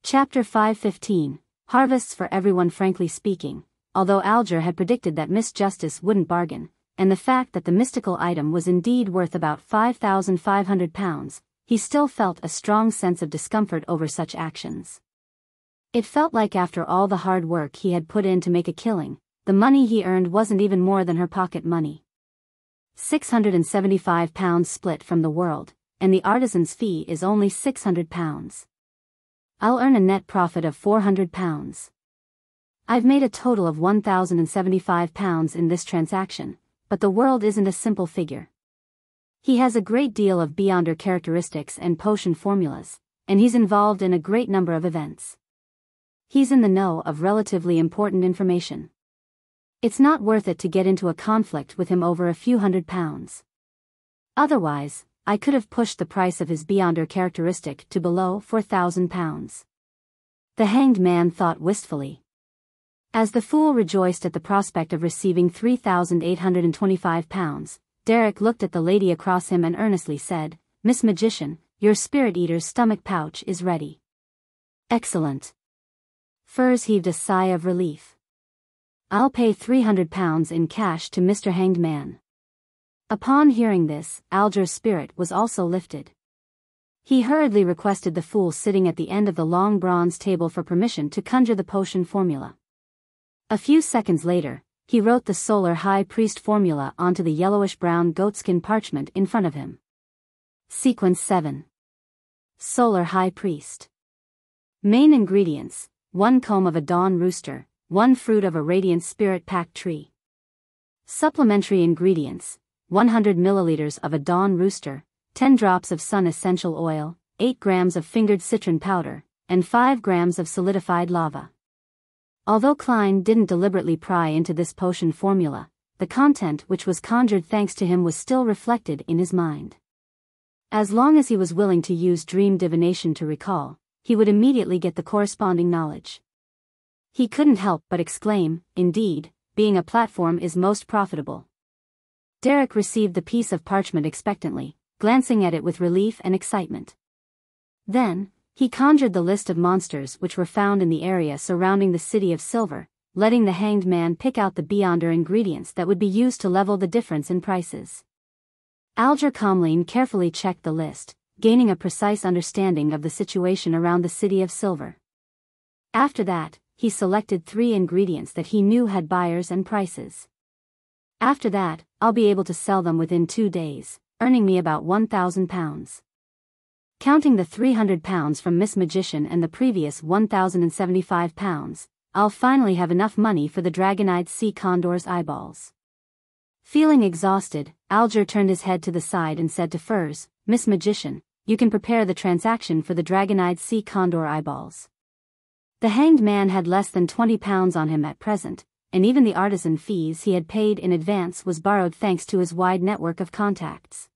Chapter 515, Harvests for Everyone. Frankly speaking, although Alger had predicted that Miss Justice wouldn't bargain, and the fact that the mystical item was indeed worth about £5,500, he still felt a strong sense of discomfort over such actions. It felt like after all the hard work he had put in to make a killing, the money he earned wasn't even more than her pocket money. £675 split from the world, and the artisan's fee is only £600. I'll earn a net profit of £400. I've made a total of £1,075 in this transaction, but the world isn't a simple figure. He has a great deal of beyonder characteristics and potion formulas, and he's involved in a great number of events. He's in the know of relatively important information. It's not worth it to get into a conflict with him over a few £100. Otherwise, I could have pushed the price of his beyonder characteristic to below £4,000. The hanged man thought wistfully. As the fool rejoiced at the prospect of receiving £3,825, Derek looked at the lady across him and earnestly said, "Miss Magician, your spirit-eater's stomach pouch is ready." "Excellent." Furs heaved a sigh of relief. "I'll pay £300 in cash to Mr. Hanged Man." Upon hearing this, Alger's spirit was also lifted. He hurriedly requested the fool sitting at the end of the long bronze table for permission to conjure the potion formula. A few seconds later, he wrote the Solar High Priest formula onto the yellowish-brown goatskin parchment in front of him. Sequence 7. Solar High Priest. Main ingredients: 1 comb of a dawn rooster, 1 fruit of a radiant spirit-packed tree. Supplementary ingredients: 100 milliliters of a dawn rooster, 10 drops of sun essential oil, 8 grams of fingered citron powder, and 5 grams of solidified lava. Although Klein didn't deliberately pry into this potion formula, the content which was conjured thanks to him was still reflected in his mind. As long as he was willing to use dream divination to recall, he would immediately get the corresponding knowledge. He couldn't help but exclaim, "Indeed, being a platform is most profitable." Derek received the piece of parchment expectantly, glancing at it with relief and excitement. Then, he conjured the list of monsters which were found in the area surrounding the City of Silver, letting the hanged man pick out the beyonder ingredients that would be used to level the difference in prices. Alger calmly carefully checked the list, gaining a precise understanding of the situation around the City of Silver. After that, he selected 3 ingredients that he knew had buyers and prices. "After that, I'll be able to sell them within 2 days, earning me about £1,000. Counting the £300 from Miss Magician and the previous £1,075, I'll finally have enough money for the dragon-eyed sea condor's eyeballs." Feeling exhausted, Alger turned his head to the side and said to Furs, "Miss Magician, you can prepare the transaction for the dragon-eyed sea condor eyeballs." The hanged man had less than £20 on him at present, and even the artisan fees he had paid in advance was borrowed thanks to his wide network of contacts.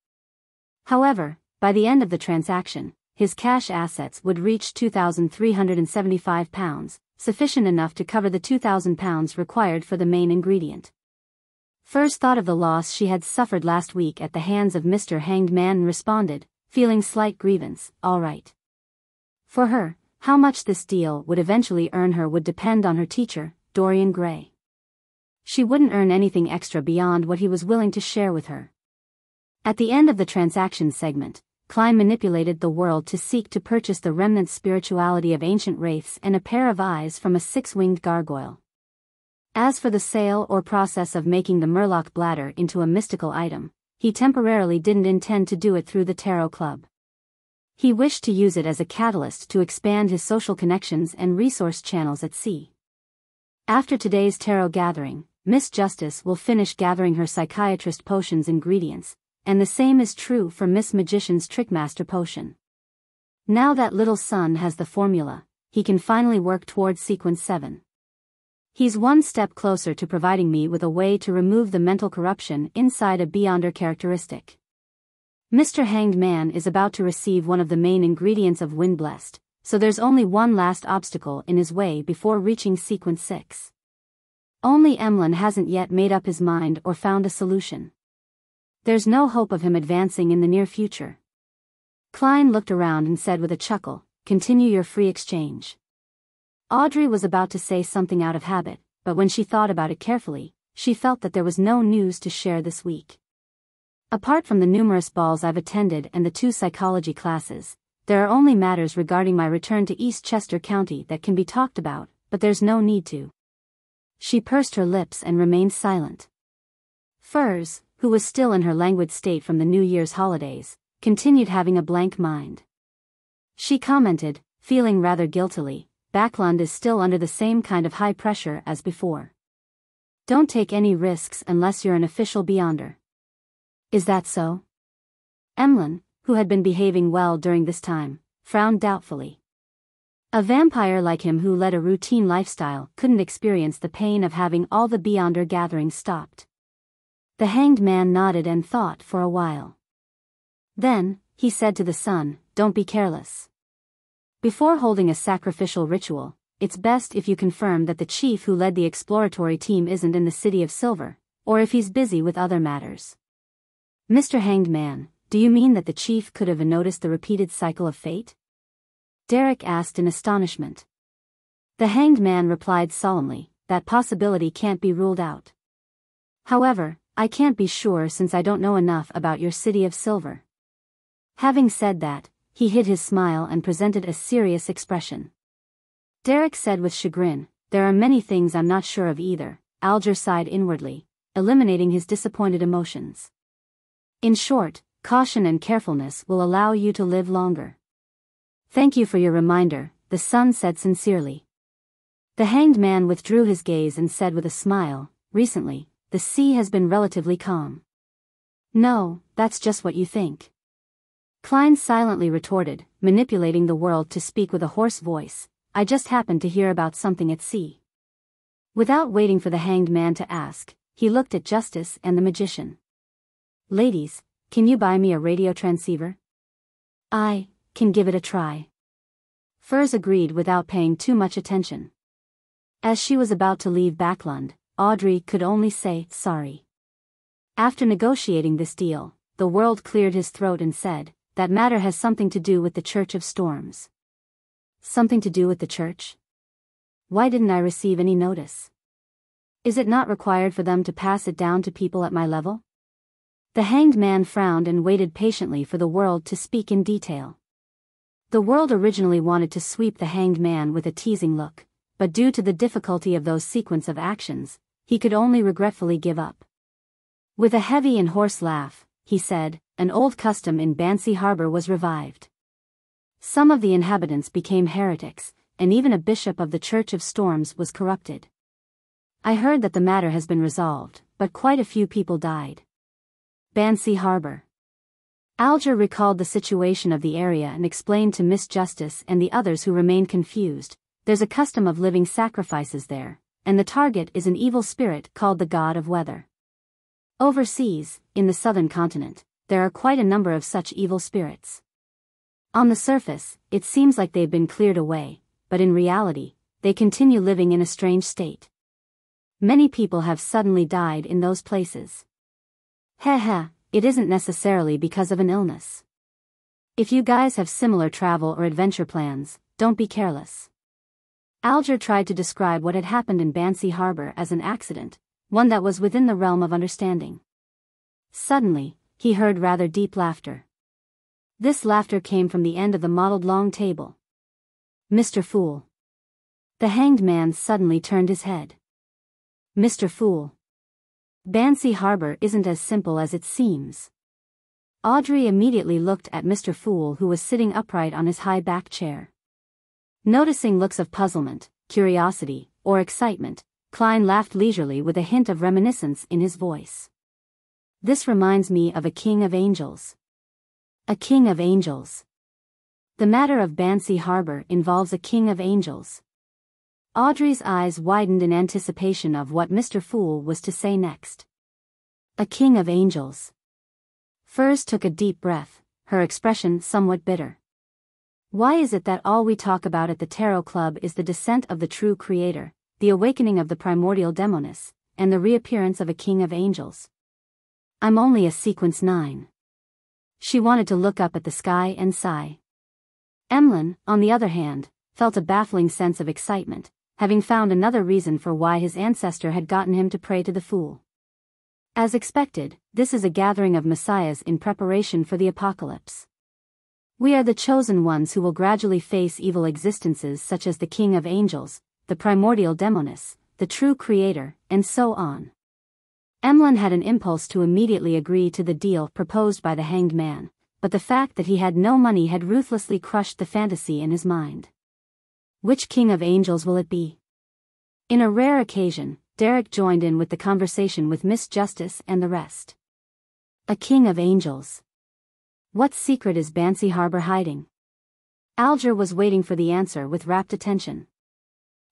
However, by the end of the transaction, his cash assets would reach £2,375, sufficient enough to cover the £2,000 required for the main ingredient. First thought of the loss she had suffered last week at the hands of Mr. Hanged Man and responded, feeling slight grievance, "All right." For her, how much this deal would eventually earn her would depend on her teacher, Dorian Gray. She wouldn't earn anything extra beyond what he was willing to share with her. At the end of the transaction segment, Klein manipulated the world to seek to purchase the remnant spirituality of ancient wraiths and a pair of eyes from a 6-winged gargoyle. As for the sale or process of making the Murloc bladder into a mystical item, he temporarily didn't intend to do it through the Tarot Club. He wished to use it as a catalyst to expand his social connections and resource channels at sea. After today's tarot gathering, Miss Justice will finish gathering her psychiatrist potion's ingredients, and the same is true for Miss Magician's Trickmaster potion. Now that little son has the formula, he can finally work towards Sequence 7. He's one step closer to providing me with a way to remove the mental corruption inside a beyonder characteristic. Mr. Hanged Man is about to receive one of the main ingredients of Windblessed, so there's only one last obstacle in his way before reaching Sequence 6. Only Emlyn hasn't yet made up his mind or found a solution. There's no hope of him advancing in the near future. Klein looked around and said with a chuckle, continue your free exchange. Audrey was about to say something out of habit, but when she thought about it carefully, she felt that there was no news to share this week. Apart from the numerous balls I've attended and the 2 psychology classes, there are only matters regarding my return to East Chester County that can be talked about, but there's no need to. She pursed her lips and remained silent. Furs, who was still in her languid state from the New Year's holidays, continued having a blank mind. She commented, feeling rather guiltily, Backlund is still under the same kind of high pressure as before. Don't take any risks unless you're an official Beyonder. Is that so? Emlyn, who had been behaving well during this time, frowned doubtfully. A vampire like him who led a routine lifestyle couldn't experience the pain of having all the Beyonder gatherings stopped. The hanged man nodded and thought for a while. Then, he said to the son, don't be careless. Before holding a sacrificial ritual, it's best if you confirm that the chief who led the exploratory team isn't in the City of Silver, or if he's busy with other matters. Mr. Hanged Man, do you mean that the chief could have noticed the repeated cycle of fate? Derek asked in astonishment. The hanged man replied solemnly, that possibility can't be ruled out. However, I can't be sure since I don't know enough about your City of Silver. Having said that, he hid his smile and presented a serious expression. Derek said with chagrin, there are many things I'm not sure of either. Alger sighed inwardly, eliminating his disappointed emotions. In short, caution and carefulness will allow you to live longer. Thank you for your reminder, the son said sincerely. The hanged man withdrew his gaze and said with a smile, recently, the sea has been relatively calm. No, that's just what you think. Klein silently retorted, manipulating the world to speak with a hoarse voice, I just happened to hear about something at sea. Without waiting for the hanged man to ask, he looked at Justice and the magician. Ladies, can you buy me a radio transceiver? I can give it a try. Furs agreed without paying too much attention. As she was about to leave Backlund, Audrey could only say, sorry. After negotiating this deal, the world cleared his throat and said, that matter has something to do with the Church of Storms. Something to do with the church? Why didn't I receive any notice? Is it not required for them to pass it down to people at my level? The hanged man frowned and waited patiently for the world to speak in detail. The world originally wanted to sweep the hanged man with a teasing look, but due to the difficulty of those sequence of actions, he could only regretfully give up. With a heavy and hoarse laugh, he said, an old custom in Bancy Harbor was revived. Some of the inhabitants became heretics, and even a bishop of the Church of Storms was corrupted. I heard that the matter has been resolved, but quite a few people died. Bancy Harbor. Alger recalled the situation of the area and explained to Miss Justice and the others who remained confused, there's a custom of living sacrifices there, and the target is an evil spirit called the God of Weather. Overseas, in the southern continent, there are quite a number of such evil spirits. On the surface, it seems like they've been cleared away, but in reality, they continue living in a strange state. Many people have suddenly died in those places. Heh, it isn't necessarily because of an illness. If you guys have similar travel or adventure plans, don't be careless. Alger tried to describe what had happened in Bancy Harbor as an accident, one that was within the realm of understanding. Suddenly, he heard rather deep laughter. This laughter came from the end of the mottled long table. Mr. Fool. The hanged man suddenly turned his head. Mr. Fool. Bancy Harbor isn't as simple as it seems. Audrey immediately looked at Mr. Fool, who was sitting upright on his high back chair. Noticing looks of puzzlement, curiosity, or excitement, Klein laughed leisurely with a hint of reminiscence in his voice. This reminds me of a king of angels. A king of angels. The matter of Bancy Harbor involves a king of angels. Audrey's eyes widened in anticipation of what Mr. Fool was to say next. A king of angels. Furs took a deep breath, her expression somewhat bitter. Why is it that all we talk about at the Tarot Club is the descent of the true creator, the awakening of the primordial demoness, and the reappearance of a king of angels? I'm only a sequence 9. She wanted to look up at the sky and sigh. Emlyn, on the other hand, felt a baffling sense of excitement, having found another reason for why his ancestor had gotten him to pray to the fool. As expected, this is a gathering of messiahs in preparation for the apocalypse. We are the chosen ones who will gradually face evil existences such as the King of Angels, the primordial Demoness, the true Creator, and so on. Emlyn had an impulse to immediately agree to the deal proposed by the hanged man, but the fact that he had no money had ruthlessly crushed the fantasy in his mind. Which King of Angels will it be? In a rare occasion, Derek joined in with the conversation with Miss Justice and the rest. A King of Angels. What secret is Banshee Harbor hiding? Alger was waiting for the answer with rapt attention.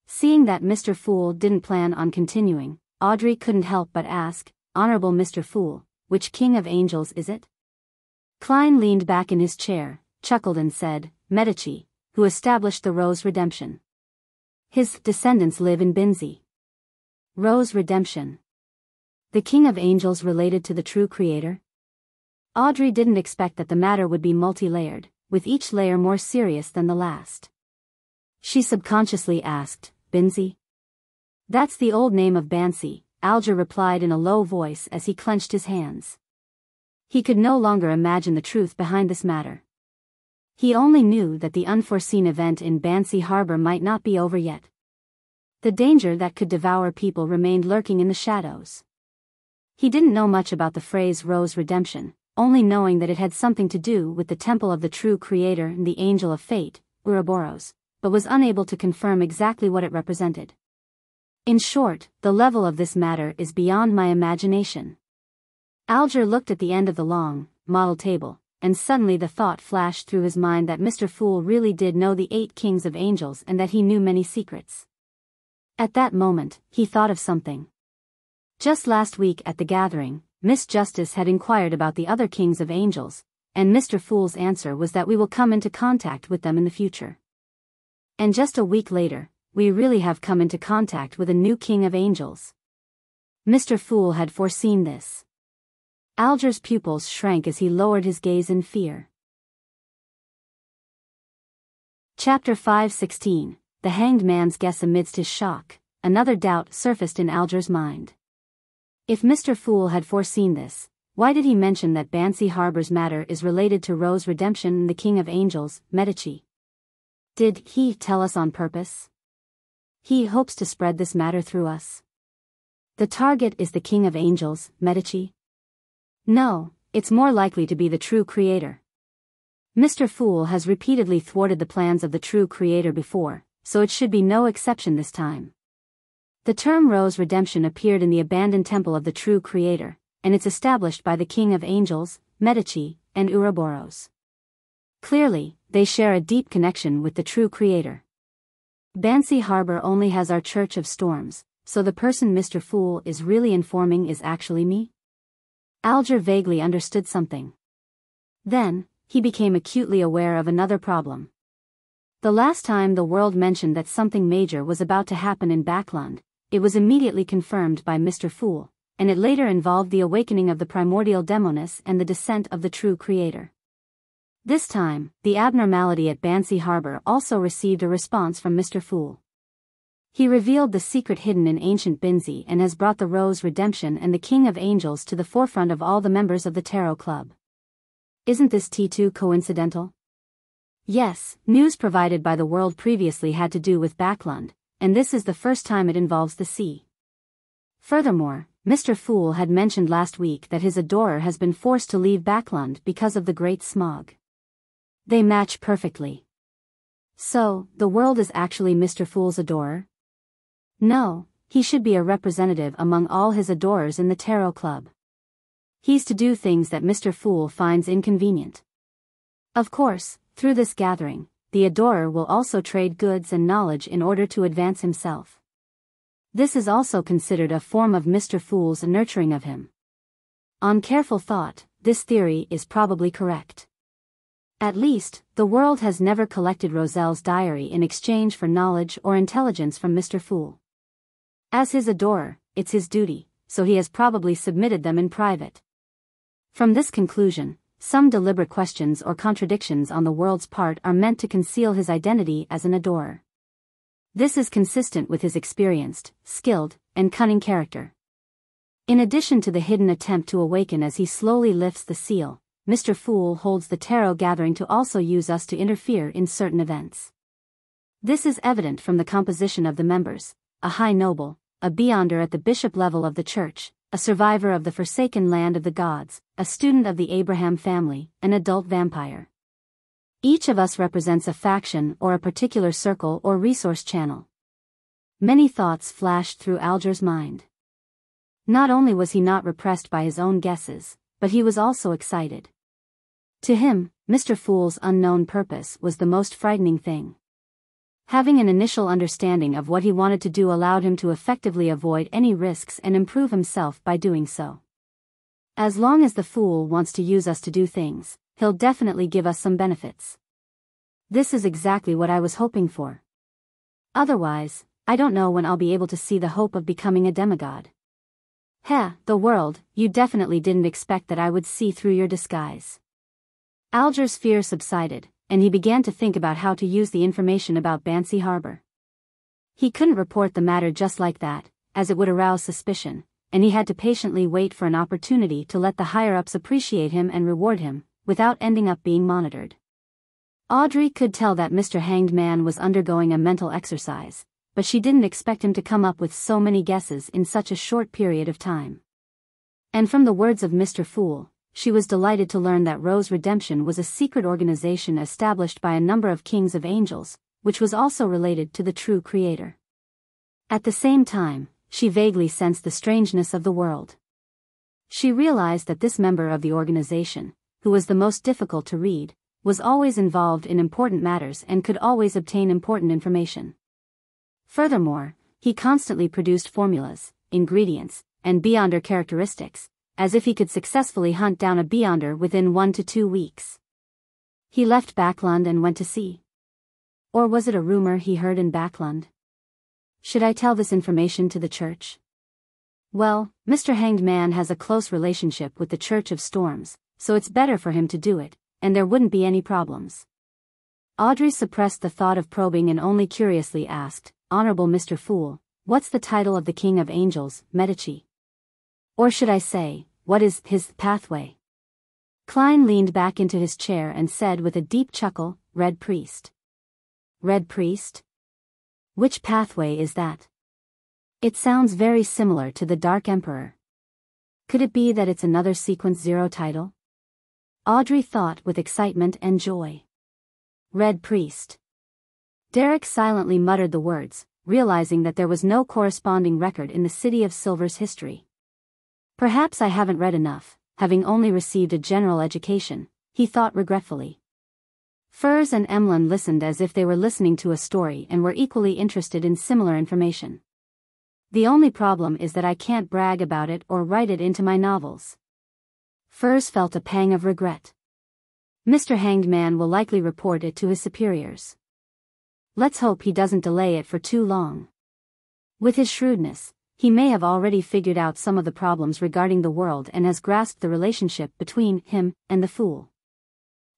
Seeing that Mr. Fool didn't plan on continuing, Audrey couldn't help but ask, "Honorable Mr. Fool, which King of Angels is it?" Klein leaned back in his chair, chuckled and said, "Medici, who established the Rose Redemption. His descendants live in Binzi." Rose Redemption. The King of Angels related to the true Creator? Audrey didn't expect that the matter would be multi-layered, with each layer more serious than the last. She subconsciously asked, "Binzi?" "That's the old name of Banshee," Alger replied in a low voice as he clenched his hands. He could no longer imagine the truth behind this matter. He only knew that the unforeseen event in Banshee Harbor might not be over yet. The danger that could devour people remained lurking in the shadows. He didn't know much about the phrase Rose Redemption, only knowing that it had something to do with the temple of the true Creator and the Angel of Fate, Ouroboros, but was unable to confirm exactly what it represented. In short, the level of this matter is beyond my imagination. Alger looked at the end of the long, model table, and suddenly the thought flashed through his mind that Mr. Fool really did know the 8 kings of angels and that he knew many secrets. At that moment, he thought of something. Just last week at the gathering, Miss Justice had inquired about the other kings of angels, and Mr. Fool's answer was that we will come into contact with them in the future. And just a week later, we really have come into contact with a new king of angels. Mr. Fool had foreseen this. Alger's pupils shrank as he lowered his gaze in fear. Chapter 5:16. The Hanged Man's Guess. Amidst his shock, another doubt surfaced in Alger's mind. If Mr. Fool had foreseen this, why did he mention that Banshee Harbor's matter is related to Rose Redemption and the King of Angels, Medici? Did he tell us on purpose? He hopes to spread this matter through us. The target is the King of Angels, Medici? No, it's more likely to be the true Creator. Mr. Fool has repeatedly thwarted the plans of the true Creator before, so it should be no exception this time. The term Rose Redemption appeared in the abandoned temple of the true Creator, and it's established by the King of Angels, Medici, and Ouroboros. Clearly, they share a deep connection with the true Creator. Banshee Harbor only has our Church of Storms, so the person Mr. Fool is really informing is actually me? Alger vaguely understood something. Then, he became acutely aware of another problem. The last time the world mentioned that something major was about to happen in Backland, it was immediately confirmed by Mr. Fool, and it later involved the awakening of the primordial Demoness and the descent of the true Creator. This time, the abnormality at Banshee Harbor also received a response from Mr. Fool. He revealed the secret hidden in ancient Binzi and has brought the Rose Redemption and the King of Angels to the forefront of all the members of the Tarot Club. Isn't this too coincidental? Yes, news provided by the world previously had to do with Backland, and this is the first time it involves the sea. Furthermore, Mr. Fool had mentioned last week that his adorer has been forced to leave Backland because of the Great Smog. They match perfectly. So, the world is actually Mr. Fool's adorer? No, he should be a representative among all his adorers in the Tarot Club. He's to do things that Mr. Fool finds inconvenient. Of course, through this gathering, the adorer will also trade goods and knowledge in order to advance himself. This is also considered a form of Mr. Fool's nurturing of him. On careful thought, this theory is probably correct. At least, the world has never collected Roselle's diary in exchange for knowledge or intelligence from Mr. Fool. As his adorer, it's his duty, so he has probably submitted them in private. From this conclusion, some deliberate questions or contradictions on the world's part are meant to conceal his identity as an adorer. This is consistent with his experienced, skilled, and cunning character. In addition to the hidden attempt to awaken as he slowly lifts the seal, Mr. Fool holds the tarot gathering to also use us to interfere in certain events. This is evident from the composition of the members: a high noble, a beyonder at the bishop level of the church, a survivor of the forsaken land of the gods, a student of the Abraham family, an adult vampire. Each of us represents a faction or a particular circle or resource channel. Many thoughts flashed through Alger's mind. Not only was he not repressed by his own guesses, but he was also excited. To him, Mr. Fool's unknown purpose was the most frightening thing. Having an initial understanding of what he wanted to do allowed him to effectively avoid any risks and improve himself by doing so. As long as the Fool wants to use us to do things, he'll definitely give us some benefits. This is exactly what I was hoping for. Otherwise, I don't know when I'll be able to see the hope of becoming a demigod. The world, you definitely didn't expect that I would see through your disguise. Alger's fear subsided, and he began to think about how to use the information about Bansi Harbor. He couldn't report the matter just like that, as it would arouse suspicion, and he had to patiently wait for an opportunity to let the higher-ups appreciate him and reward him, without ending up being monitored. Audrey could tell that Mr. Hanged Man was undergoing a mental exercise, but she didn't expect him to come up with so many guesses in such a short period of time. And from the words of Mr. Fool, she was delighted to learn that Rose Redemption was a secret organization established by a number of kings of angels, which was also related to the true creator. At the same time, she vaguely sensed the strangeness of the world. She realized that this member of the organization, who was the most difficult to read, was always involved in important matters and could always obtain important information. Furthermore, he constantly produced formulas, ingredients, and beyonder characteristics, as if he could successfully hunt down a beyonder within 1 to 2 weeks. He left Backlund and went to sea. Or was it a rumor he heard in Backlund? Should I tell this information to the church? Well, Mr. Hanged Man has a close relationship with the Church of Storms, so it's better for him to do it, and there wouldn't be any problems. Audrey suppressed the thought of probing and only curiously asked, "Honorable Mr. Fool, what's the title of the King of Angels, Medici? Or should I say, what is his pathway?" Klein leaned back into his chair and said with a deep chuckle, "Red Priest." Red Priest? Which pathway is that? It sounds very similar to the Dark Emperor. Could it be that it's another Sequence 0 title? Audrey thought with excitement and joy. Red Priest. Derek silently muttered the words, realizing that there was no corresponding record in the City of Silver's history. Perhaps I haven't read enough, having only received a general education, he thought regretfully. Furs and Emlyn listened as if they were listening to a story and were equally interested in similar information. The only problem is that I can't brag about it or write it into my novels. Furs felt a pang of regret. Mr. Hanged Man will likely report it to his superiors. Let's hope he doesn't delay it for too long. With his shrewdness, he may have already figured out some of the problems regarding the world and has grasped the relationship between him and the Fool.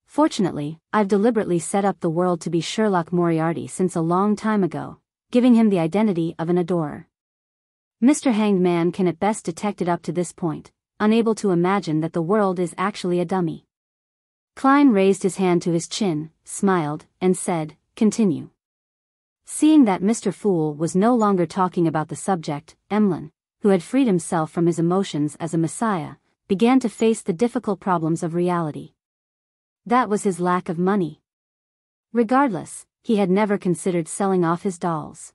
Fortunately, I've deliberately set up the world to be Sherlock Moriarty since a long time ago, giving him the identity of an adorer. Mr. Hanged Man can at best detect it up to this point, unable to imagine that the world is actually a dummy. Klein raised his hand to his chin, smiled, and said, "Continue." Seeing that Mr. Fool was no longer talking about the subject, Emlyn, who had freed himself from his emotions as a messiah, began to face the difficult problems of reality. That was his lack of money. Regardless, he had never considered selling off his dolls.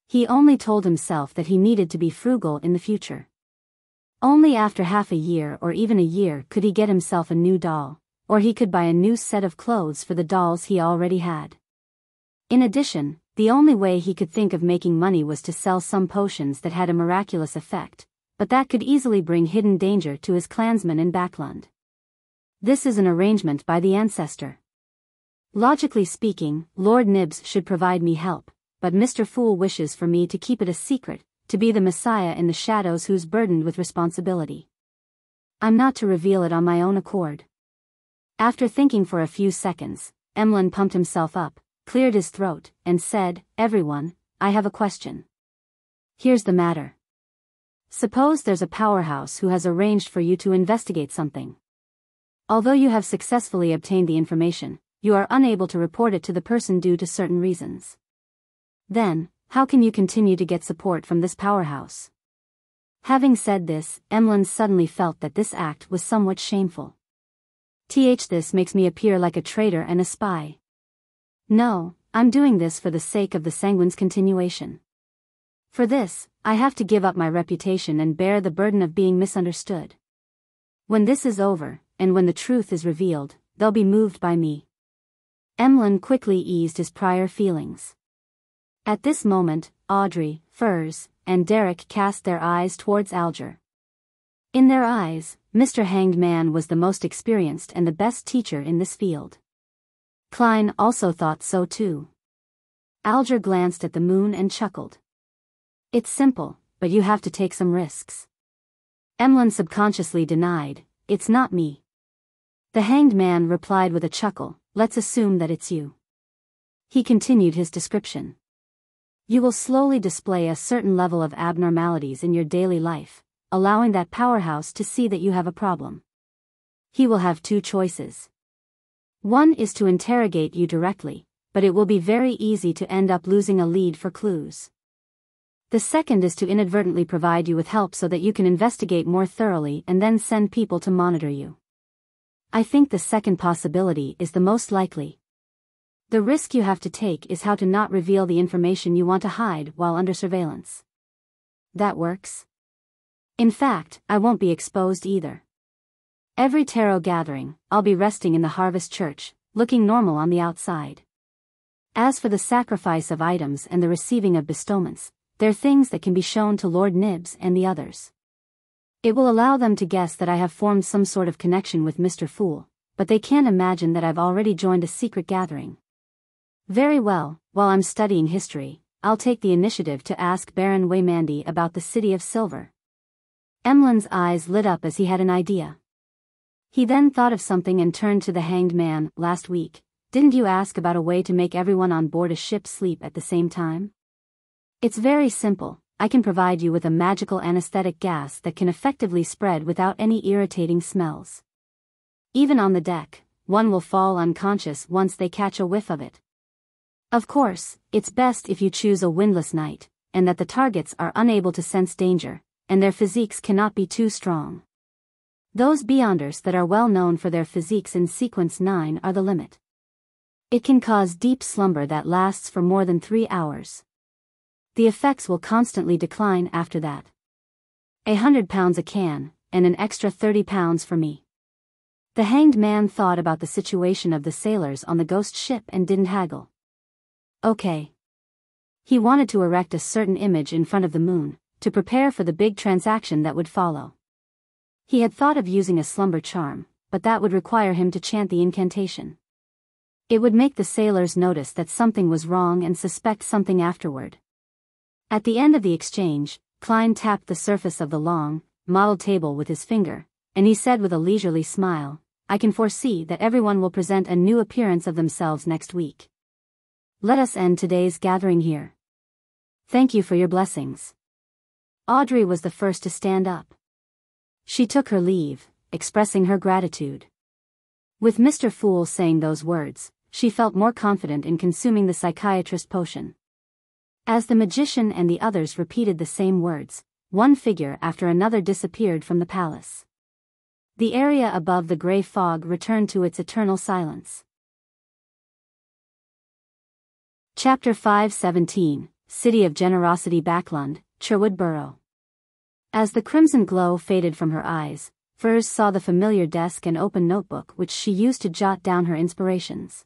He only told himself that he needed to be frugal in the future. Only after half a year or even a year could he get himself a new doll, or he could buy a new set of clothes for the dolls he already had. In addition, the only way he could think of making money was to sell some potions that had a miraculous effect, but that could easily bring hidden danger to his clansmen in Backlund. This is an arrangement by the ancestor. Logically speaking, Lord Nibs should provide me help, but Mr. Fool wishes for me to keep it a secret, to be the messiah in the shadows who's burdened with responsibility. I'm not to reveal it on my own accord. After thinking for a few seconds, Emlyn pumped himself up, cleared his throat, and said, "Everyone, I have a question. Here's the matter. Suppose there's a powerhouse who has arranged for you to investigate something. Although you have successfully obtained the information, you are unable to report it to the person due to certain reasons. Then, how can you continue to get support from this powerhouse?" Having said this, Emlyn suddenly felt that this act was somewhat shameful. This makes me appear like a traitor and a spy. No, I'm doing this for the sake of the Sanguine's continuation. For this, I have to give up my reputation and bear the burden of being misunderstood. When this is over, and when the truth is revealed, they'll be moved by me. Emlyn quickly eased his prior feelings. At this moment, Audrey, Furs, and Derek cast their eyes towards Alger. In their eyes, Mr. Hanged Man was the most experienced and the best teacher in this field. Klein also thought so too. Alger glanced at the moon and chuckled. "It's simple, but you have to take some risks." Emlyn subconsciously denied, "It's not me." The Hanged Man replied with a chuckle, "Let's assume that it's you." He continued his description. "You will slowly display a certain level of abnormalities in your daily life, allowing that powerhouse to see that you have a problem. He will have two choices. One is to interrogate you directly, but it will be very easy to end up losing a lead for clues. The second is to inadvertently provide you with help so that you can investigate more thoroughly and then send people to monitor you. I think the second possibility is the most likely. The risk you have to take is how to not reveal the information you want to hide while under surveillance. That works? In fact, I won't be exposed either. Every tarot gathering, I'll be resting in the Harvest Church, looking normal on the outside. As for the sacrifice of items and the receiving of bestowments, they're things that can be shown to Lord Nibs and the others. It will allow them to guess that I have formed some sort of connection with Mr. Fool, but they can't imagine that I've already joined a secret gathering. Very well, while I'm studying history, I'll take the initiative to ask Baron Waymandi about the City of Silver." Emlyn's eyes lit up as he had an idea. He then thought of something and turned to the Hanged Man. "Last week, didn't you ask about a way to make everyone on board a ship sleep at the same time? It's very simple. I can provide you with a magical anesthetic gas that can effectively spread without any irritating smells. Even on the deck, one will fall unconscious once they catch a whiff of it. Of course, it's best if you choose a windless night, and that the targets are unable to sense danger, and their physiques cannot be too strong. Those Beyonders that are well known for their physiques in Sequence 9 are the limit. It can cause deep slumber that lasts for more than 3 hours. The effects will constantly decline after that. £100 a can, and an extra £30 for me." The Hanged Man thought about the situation of the sailors on the ghost ship and didn't haggle. Okay. He wanted to erect a certain image in front of the moon, to prepare for the big transaction that would follow. He had thought of using a slumber charm, but that would require him to chant the incantation. It would make the sailors notice that something was wrong and suspect something afterward. At the end of the exchange, Klein tapped the surface of the long, model table with his finger, and he said with a leisurely smile, "I can foresee that everyone will present a new appearance of themselves next week. Let us end today's gathering here. Thank you for your blessings." Audrey was the first to stand up. She took her leave, expressing her gratitude. With Mr. Fool saying those words, she felt more confident in consuming the psychiatrist potion. As the magician and the others repeated the same words, one figure after another disappeared from the palace. The area above the grey fog returned to its eternal silence. Chapter 517, City of Generosity, Backlund, Cherwood Borough. As the crimson glow faded from her eyes, Furs saw the familiar desk and open notebook which she used to jot down her inspirations.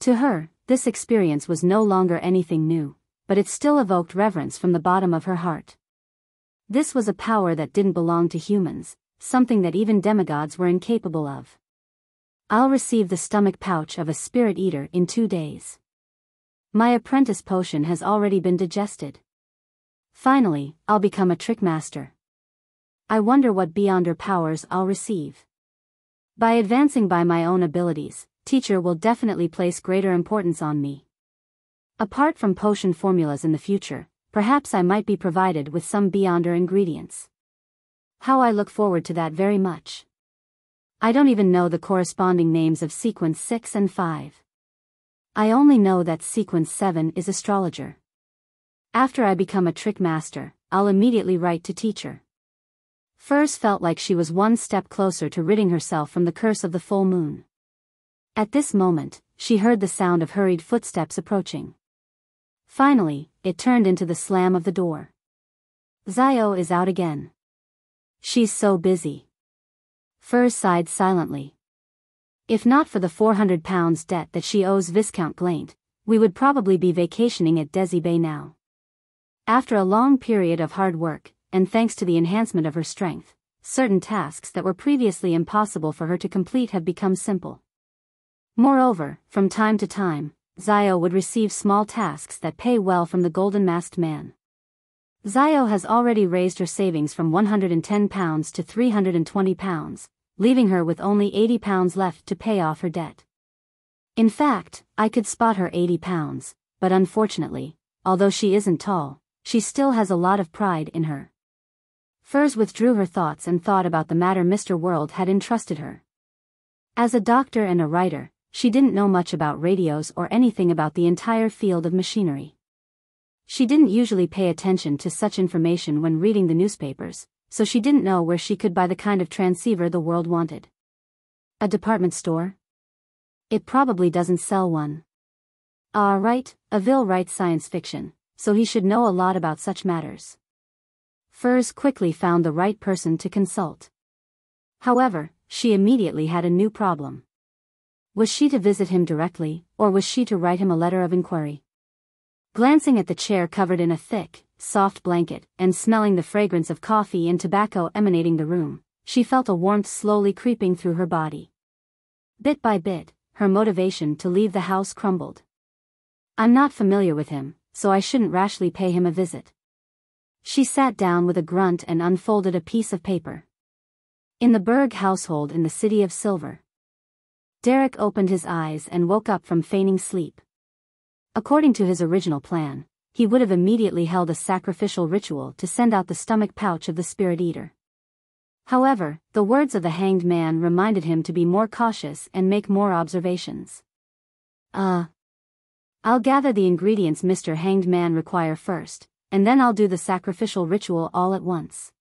To her, this experience was no longer anything new, but it still evoked reverence from the bottom of her heart. This was a power that didn't belong to humans, something that even demigods were incapable of. "I'll receive the stomach pouch of a spirit eater in 2 days. My apprentice potion has already been digested. Finally, I'll become a trick master. I wonder what Beyonder powers I'll receive. By advancing by my own abilities, teacher will definitely place greater importance on me. Apart from potion formulas in the future, perhaps I might be provided with some beyonder ingredients. How I look forward to that very much. I don't even know the corresponding names of sequence 6 and 5. I only know that sequence 7 is astrologer. After I become a trick master, I'll immediately write to teacher. Furs felt like she was one step closer to ridding herself from the curse of the full moon. At this moment, she heard the sound of hurried footsteps approaching. Finally, it turned into the slam of the door. Biyao is out again. She's so busy. Furs sighed silently. If not for the 400 pounds debt that she owes Viscount Glaint, we would probably be vacationing at Desi Bay now. After a long period of hard work, and thanks to the enhancement of her strength, certain tasks that were previously impossible for her to complete have become simple. Moreover, from time to time, Biyao would receive small tasks that pay well from the Golden Masked Man. Biyao has already raised her savings from 110 pounds to 320 pounds, leaving her with only 80 pounds left to pay off her debt. In fact, I could spot her 80 pounds, but unfortunately, although she isn't tall, she still has a lot of pride in her. Furs withdrew her thoughts and thought about the matter Mr. World had entrusted her. As a doctor and a writer, she didn't know much about radios or anything about the entire field of machinery. She didn't usually pay attention to such information when reading the newspapers, so she didn't know where she could buy the kind of transceiver the world wanted. A department store? It probably doesn't sell one. Ah, right, Avil writes science fiction, so he should know a lot about such matters. Furs quickly found the right person to consult. However, she immediately had a new problem. Was she to visit him directly, or was she to write him a letter of inquiry? Glancing at the chair covered in a thick, soft blanket, and smelling the fragrance of coffee and tobacco emanating the room, she felt a warmth slowly creeping through her body. Bit by bit, her motivation to leave the house crumbled. I'm not familiar with him, so I shouldn't rashly pay him a visit. She sat down with a grunt and unfolded a piece of paper. In the Berg household in the City of Silver. Derek opened his eyes and woke up from feigning sleep. According to his original plan, he would have immediately held a sacrificial ritual to send out the stomach pouch of the Spirit Eater. However, the words of the hanged man reminded him to be more cautious and make more observations. I'll gather the ingredients Mr. Hanged Man require first, and then I'll do the sacrificial ritual all at once.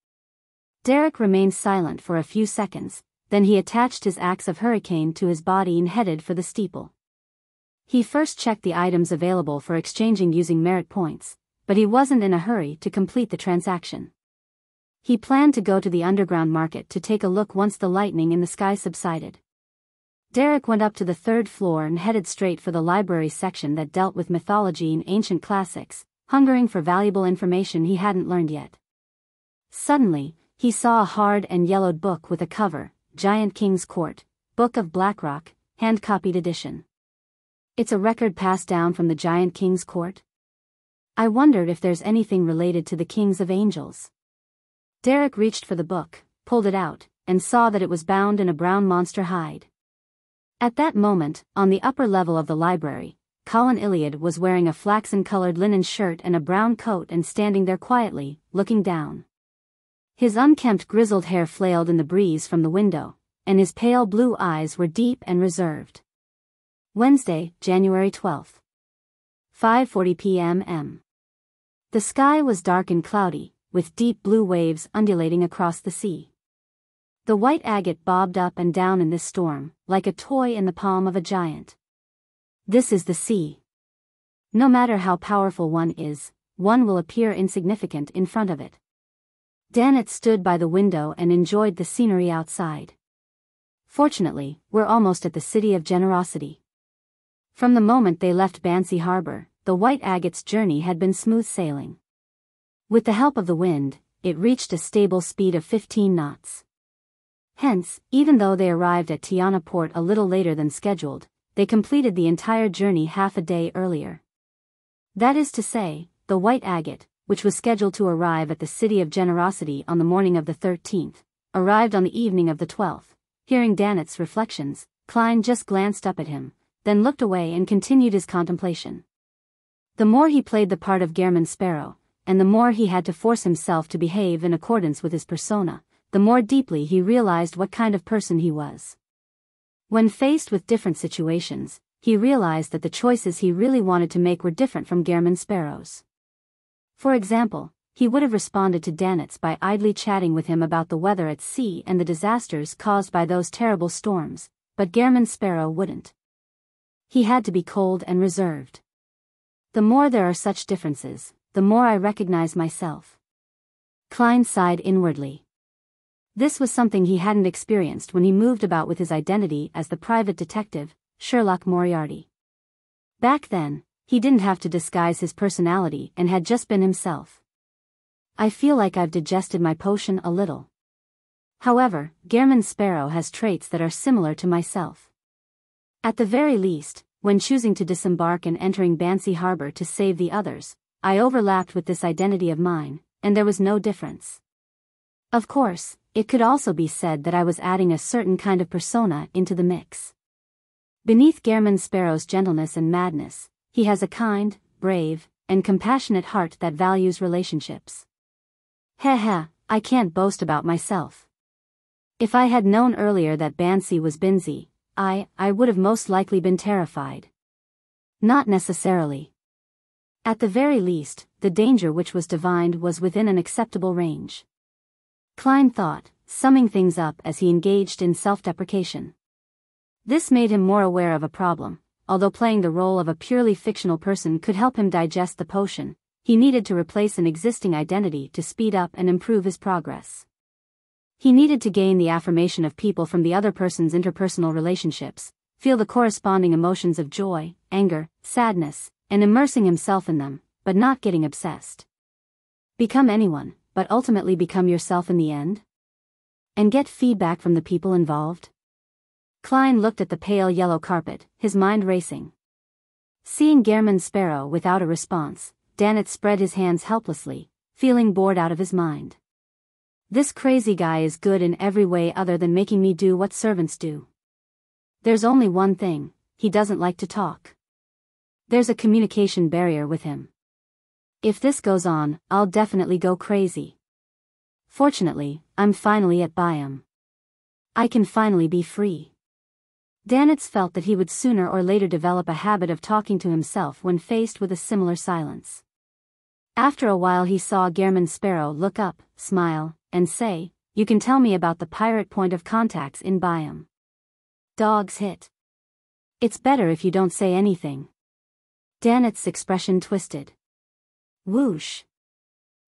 Derek remained silent for a few seconds, then he attached his axe of hurricane to his body and headed for the steeple. He first checked the items available for exchanging using merit points, but he wasn't in a hurry to complete the transaction. He planned to go to the underground market to take a look once the lightning in the sky subsided. Derek went up to the 3rd floor and headed straight for the library section that dealt with mythology and ancient classics, hungering for valuable information he hadn't learned yet. Suddenly, he saw a hard and yellowed book with a cover, Giant King's Court, Book of Blackrock, hand-copied edition. It's a record passed down from the Giant King's Court? I wondered if there's anything related to the Kings of Angels. Derek reached for the book, pulled it out, and saw that it was bound in a brown monster hide. At that moment, on the upper level of the library, Colin Iliad was wearing a flaxen-colored linen shirt and a brown coat and standing there quietly, looking down. His unkempt grizzled hair flailed in the breeze from the window, and his pale blue eyes were deep and reserved. Wednesday, January 12th. 5:40 p.m. The sky was dark and cloudy, with deep blue waves undulating across the sea. The white agate bobbed up and down in this storm, like a toy in the palm of a giant. This is the sea. No matter how powerful one is, one will appear insignificant in front of it. Danet stood by the window and enjoyed the scenery outside. Fortunately, we're almost at the City of Generosity. From the moment they left Bansi Harbor, the White Agate's journey had been smooth sailing. With the help of the wind, it reached a stable speed of 15 knots. Hence, even though they arrived at Tiana Port a little later than scheduled, they completed the entire journey half a day earlier. That is to say, the White Agate, which was scheduled to arrive at the City of Generosity on the morning of the 13th, arrived on the evening of the 12th, Hearing Danet's reflections, Klein just glanced up at him, then looked away and continued his contemplation. The more he played the part of Gehrman Sparrow, and the more he had to force himself to behave in accordance with his persona, the more deeply he realized what kind of person he was. When faced with different situations, he realized that the choices he really wanted to make were different from Gehrman Sparrow's. For example, he would have responded to Danet's by idly chatting with him about the weather at sea and the disasters caused by those terrible storms, but Gehrman Sparrow wouldn't. He had to be cold and reserved. The more there are such differences, the more I recognize myself. Klein sighed inwardly. This was something he hadn't experienced when he moved about with his identity as the private detective, Sherlock Moriarty. Back then, he didn't have to disguise his personality and had just been himself. I feel like I've digested my potion a little. However, Gehrman Sparrow has traits that are similar to myself. At the very least, when choosing to disembark and entering Bansi Harbor to save the others, I overlapped with this identity of mine, and there was no difference. Of course, it could also be said that I was adding a certain kind of persona into the mix. Beneath Gehrman Sparrow's gentleness and madness, he has a kind, brave, and compassionate heart that values relationships. Heh, I can't boast about myself. If I had known earlier that Bansi was Binzi, I would have most likely been terrified. Not necessarily. At the very least, the danger which was divined was within an acceptable range. Klein thought, summing things up as he engaged in self-deprecation. This made him more aware of a problem. Although playing the role of a purely fictional person could help him digest the potion, he needed to replace an existing identity to speed up and improve his progress. He needed to gain the affirmation of people from the other person's interpersonal relationships, feel the corresponding emotions of joy, anger, sadness, and immersing himself in them, but not getting obsessed. Become anyone, but ultimately become yourself in the end? And get feedback from the people involved? Klein looked at the pale yellow carpet, his mind racing. Seeing Gehrman Sparrow without a response, Danet spread his hands helplessly, feeling bored out of his mind. This crazy guy is good in every way other than making me do what servants do. There's only one thing, he doesn't like to talk. There's a communication barrier with him. If this goes on, I'll definitely go crazy. Fortunately, I'm finally at Biyao. I can finally be free. Danetz felt that he would sooner or later develop a habit of talking to himself when faced with a similar silence. After a while he saw Gehrman Sparrow look up, smile, and say, "You can tell me about the pirate point of contacts in Biyao." Dogs hit. "It's better if you don't say anything." Danetz's expression twisted. Whoosh.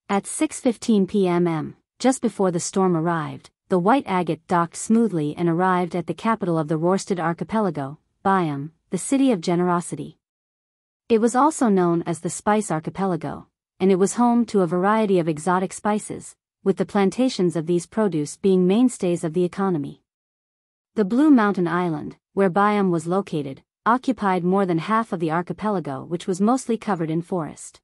At 6:15 p.m., just before the storm arrived, the White Agate docked smoothly and arrived at the capital of the Rorstad archipelago, Biyao, the city of generosity. It was also known as the Spice Archipelago, and it was home to a variety of exotic spices, with the plantations of these produce being mainstays of the economy. The Blue Mountain Island, where Biyao was located, occupied more than half of the archipelago, which was mostly covered in forest.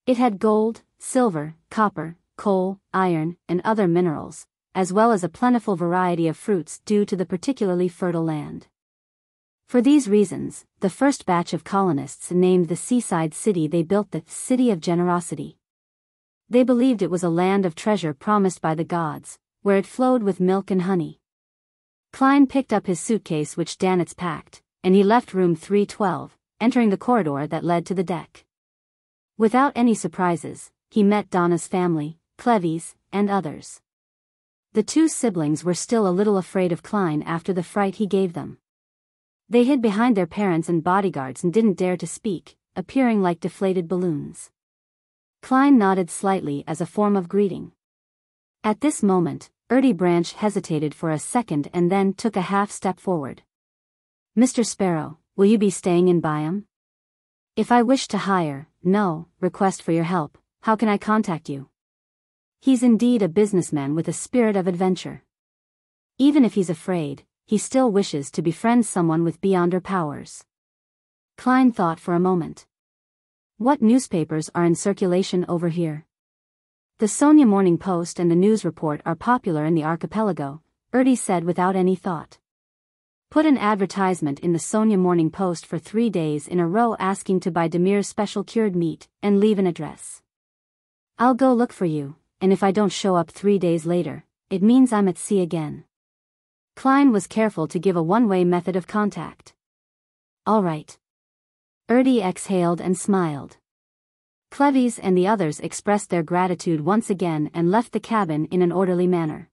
It had gold, silver, copper, coal, iron, and other minerals, as well as a plentiful variety of fruits due to the particularly fertile land. For these reasons, the first batch of colonists named the seaside city they built the City of Generosity. They believed it was a land of treasure promised by the gods, where it flowed with milk and honey. Klein picked up his suitcase which Danetz packed, and he left room 312, entering the corridor that led to the deck. Without any surprises, he met Donna's family, Cleves, and others. The two siblings were still a little afraid of Klein after the fright he gave them. They hid behind their parents and bodyguards and didn't dare to speak, appearing like deflated balloons. Klein nodded slightly as a form of greeting. At this moment, Ertie Branch hesitated for a second and then took a half step forward. "Mr. Sparrow, will you be staying in Biyao? If I wish to hire, request for your help, how can I contact you?" He's indeed a businessman with a spirit of adventure. Even if he's afraid, he still wishes to befriend someone with beyonder powers. Klein thought for a moment. What newspapers are in circulation over here? The Sonia Morning Post and the News Report are popular in the archipelago, Erdi said without any thought. Put an advertisement in the Sonia Morning Post for 3 days in a row asking to buy Demir's special cured meat, and leave an address. I'll go look for you, and if I don't show up 3 days later, it means I'm at sea again. Klein was careful to give a one-way method of contact. All right. Erdi exhaled and smiled. Clevis and the others expressed their gratitude once again and left the cabin in an orderly manner.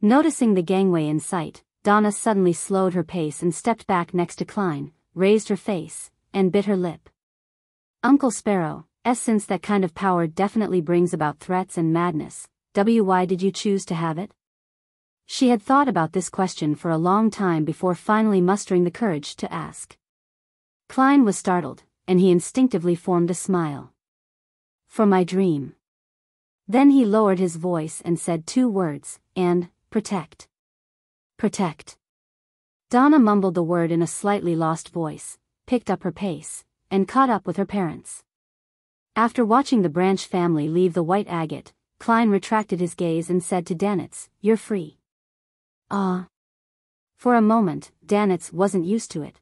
Noticing the gangway in sight, Donna suddenly slowed her pace and stepped back next to Klein, raised her face, and bit her lip. Uncle Sparrow, since that kind of power definitely brings about threats and madness, why did you choose to have it? She had thought about this question for a long time before finally mustering the courage to ask. Klein was startled, and he instinctively formed a smile. For my dream. Then he lowered his voice and said 2 words, and, protect. Protect. Donna mumbled the word in a slightly lost voice, picked up her pace, and caught up with her parents. After watching the Branch family leave the white agate, Klein retracted his gaze and said to Danitz, "You're free." Ah. For a moment, Danitz wasn't used to it.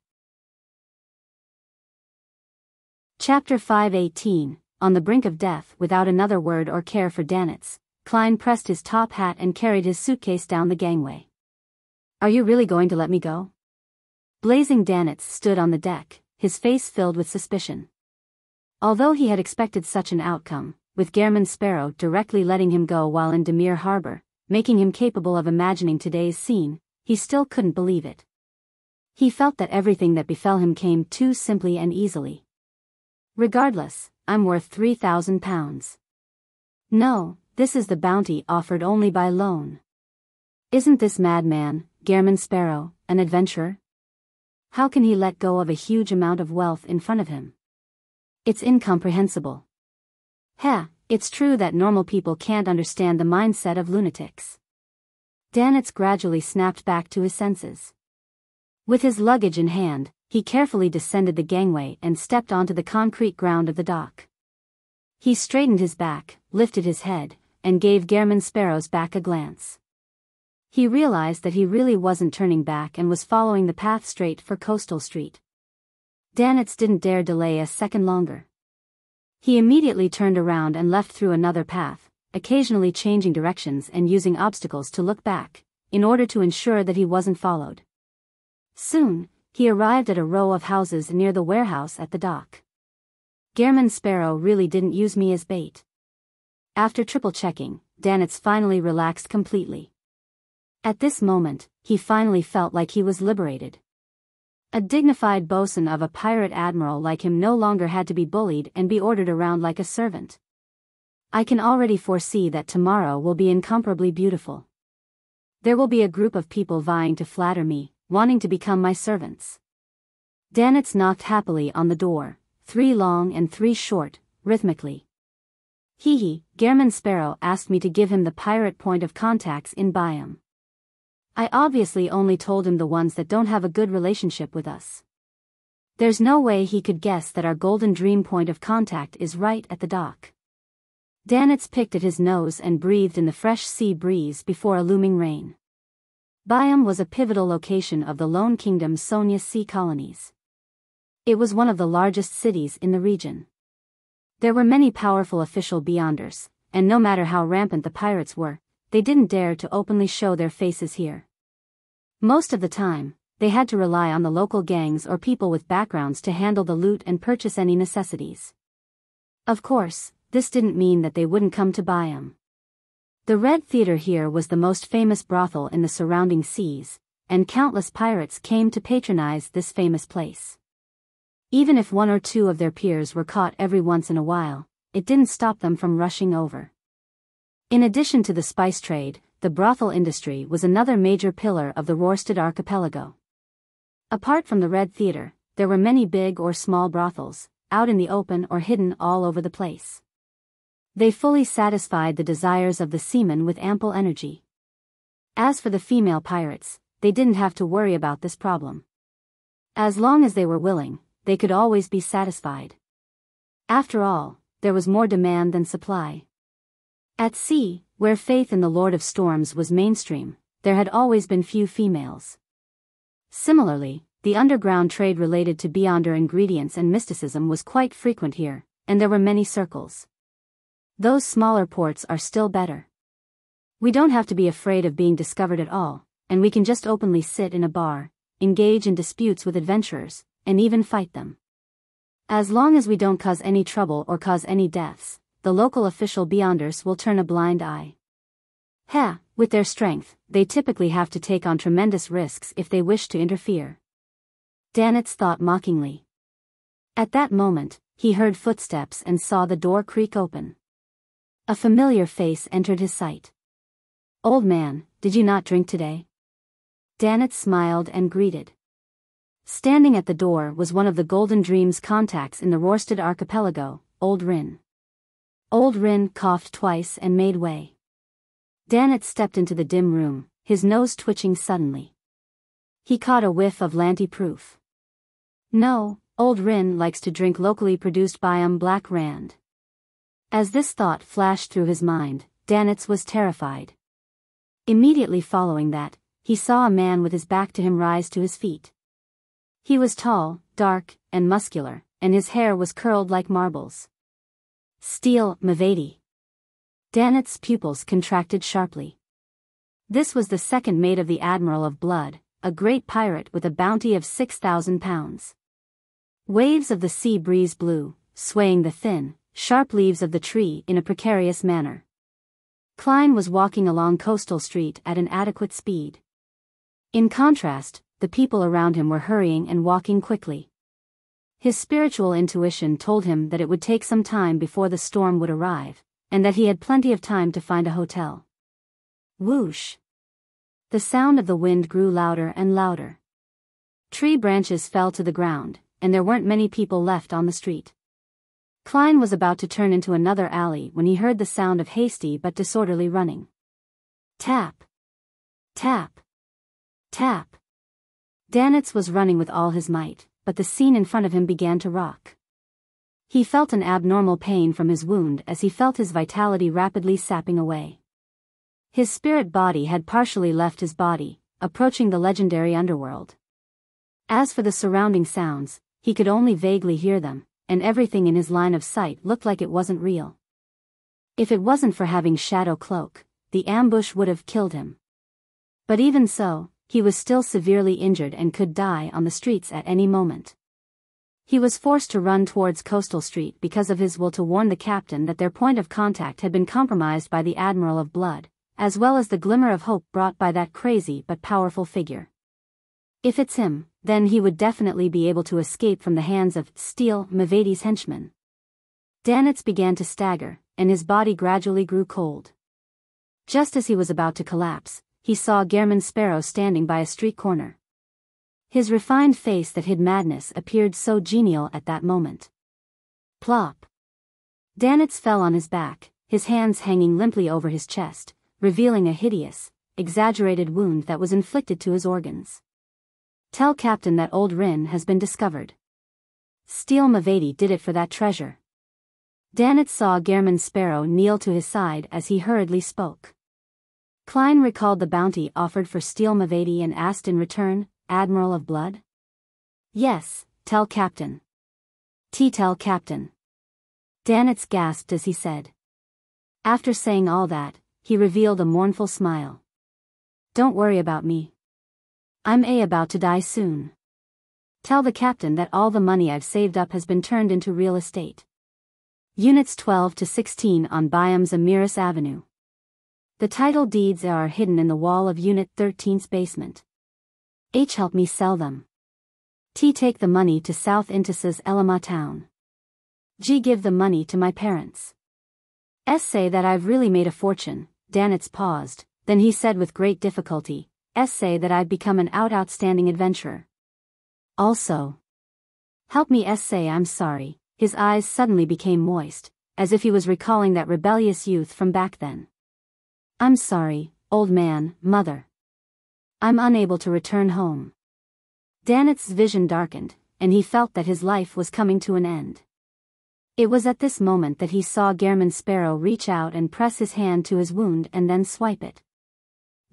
Chapter 5:18, On the brink of death. Without another word or care for Danitz, Klein pressed his top hat and carried his suitcase down the gangway. Are you really going to let me go? Blazing Danitz stood on the deck, his face filled with suspicion. Although he had expected such an outcome, with Gehrman Sparrow directly letting him go while in Demir Harbor, making him capable of imagining today's scene, he still couldn't believe it. He felt that everything that befell him came too simply and easily. Regardless, I'm worth 3,000 pounds. No, this is the bounty offered only by loan. Isn't this madman, Gehrman Sparrow, an adventurer? How can he let go of a huge amount of wealth in front of him? It's incomprehensible. It's true that normal people can't understand the mindset of lunatics. Danitz gradually snapped back to his senses. With his luggage in hand, he carefully descended the gangway and stepped onto the concrete ground of the dock. He straightened his back, lifted his head, and gave Gehrman Sparrow's back a glance. He realized that he really wasn't turning back and was following the path straight for Coastal Street. Danitz didn't dare delay a second longer. He immediately turned around and left through another path, occasionally changing directions and using obstacles to look back, in order to ensure that he wasn't followed. Soon, he arrived at a row of houses near the warehouse at the dock. Gehrman Sparrow really didn't use me as bait. After triple checking, Danitz finally relaxed completely. At this moment, he finally felt like he was liberated. A dignified bosun of a pirate admiral like him no longer had to be bullied and be ordered around like a servant. I can already foresee that tomorrow will be incomparably beautiful. There will be a group of people vying to flatter me, wanting to become my servants. Danitz knocked happily on the door, 3 long and 3 short, rhythmically. Gehrman Sparrow asked me to give him the pirate point of contacts in Biyao. I obviously only told him the ones that don't have a good relationship with us. There's no way he could guess that our golden dream point of contact is right at the dock. Danitz picked at his nose and breathed in the fresh sea breeze before a looming rain. Biyao was a pivotal location of the Lone Kingdom's Sonia Sea colonies. It was one of the largest cities in the region. There were many powerful official beyonders, and no matter how rampant the pirates were, they didn't dare to openly show their faces here. Most of the time, they had to rely on the local gangs or people with backgrounds to handle the loot and purchase any necessities. Of course, this didn't mean that they wouldn't come to Biyao. The Red Theater here was the most famous brothel in the surrounding seas, and countless pirates came to patronize this famous place. Even if 1 or 2 of their peers were caught every once in a while, it didn't stop them from rushing over. In addition to the spice trade, the brothel industry was another major pillar of the Rorstad archipelago. Apart from the Red Theater, there were many big or small brothels, out in the open or hidden all over the place. They fully satisfied the desires of the seamen with ample energy. As for the female pirates, they didn't have to worry about this problem. As long as they were willing, they could always be satisfied. After all, there was more demand than supply. At sea, where faith in the Lord of Storms was mainstream, there had always been few females. Similarly, the underground trade related to Beyonder ingredients and mysticism was quite frequent here, and there were many circles. Those smaller ports are still better. We don't have to be afraid of being discovered at all, and we can just openly sit in a bar, engage in disputes with adventurers, and even fight them. As long as we don't cause any trouble or cause any deaths, the local official Beyonders will turn a blind eye. With their strength, they typically have to take on tremendous risks if they wish to interfere. Danitz thought mockingly. At that moment, he heard footsteps and saw the door creak open. A familiar face entered his sight. "Old man, did you not drink today?" Danitz smiled and greeted. Standing at the door was one of the Golden Dream's contacts in the Rorstad archipelago, Old Rin. Old Rin coughed twice and made way. Danitz stepped into the dim room, his nose twitching suddenly. He caught a whiff of Lanti-proof. No, Old Rin likes to drink locally produced Biyao Black Rand. As this thought flashed through his mind, Danitz was terrified. Immediately following that, he saw a man with his back to him rise to his feet. He was tall, dark, and muscular, and his hair was curled like marbles. Steel Mavedi. Danitz's pupils contracted sharply. This was the second mate of the Admiral of Blood, a great pirate with a bounty of 6,000 pounds. Waves of the sea breeze blew, swaying the thin, sharp leaves of the tree in a precarious manner. Klein was walking along Coastal Street at an adequate speed. In contrast, the people around him were hurrying and walking quickly. His spiritual intuition told him that it would take some time before the storm would arrive, and that he had plenty of time to find a hotel. Whoosh! The sound of the wind grew louder and louder. Tree branches fell to the ground, and there weren't many people left on the street. Klein was about to turn into another alley when he heard the sound of hasty but disorderly running. Tap! Tap! Tap! Danitz was running with all his might, but the scene in front of him began to rock. He felt an abnormal pain from his wound as he felt his vitality rapidly sapping away. His spirit body had partially left his body, approaching the legendary underworld. As for the surrounding sounds, he could only vaguely hear them, and everything in his line of sight looked like it wasn't real. If it wasn't for having Shadow Cloak, the ambush would have killed him. But even so, he was still severely injured and could die on the streets at any moment. He was forced to run towards Coastal Street because of his will to warn the captain that their point of contact had been compromised by the Admiral of Blood, as well as the glimmer of hope brought by that crazy but powerful figure. If it's him, then he would definitely be able to escape from the hands of Steel Mavedi's henchmen. Danitz began to stagger, and his body gradually grew cold. Just as he was about to collapse, he saw Gehrman Sparrow standing by a street corner. His refined face that hid madness appeared so genial at that moment. Plop! Danitz fell on his back, his hands hanging limply over his chest, revealing a hideous, exaggerated wound that was inflicted to his organs. Tell Captain that Old Rin has been discovered. Steel Mavedi did it for that treasure. Danitz saw Gehrman Sparrow kneel to his side as he hurriedly spoke. Klein recalled the bounty offered for Steel Mavedi and asked in return, Admiral of Blood? Yes, tell Captain. Tell Captain. Danitz gasped as he said. After saying all that, he revealed a mournful smile. Don't worry about me. I'm about to die soon. Tell the captain that all the money I've saved up has been turned into real estate. Units 12 to 16 on Biyam's Amiris Avenue. The title deeds are hidden in the wall of Unit 13's basement. Help me sell them. Take the money to South Intis's Elama town. Give the money to my parents. Say that I've really made a fortune. Danitz paused, then he said with great difficulty, say that I've become an outstanding adventurer. Also, help me say I'm sorry. His eyes suddenly became moist, as if he was recalling that rebellious youth from back then. I'm sorry, old man, mother. I'm unable to return home. Danitz's vision darkened, and he felt that his life was coming to an end. It was at this moment that he saw Gehrman Sparrow reach out and press his hand to his wound and then swipe it.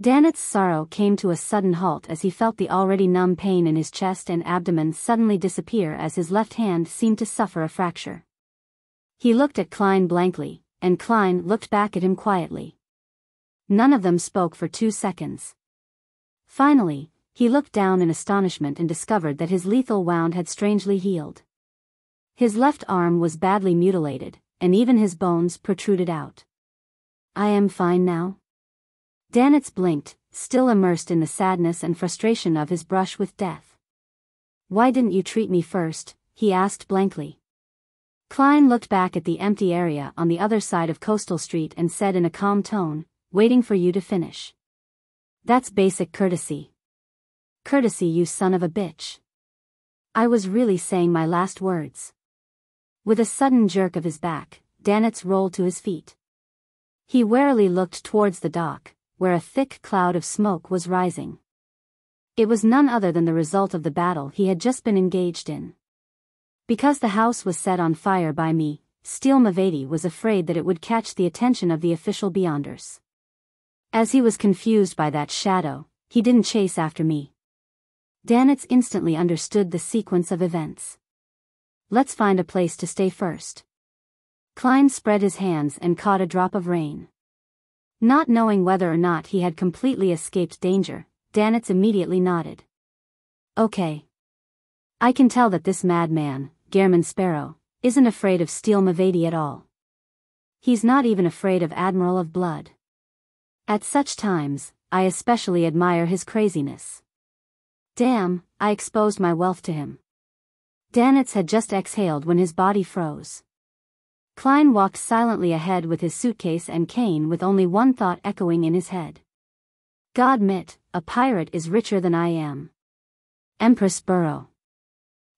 Danet's sorrow came to a sudden halt as he felt the already numb pain in his chest and abdomen suddenly disappear as his left hand seemed to suffer a fracture. He looked at Klein blankly, and Klein looked back at him quietly. None of them spoke for 2 seconds. Finally, he looked down in astonishment and discovered that his lethal wound had strangely healed. His left arm was badly mutilated, and even his bones protruded out. "I am fine now?" Danetz blinked, still immersed in the sadness and frustration of his brush with death. "Why didn't you treat me first?" he asked blankly. Klein looked back at the empty area on the other side of Coastal Street and said in a calm tone, "Waiting for you to finish. That's basic courtesy." "Courtesy, you son of a bitch." "I was really saying my last words." With a sudden jerk of his back, Danetz rolled to his feet. He warily looked towards the dock, where a thick cloud of smoke was rising. It was none other than the result of the battle he had just been engaged in. Because the house was set on fire by me, Steel Mavady was afraid that it would catch the attention of the official Beyonders. As he was confused by that shadow, he didn't chase after me. Danetz instantly understood the sequence of events. "Let's find a place to stay first." Klein spread his hands and caught a drop of rain. Not knowing whether or not he had completely escaped danger, Danetz immediately nodded. "Okay. I can tell that this madman, Gehrman Sparrow, isn't afraid of Steel Mavady at all. He's not even afraid of Admiral of Blood. At such times, I especially admire his craziness. Damn, I exposed my wealth to him." Danetz had just exhaled when his body froze. Klein walked silently ahead with his suitcase and cane with only one thought echoing in his head. "God mit, a pirate is richer than I am." Empress Burrow.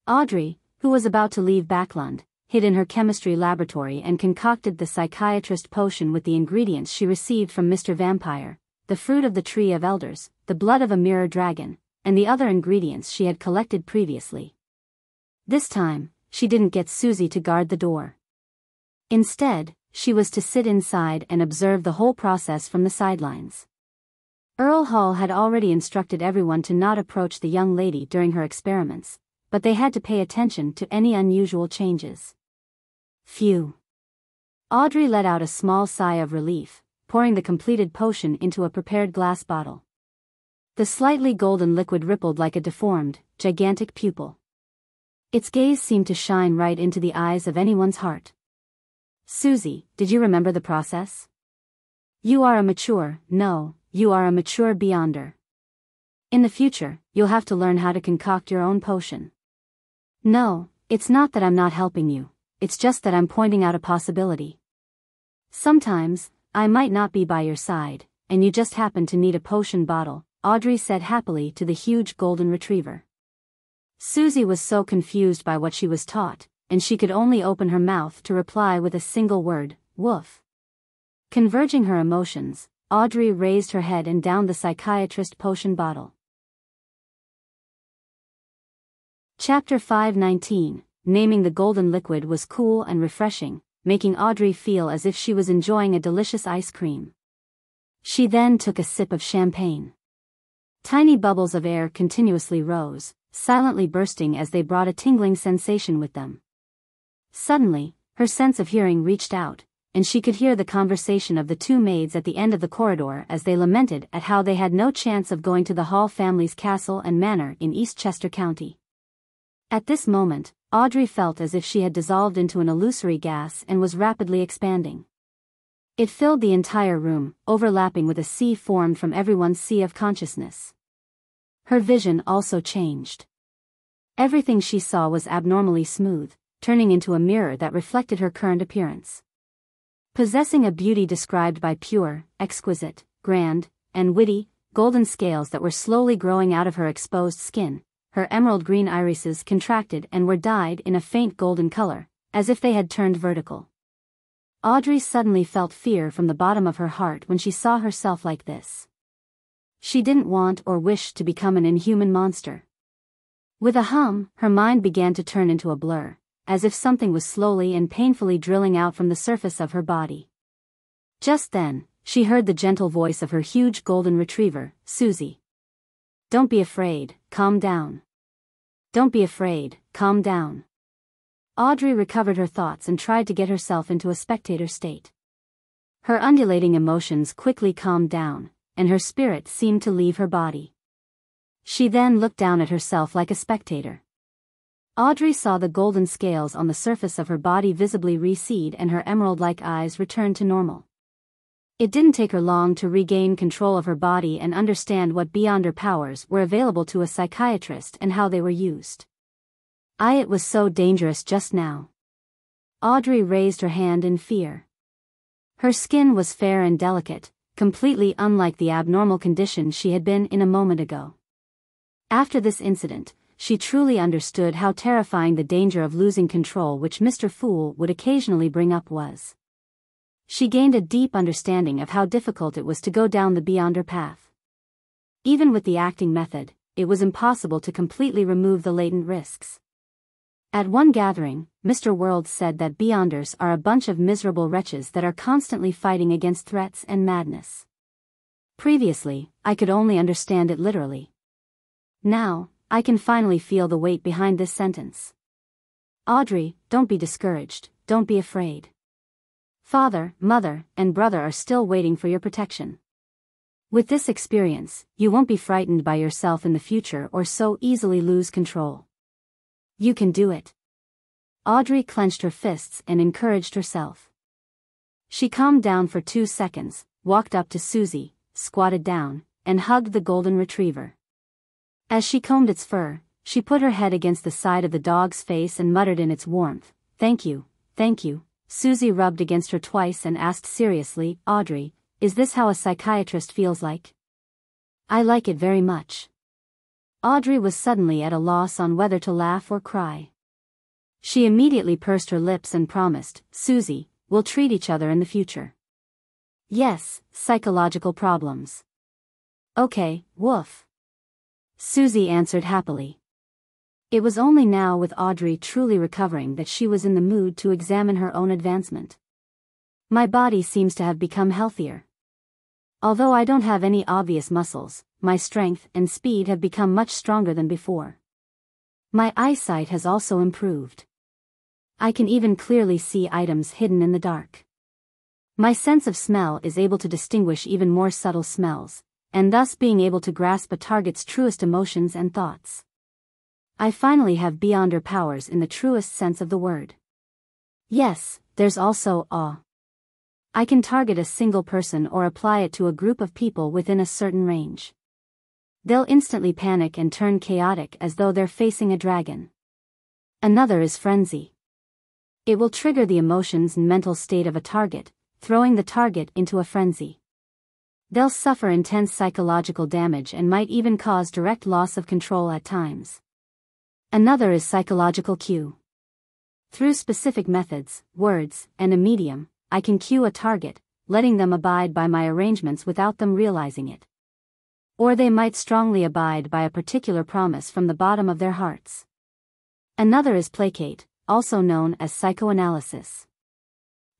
Audrey, who was about to leave Backlund, hid in her chemistry laboratory and concocted the psychiatrist potion with the ingredients she received from Mr. Vampire, the fruit of the Tree of Elders, the blood of a mirror dragon, and the other ingredients she had collected previously. This time, she didn't get Susie to guard the door. Instead, she was to sit inside and observe the whole process from the sidelines. Earl Hall had already instructed everyone to not approach the young lady during her experiments, but they had to pay attention to any unusual changes. Phew. Audrey let out a small sigh of relief, pouring the completed potion into a prepared glass bottle. The slightly golden liquid rippled like a deformed, gigantic pupil. Its gaze seemed to shine right into the eyes of anyone's heart. "Susie, did you remember the process? You are a mature Beyonder. In the future, you'll have to learn how to concoct your own potion." "No, it's not that I'm not helping you, it's just that I'm pointing out a possibility. Sometimes, I might not be by your side, and you just happen to need a potion bottle," Audrey said happily to the huge golden retriever. Susie was so confused by what she was taught, and she could only open her mouth to reply with a single word, "Woof." Converging her emotions, Audrey raised her head and downed the psychiatrist potion bottle. Chapter 519, naming the golden liquid was cool and refreshing, making Audrey feel as if she was enjoying a delicious ice cream. She then took a sip of champagne. Tiny bubbles of air continuously rose, silently bursting as they brought a tingling sensation with them. Suddenly, her sense of hearing reached out, and she could hear the conversation of the two maids at the end of the corridor as they lamented at how they had no chance of going to the Hall family's castle and manor in Eastchester County. At this moment, Audrey felt as if she had dissolved into an illusory gas and was rapidly expanding. It filled the entire room, overlapping with a sea formed from everyone's sea of consciousness. Her vision also changed. Everything she saw was abnormally smooth, turning into a mirror that reflected her current appearance. Possessing a beauty described by pure, exquisite, grand, and witty, golden scales that were slowly growing out of her exposed skin, her emerald green irises contracted and were dyed in a faint golden color, as if they had turned vertical. Audrey suddenly felt fear from the bottom of her heart when she saw herself like this. She didn't want or wish to become an inhuman monster. With a hum, her mind began to turn into a blur, as if something was slowly and painfully drilling out from the surface of her body. Just then, she heard the gentle voice of her huge golden retriever, Susie. "Don't be afraid, calm down. Don't be afraid, calm down." Audrey recovered her thoughts and tried to get herself into a spectator state. Her undulating emotions quickly calmed down, and her spirit seemed to leave her body. She then looked down at herself like a spectator. Audrey saw the golden scales on the surface of her body visibly recede and her emerald-like eyes return to normal. It didn't take her long to regain control of her body and understand what beyonder powers were available to a psychiatrist and how they were used. It was so dangerous just now. Audrey raised her hand in fear. Her skin was fair and delicate, completely unlike the abnormal condition she had been in a moment ago. After this incident, she truly understood how terrifying the danger of losing control which Mr. Fool would occasionally bring up was. She gained a deep understanding of how difficult it was to go down the beyonder path. Even with the acting method, it was impossible to completely remove the latent risks. At one gathering, Mr. World said that beyonders are a bunch of miserable wretches that are constantly fighting against threats and madness. Previously, I could only understand it literally. Now, I can finally feel the weight behind this sentence. Audrey, don't be discouraged, don't be afraid. Father, mother, and brother are still waiting for your protection. With this experience, you won't be frightened by yourself in the future or so easily lose control. You can do it. Audrey clenched her fists and encouraged herself. She calmed down for 2 seconds, walked up to Susie, squatted down, and hugged the golden retriever. As she combed its fur, she put her head against the side of the dog's face and muttered in its warmth, "Thank you, thank you." Susie rubbed against her twice and asked seriously, "Audrey, is this how a psychiatrist feels like?" "I like it very much." Audrey was suddenly at a loss on whether to laugh or cry. She immediately pursed her lips and promised, "Susie, we'll treat each other in the future." "Yes, psychological problems." "Okay, woof." Susie answered happily. It was only now with Audrey truly recovering that she was in the mood to examine her own advancement. "My body seems to have become healthier. Although I don't have any obvious muscles, my strength and speed have become much stronger than before. My eyesight has also improved. I can even clearly see items hidden in the dark. My sense of smell is able to distinguish even more subtle smells, and thus being able to grasp a target's truest emotions and thoughts. I finally have beyonder powers in the truest sense of the word. Yes, there's also awe. I can target a single person or apply it to a group of people within a certain range. They'll instantly panic and turn chaotic as though they're facing a dragon. Another is frenzy. It will trigger the emotions and mental state of a target, throwing the target into a frenzy. They'll suffer intense psychological damage and might even cause direct loss of control at times. Another is psychological cue. Through specific methods, words, and a medium, I can cue a target, letting them abide by my arrangements without them realizing it. Or they might strongly abide by a particular promise from the bottom of their hearts. Another is placate, also known as psychoanalysis.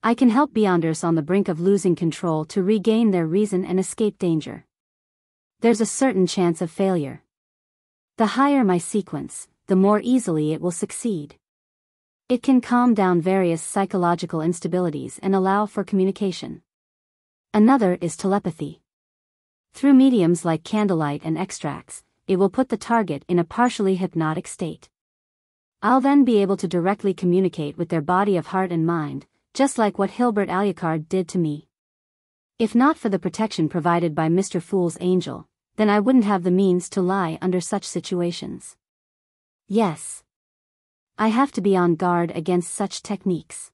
I can help beyonders on the brink of losing control to regain their reason and escape danger. There's a certain chance of failure. The higher my sequence, the more easily it will succeed. It can calm down various psychological instabilities and allow for communication. Another is telepathy. Through mediums like candlelight and extracts, it will put the target in a partially hypnotic state. I'll then be able to directly communicate with their body of heart and mind, just like what Hilbert Alucard did to me. If not for the protection provided by Mr. Fool's angel, then I wouldn't have the means to lie under such situations. Yes. I have to be on guard against such techniques.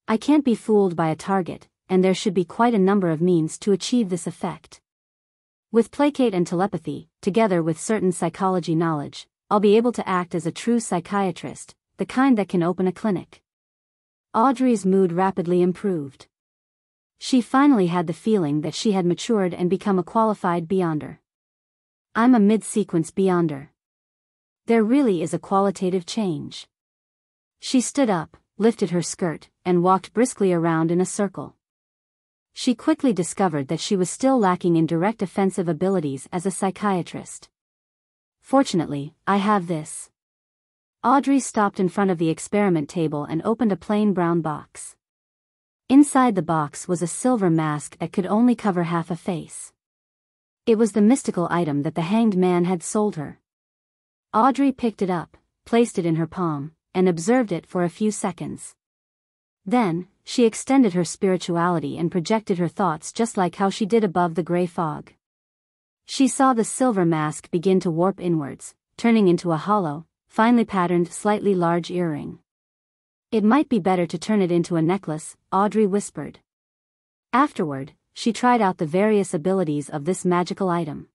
I can't be fooled by a target, and there should be quite a number of means to achieve this effect. With placate and telepathy, together with certain psychology knowledge, I'll be able to act as a true psychiatrist, the kind that can open a clinic. Audrey's mood rapidly improved. She finally had the feeling that she had matured and become a qualified beyonder. I'm a mid-sequence beyonder. There really is a qualitative change. She stood up, lifted her skirt, and walked briskly around in a circle. She quickly discovered that she was still lacking in direct offensive abilities as a psychiatrist. Fortunately, I have this. Audrey stopped in front of the experiment table and opened a plain brown box. Inside the box was a silver mask that could only cover half a face. It was the mystical item that the hanged man had sold her. Audrey picked it up, placed it in her palm, and observed it for a few seconds. Then, she extended her spirituality and projected her thoughts just like how she did above the gray fog. She saw the silver mask begin to warp inwards, turning into a hollow, finely patterned, slightly large earring. It might be better to turn it into a necklace, Audrey whispered. Afterward, she tried out the various abilities of this magical item.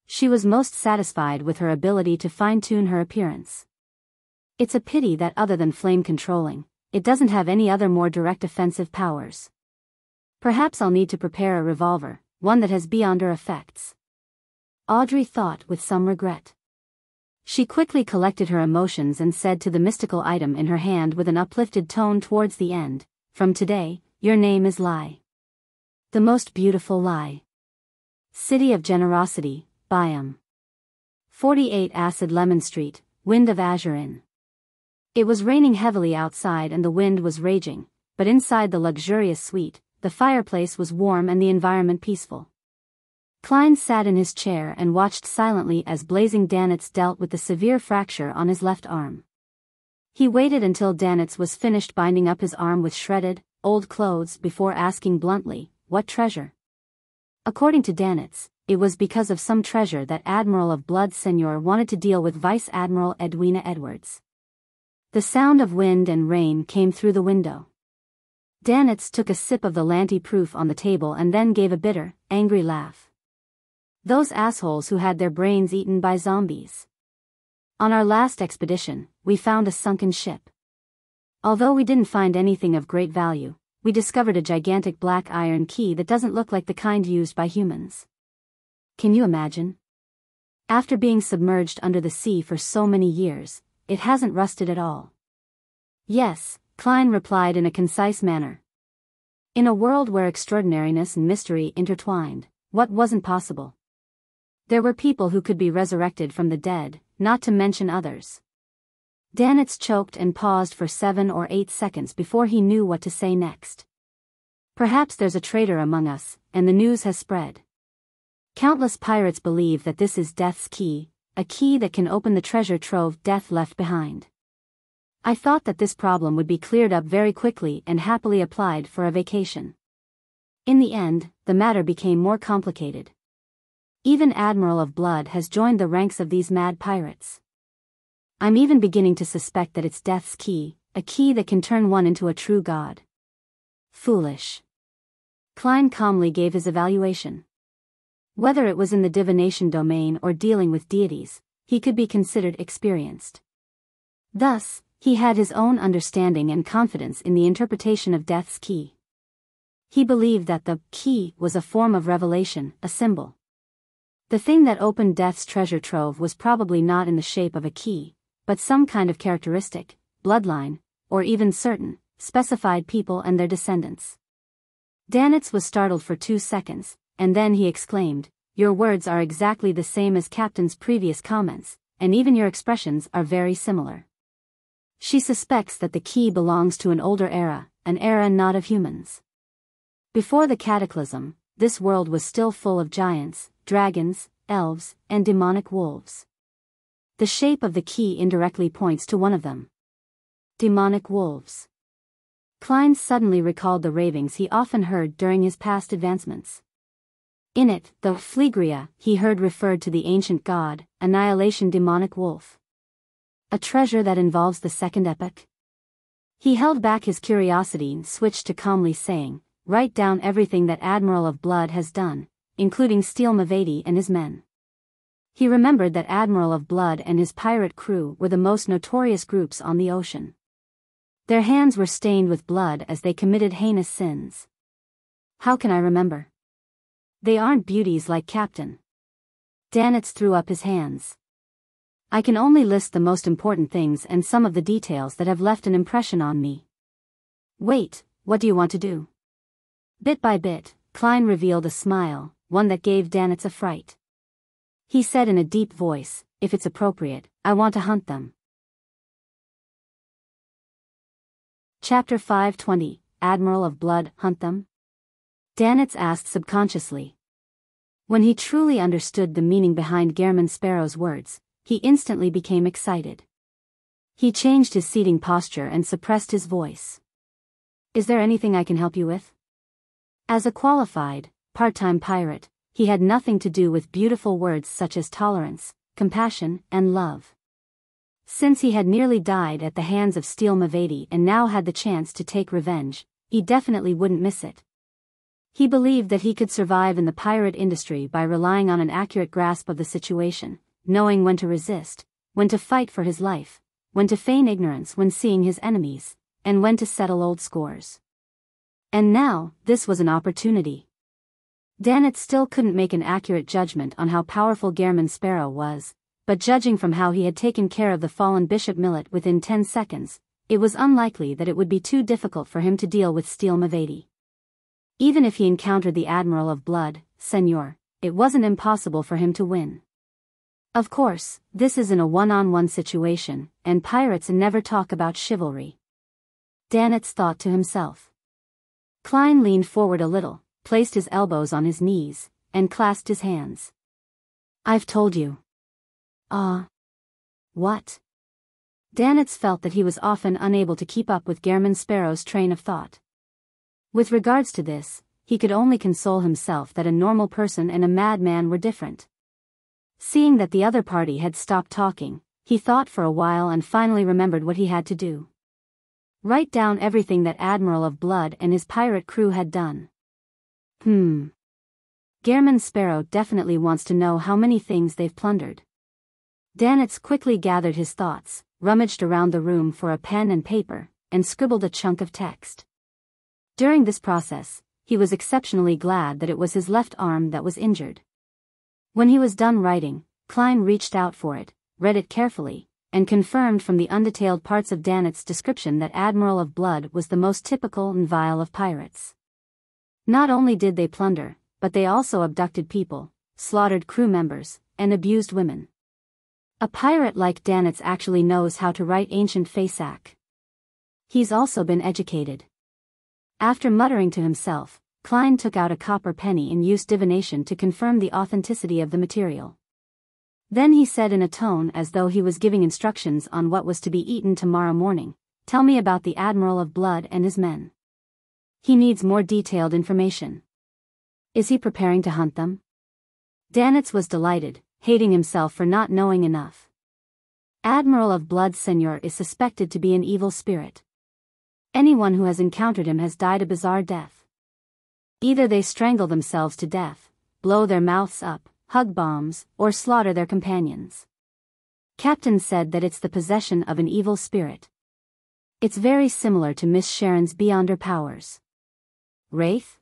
She was most satisfied with her ability to fine-tune her appearance. It's a pity that other than flame controlling, it doesn't have any other more direct offensive powers. Perhaps I'll need to prepare a revolver, one that has beyonder effects. Audrey thought with some regret. She quickly collected her emotions and said to the mystical item in her hand with an uplifted tone towards the end, "From today, your name is Lai. The most beautiful Lai. City of Generosity, Biyao. 48 Acid Lemon Street, Wind of Azure Inn." It was raining heavily outside and the wind was raging, but inside the luxurious suite, the fireplace was warm and the environment peaceful. Klein sat in his chair and watched silently as blazing Danitz dealt with the severe fracture on his left arm. He waited until Danitz was finished binding up his arm with shredded, old clothes before asking bluntly, "What treasure?" According to Danitz, it was because of some treasure that Admiral of Blood Senior wanted to deal with Vice Admiral Edwina Edwards. The sound of wind and rain came through the window. Danitz took a sip of the Lanty proof on the table and then gave a bitter, angry laugh. Those assholes who had their brains eaten by zombies. On our last expedition, we found a sunken ship. Although we didn't find anything of great value, we discovered a gigantic black iron key that doesn't look like the kind used by humans. Can you imagine? After being submerged under the sea for so many years, it hasn't rusted at all. Yes, Klein replied in a concise manner. In a world where extraordinariness and mystery intertwined, what wasn't possible? There were people who could be resurrected from the dead, not to mention others. Danitz choked and paused for 7 or 8 seconds before he knew what to say next. Perhaps there's a traitor among us, and the news has spread. Countless pirates believe that this is Death's key, a key that can open the treasure trove Death left behind. I thought that this problem would be cleared up very quickly and happily applied for a vacation. In the end, the matter became more complicated. Even Admiral of Blood has joined the ranks of these mad pirates. I'm even beginning to suspect that it's Death's key, a key that can turn one into a true god. Foolish. Klein calmly gave his evaluation. Whether it was in the divination domain or dealing with deities, he could be considered experienced. Thus, he had his own understanding and confidence in the interpretation of Death's key. He believed that the key was a form of revelation, a symbol. The thing that opened Death's treasure trove was probably not in the shape of a key, but some kind of characteristic, bloodline, or even certain, specified people and their descendants. Danitz was startled for 2 seconds, and then he exclaimed, "Your words are exactly the same as Captain's previous comments, and even your expressions are very similar." She suspects that the key belongs to an older era, an era not of humans. Before the cataclysm, this world was still full of giants, dragons, elves, and demonic wolves. The shape of the key indirectly points to one of them. Demonic wolves. Klein suddenly recalled the ravings he often heard during his past advancements. In it, the Phlegria he heard referred to the ancient god, Annihilation demonic wolf. A treasure that involves the second epoch? He held back his curiosity and switched to calmly saying, "Write down everything that Admiral of Blood has done, including Steel Mavedi and his men." He remembered that Admiral of Blood and his pirate crew were the most notorious groups on the ocean. Their hands were stained with blood as they committed heinous sins. How can I remember? They aren't beauties like Captain. Danitz threw up his hands. I can only list the most important things and some of the details that have left an impression on me. Wait, what do you want to do? Bit by bit, Klein revealed a smile, one that gave Danitz a fright. He said in a deep voice, "If it's appropriate, I want to hunt them." Chapter 520, Admiral of Blood, hunt them? Danitz asked subconsciously. When he truly understood the meaning behind Gehrman Sparrow's words, he instantly became excited. He changed his seating posture and suppressed his voice. "Is there anything I can help you with?" As a qualified, part-time pirate, he had nothing to do with beautiful words such as tolerance, compassion, and love. Since he had nearly died at the hands of Steel Mavedi and now had the chance to take revenge, he definitely wouldn't miss it. He believed that he could survive in the pirate industry by relying on an accurate grasp of the situation, knowing when to resist, when to fight for his life, when to feign ignorance when seeing his enemies, and when to settle old scores. And now, this was an opportunity. Danitz still couldn't make an accurate judgment on how powerful Gehrman Sparrow was, but judging from how he had taken care of the fallen Bishop Millet within 10 seconds, it was unlikely that it would be too difficult for him to deal with Steel Mavedi. Even if he encountered the Admiral of Blood, Senor, it wasn't impossible for him to win. Of course, this isn't a one-on-one situation, and pirates never talk about chivalry. Danitz thought to himself. Klein leaned forward a little, placed his elbows on his knees, and clasped his hands. "I've told you." What? Danitz felt that he was often unable to keep up with Gehrman Sparrow's train of thought. With regards to this, he could only console himself that a normal person and a madman were different. Seeing that the other party had stopped talking, he thought for a while and finally remembered what he had to do. Write down everything that Admiral of Blood and his pirate crew had done. Gehrman Sparrow definitely wants to know how many things they've plundered. Danitz quickly gathered his thoughts, rummaged around the room for a pen and paper, and scribbled a chunk of text. During this process, he was exceptionally glad that it was his left arm that was injured. When he was done writing, Klein reached out for it, read it carefully, and confirmed from the undetailed parts of Danitz's description that Admiral of Blood was the most typical and vile of pirates. Not only did they plunder, but they also abducted people, slaughtered crew members, and abused women. A pirate like Danitz actually knows how to write ancient Fasak. He's also been educated. After muttering to himself, Klein took out a copper penny and used divination to confirm the authenticity of the material. Then he said in a tone as though he was giving instructions on what was to be eaten tomorrow morning, "Tell me about the Admiral of Blood and his men. He needs more detailed information. Is he preparing to hunt them?" Danitz was delighted, hating himself for not knowing enough. Admiral of Blood Senor is suspected to be an evil spirit. Anyone who has encountered him has died a bizarre death. Either they strangle themselves to death, blow their mouths up, hug bombs, or slaughter their companions. Captain said that it's the possession of an evil spirit. It's very similar to Miss Sharon's Beyonder powers. Wraith?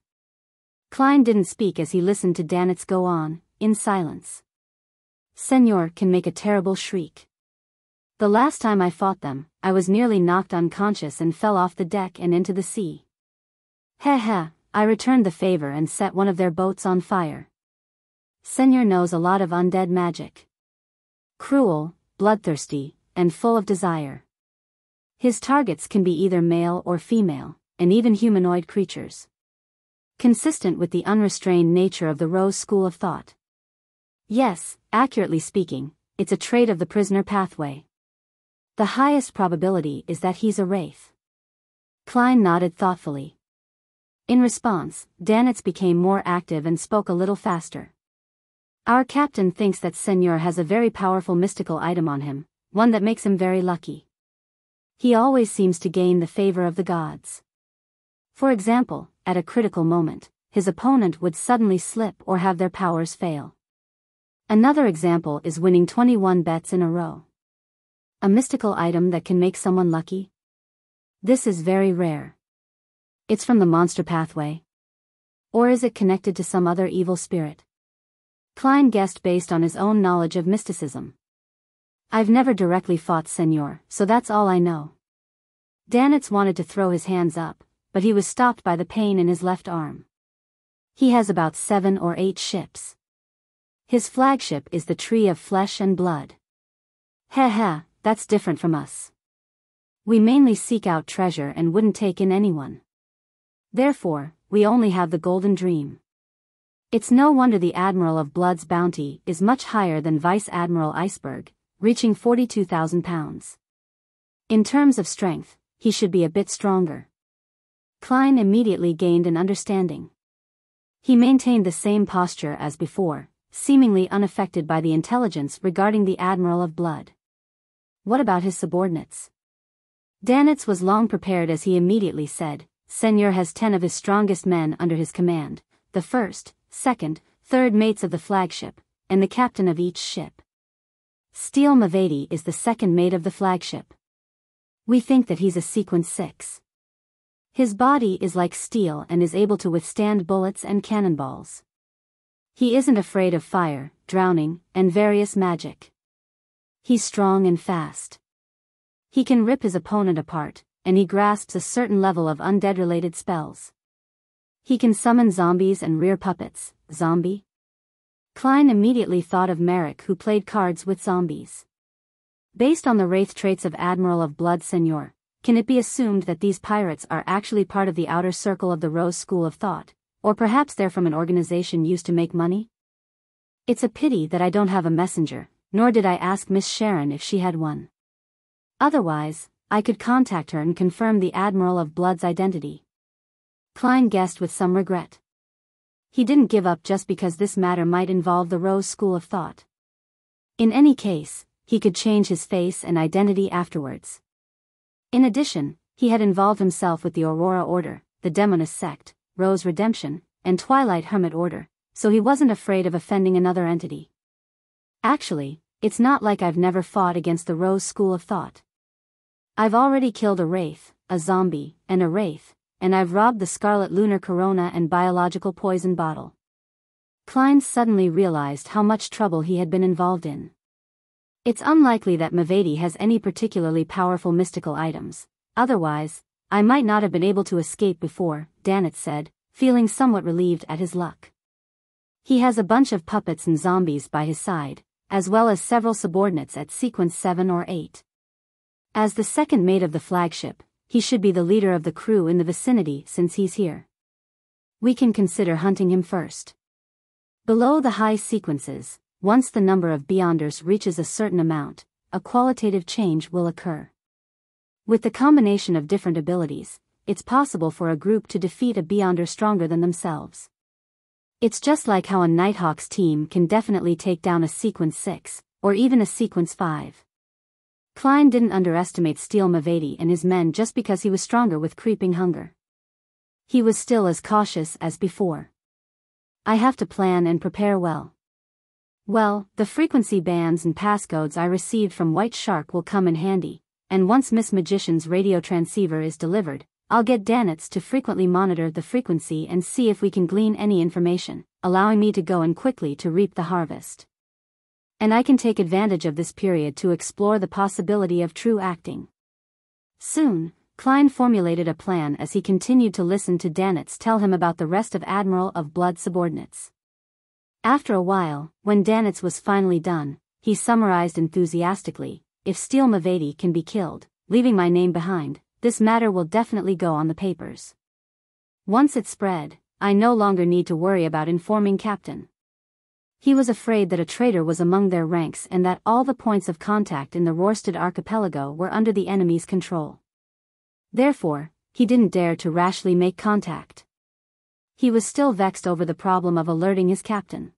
Klein didn't speak as he listened to Danitz go on, in silence. Senor can make a terrible shriek. The last time I fought them, I was nearly knocked unconscious and fell off the deck and into the sea. I returned the favor and set one of their boats on fire. Senor knows a lot of undead magic. Cruel, bloodthirsty, and full of desire. His targets can be either male or female, and even humanoid creatures. Consistent with the unrestrained nature of the Rose school of thought. Yes, accurately speaking, it's a trait of the prisoner pathway. The highest probability is that he's a wraith. Klein nodded thoughtfully. In response, Danitz became more active and spoke a little faster. Our captain thinks that Senor has a very powerful mystical item on him, one that makes him very lucky. He always seems to gain the favor of the gods. For example, at a critical moment, his opponent would suddenly slip or have their powers fail. Another example is winning 21 bets in a row. A mystical item that can make someone lucky? This is very rare. It's from the monster pathway? Or is it connected to some other evil spirit? Klein guessed based on his own knowledge of mysticism. I've never directly fought Senor, so that's all I know. Danitz wanted to throw his hands up, but he was stopped by the pain in his left arm. He has about 7 or 8 ships. His flagship is the Tree of Flesh and Blood. Heh, that's different from us. We mainly seek out treasure and wouldn't take in anyone. Therefore, we only have the Golden Dream. It's no wonder the Admiral of Blood's bounty is much higher than Vice Admiral Iceberg, reaching 42,000 pounds. In terms of strength, he should be a bit stronger. Klein immediately gained an understanding. He maintained the same posture as before, seemingly unaffected by the intelligence regarding the Admiral of Blood. What about his subordinates? Danitz was long prepared as he immediately said, Senor has 10 of his strongest men under his command, the first, second, third mates of the flagship, and the captain of each ship. Steel Mavedi is the second mate of the flagship. We think that he's a sequence 6. His body is like steel and is able to withstand bullets and cannonballs. He isn't afraid of fire, drowning, and various magic. He's strong and fast. He can rip his opponent apart, and he grasps a certain level of undead-related spells. He can summon zombies and rear puppets. Zombie? Klein immediately thought of Merrick, who played cards with zombies. Based on the wraith traits of Admiral of Blood Senor, can it be assumed that these pirates are actually part of the outer circle of the Rose School of Thought, or perhaps they're from an organization used to make money? It's a pity that I don't have a messenger, nor did I ask Miss Sharon if she had one. Otherwise, I could contact her and confirm the Admiral of Blood's identity. Klein guessed with some regret. He didn't give up just because this matter might involve the Rose School of Thought. In any case, he could change his face and identity afterwards. In addition, he had involved himself with the Aurora Order, the Demonist Sect, Rose Redemption, and Twilight Hermit Order, so he wasn't afraid of offending another entity. Actually, it's not like I've never fought against the Rose School of Thought. I've already killed a wraith, a zombie, and a wraith, and I've robbed the Scarlet Lunar Corona and biological poison bottle. Klein suddenly realized how much trouble he had been involved in. It's unlikely that Mavedi has any particularly powerful mystical items, otherwise, I might not have been able to escape before, Danitz said, feeling somewhat relieved at his luck. He has a bunch of puppets and zombies by his side, as well as several subordinates at sequence 7 or 8. As the second mate of the flagship, he should be the leader of the crew in the vicinity since he's here. We can consider hunting him first. Below the high sequences, once the number of Beyonders reaches a certain amount, a qualitative change will occur. With the combination of different abilities, it's possible for a group to defeat a Beyonder stronger than themselves. It's just like how a Nighthawks team can definitely take down a sequence 6, or even a sequence 5. Klein didn't underestimate Steel Mavedi and his men just because he was stronger with creeping hunger. He was still as cautious as before. I have to plan and prepare well. Well, the frequency bands and passcodes I received from White Shark will come in handy, and once Miss Magician's radio transceiver is delivered, I'll get Danitz to frequently monitor the frequency and see if we can glean any information, allowing me to go in quickly to reap the harvest. And I can take advantage of this period to explore the possibility of true acting. Soon, Klein formulated a plan as he continued to listen to Danitz tell him about the rest of Admiral of Blood subordinates. After a while, when Danitz was finally done, he summarized enthusiastically, if Steel Mavedi can be killed, leaving my name behind, this matter will definitely go on the papers. Once it's spread, I no longer need to worry about informing Captain. He was afraid that a traitor was among their ranks and that all the points of contact in the Rorstad archipelago were under the enemy's control. Therefore, he didn't dare to rashly make contact. He was still vexed over the problem of alerting his captain.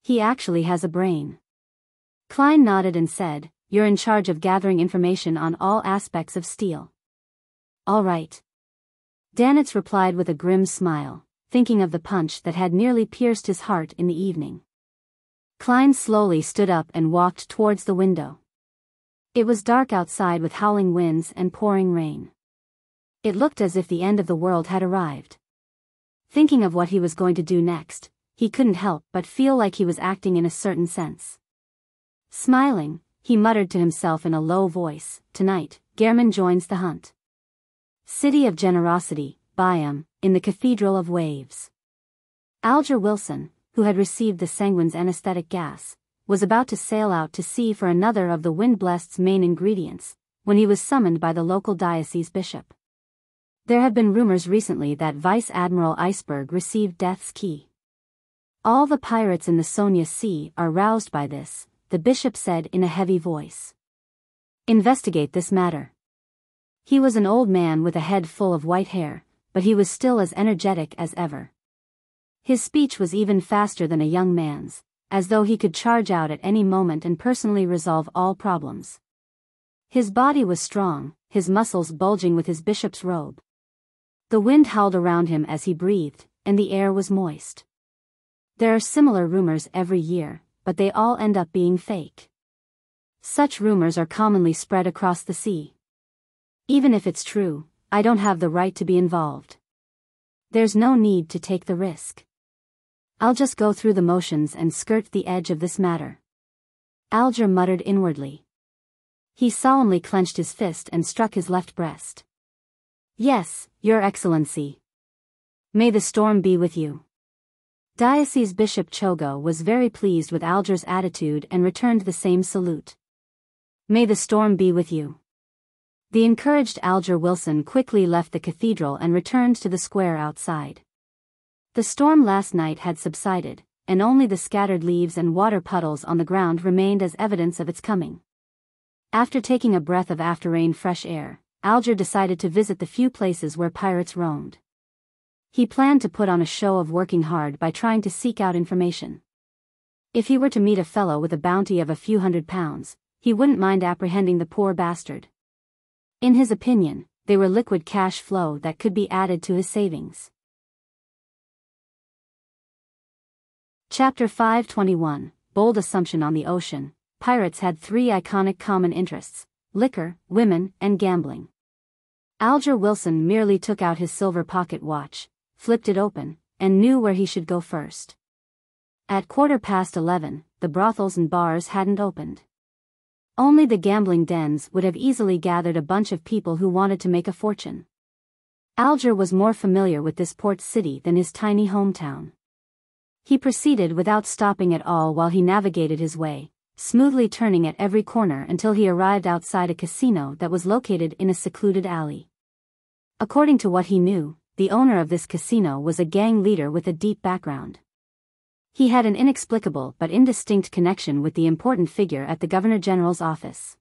He actually has a brain. Klein nodded and said, "You're in charge of gathering information on all aspects of steel." "All right." Danitz replied with a grim smile, thinking of the punch that had nearly pierced his heart in the evening. Klein slowly stood up and walked towards the window. It was dark outside with howling winds and pouring rain. It looked as if the end of the world had arrived. Thinking of what he was going to do next, he couldn't help but feel like he was acting in a certain sense. Smiling, he muttered to himself in a low voice, "Tonight, Gehrman joins the hunt. City of Generosity, Biyao, in the Cathedral of Waves. Alger Wilson, who had received the sanguine's anesthetic gas, was about to sail out to sea for another of the Windblast's main ingredients, when he was summoned by the local diocese bishop. There had been rumors recently that Vice Admiral Iceberg received death's key. All the pirates in the Sonia Sea are roused by this, the bishop said in a heavy voice. Investigate this matter. He was an old man with a head full of white hair, but he was still as energetic as ever. His speech was even faster than a young man's, as though he could charge out at any moment and personally resolve all problems. His body was strong, his muscles bulging with his bishop's robe. The wind howled around him as he breathed, and the air was moist. There are similar rumors every year, but they all end up being fake. Such rumors are commonly spread across the sea. Even if it's true, I don't have the right to be involved. There's no need to take the risk. I'll just go through the motions and skirt the edge of this matter. Alger muttered inwardly. He solemnly clenched his fist and struck his left breast. Yes, Your Excellency. May the storm be with you. Diocese Bishop Chogo was very pleased with Alger's attitude and returned the same salute. May the storm be with you. The encouraged Alger Wilson quickly left the cathedral and returned to the square outside. The storm last night had subsided, and only the scattered leaves and water puddles on the ground remained as evidence of its coming. After taking a breath of after-rain fresh air, Alger decided to visit the few places where pirates roamed. He planned to put on a show of working hard by trying to seek out information. If he were to meet a fellow with a bounty of a few £100, he wouldn't mind apprehending the poor bastard. In his opinion, they were liquid cash flow that could be added to his savings. Chapter 521, Bold Assumption on the Ocean. Pirates had three iconic common interests: liquor, women, and gambling. Alger Wilson merely took out his silver pocket watch, flipped it open, and knew where he should go first. At 11:15, the brothels and bars hadn't opened. Only the gambling dens would have easily gathered a bunch of people who wanted to make a fortune. Alger was more familiar with this port city than his tiny hometown. He proceeded without stopping at all while he navigated his way, smoothly turning at every corner until he arrived outside a casino that was located in a secluded alley. According to what he knew, the owner of this casino was a gang leader with a deep background. He had an inexplicable but indistinct connection with the important figure at the Governor General's office.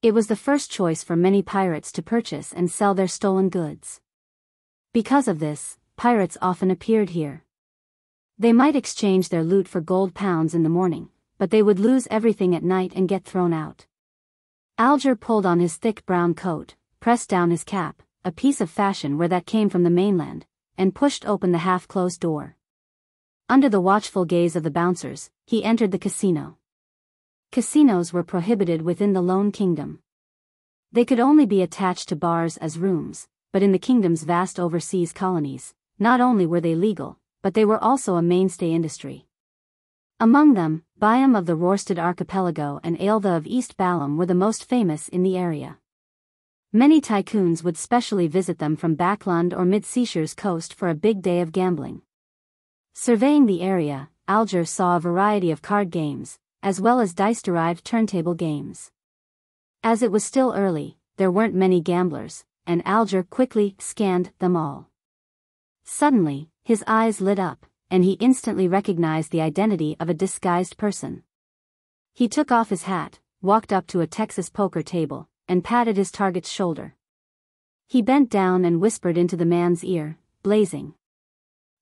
It was the first choice for many pirates to purchase and sell their stolen goods. Because of this, pirates often appeared here. They might exchange their loot for gold pounds in the morning, but they would lose everything at night and get thrown out. Alger pulled on his thick brown coat, pressed down his cap, a piece of fashion where that came from the mainland, and pushed open the half-closed door. Under the watchful gaze of the bouncers, he entered the casino. Casinos were prohibited within the Lone Kingdom. They could only be attached to bars as rooms, but in the kingdom's vast overseas colonies, not only were they legal, but they were also a mainstay industry. Among them, Biyao of the Rorstad Archipelago and Aelva of East Balam were the most famous in the area. Many tycoons would specially visit them from Backland or Mid-Seashire's coast for a big day of gambling. Surveying the area, Alger saw a variety of card games, as well as dice-derived turntable games. As it was still early, there weren't many gamblers, and Alger quickly scanned them all. Suddenly, his eyes lit up, and he instantly recognized the identity of a disguised person. He took off his hat, walked up to a Texas poker table, and patted his target's shoulder. He bent down and whispered into the man's ear, blazing.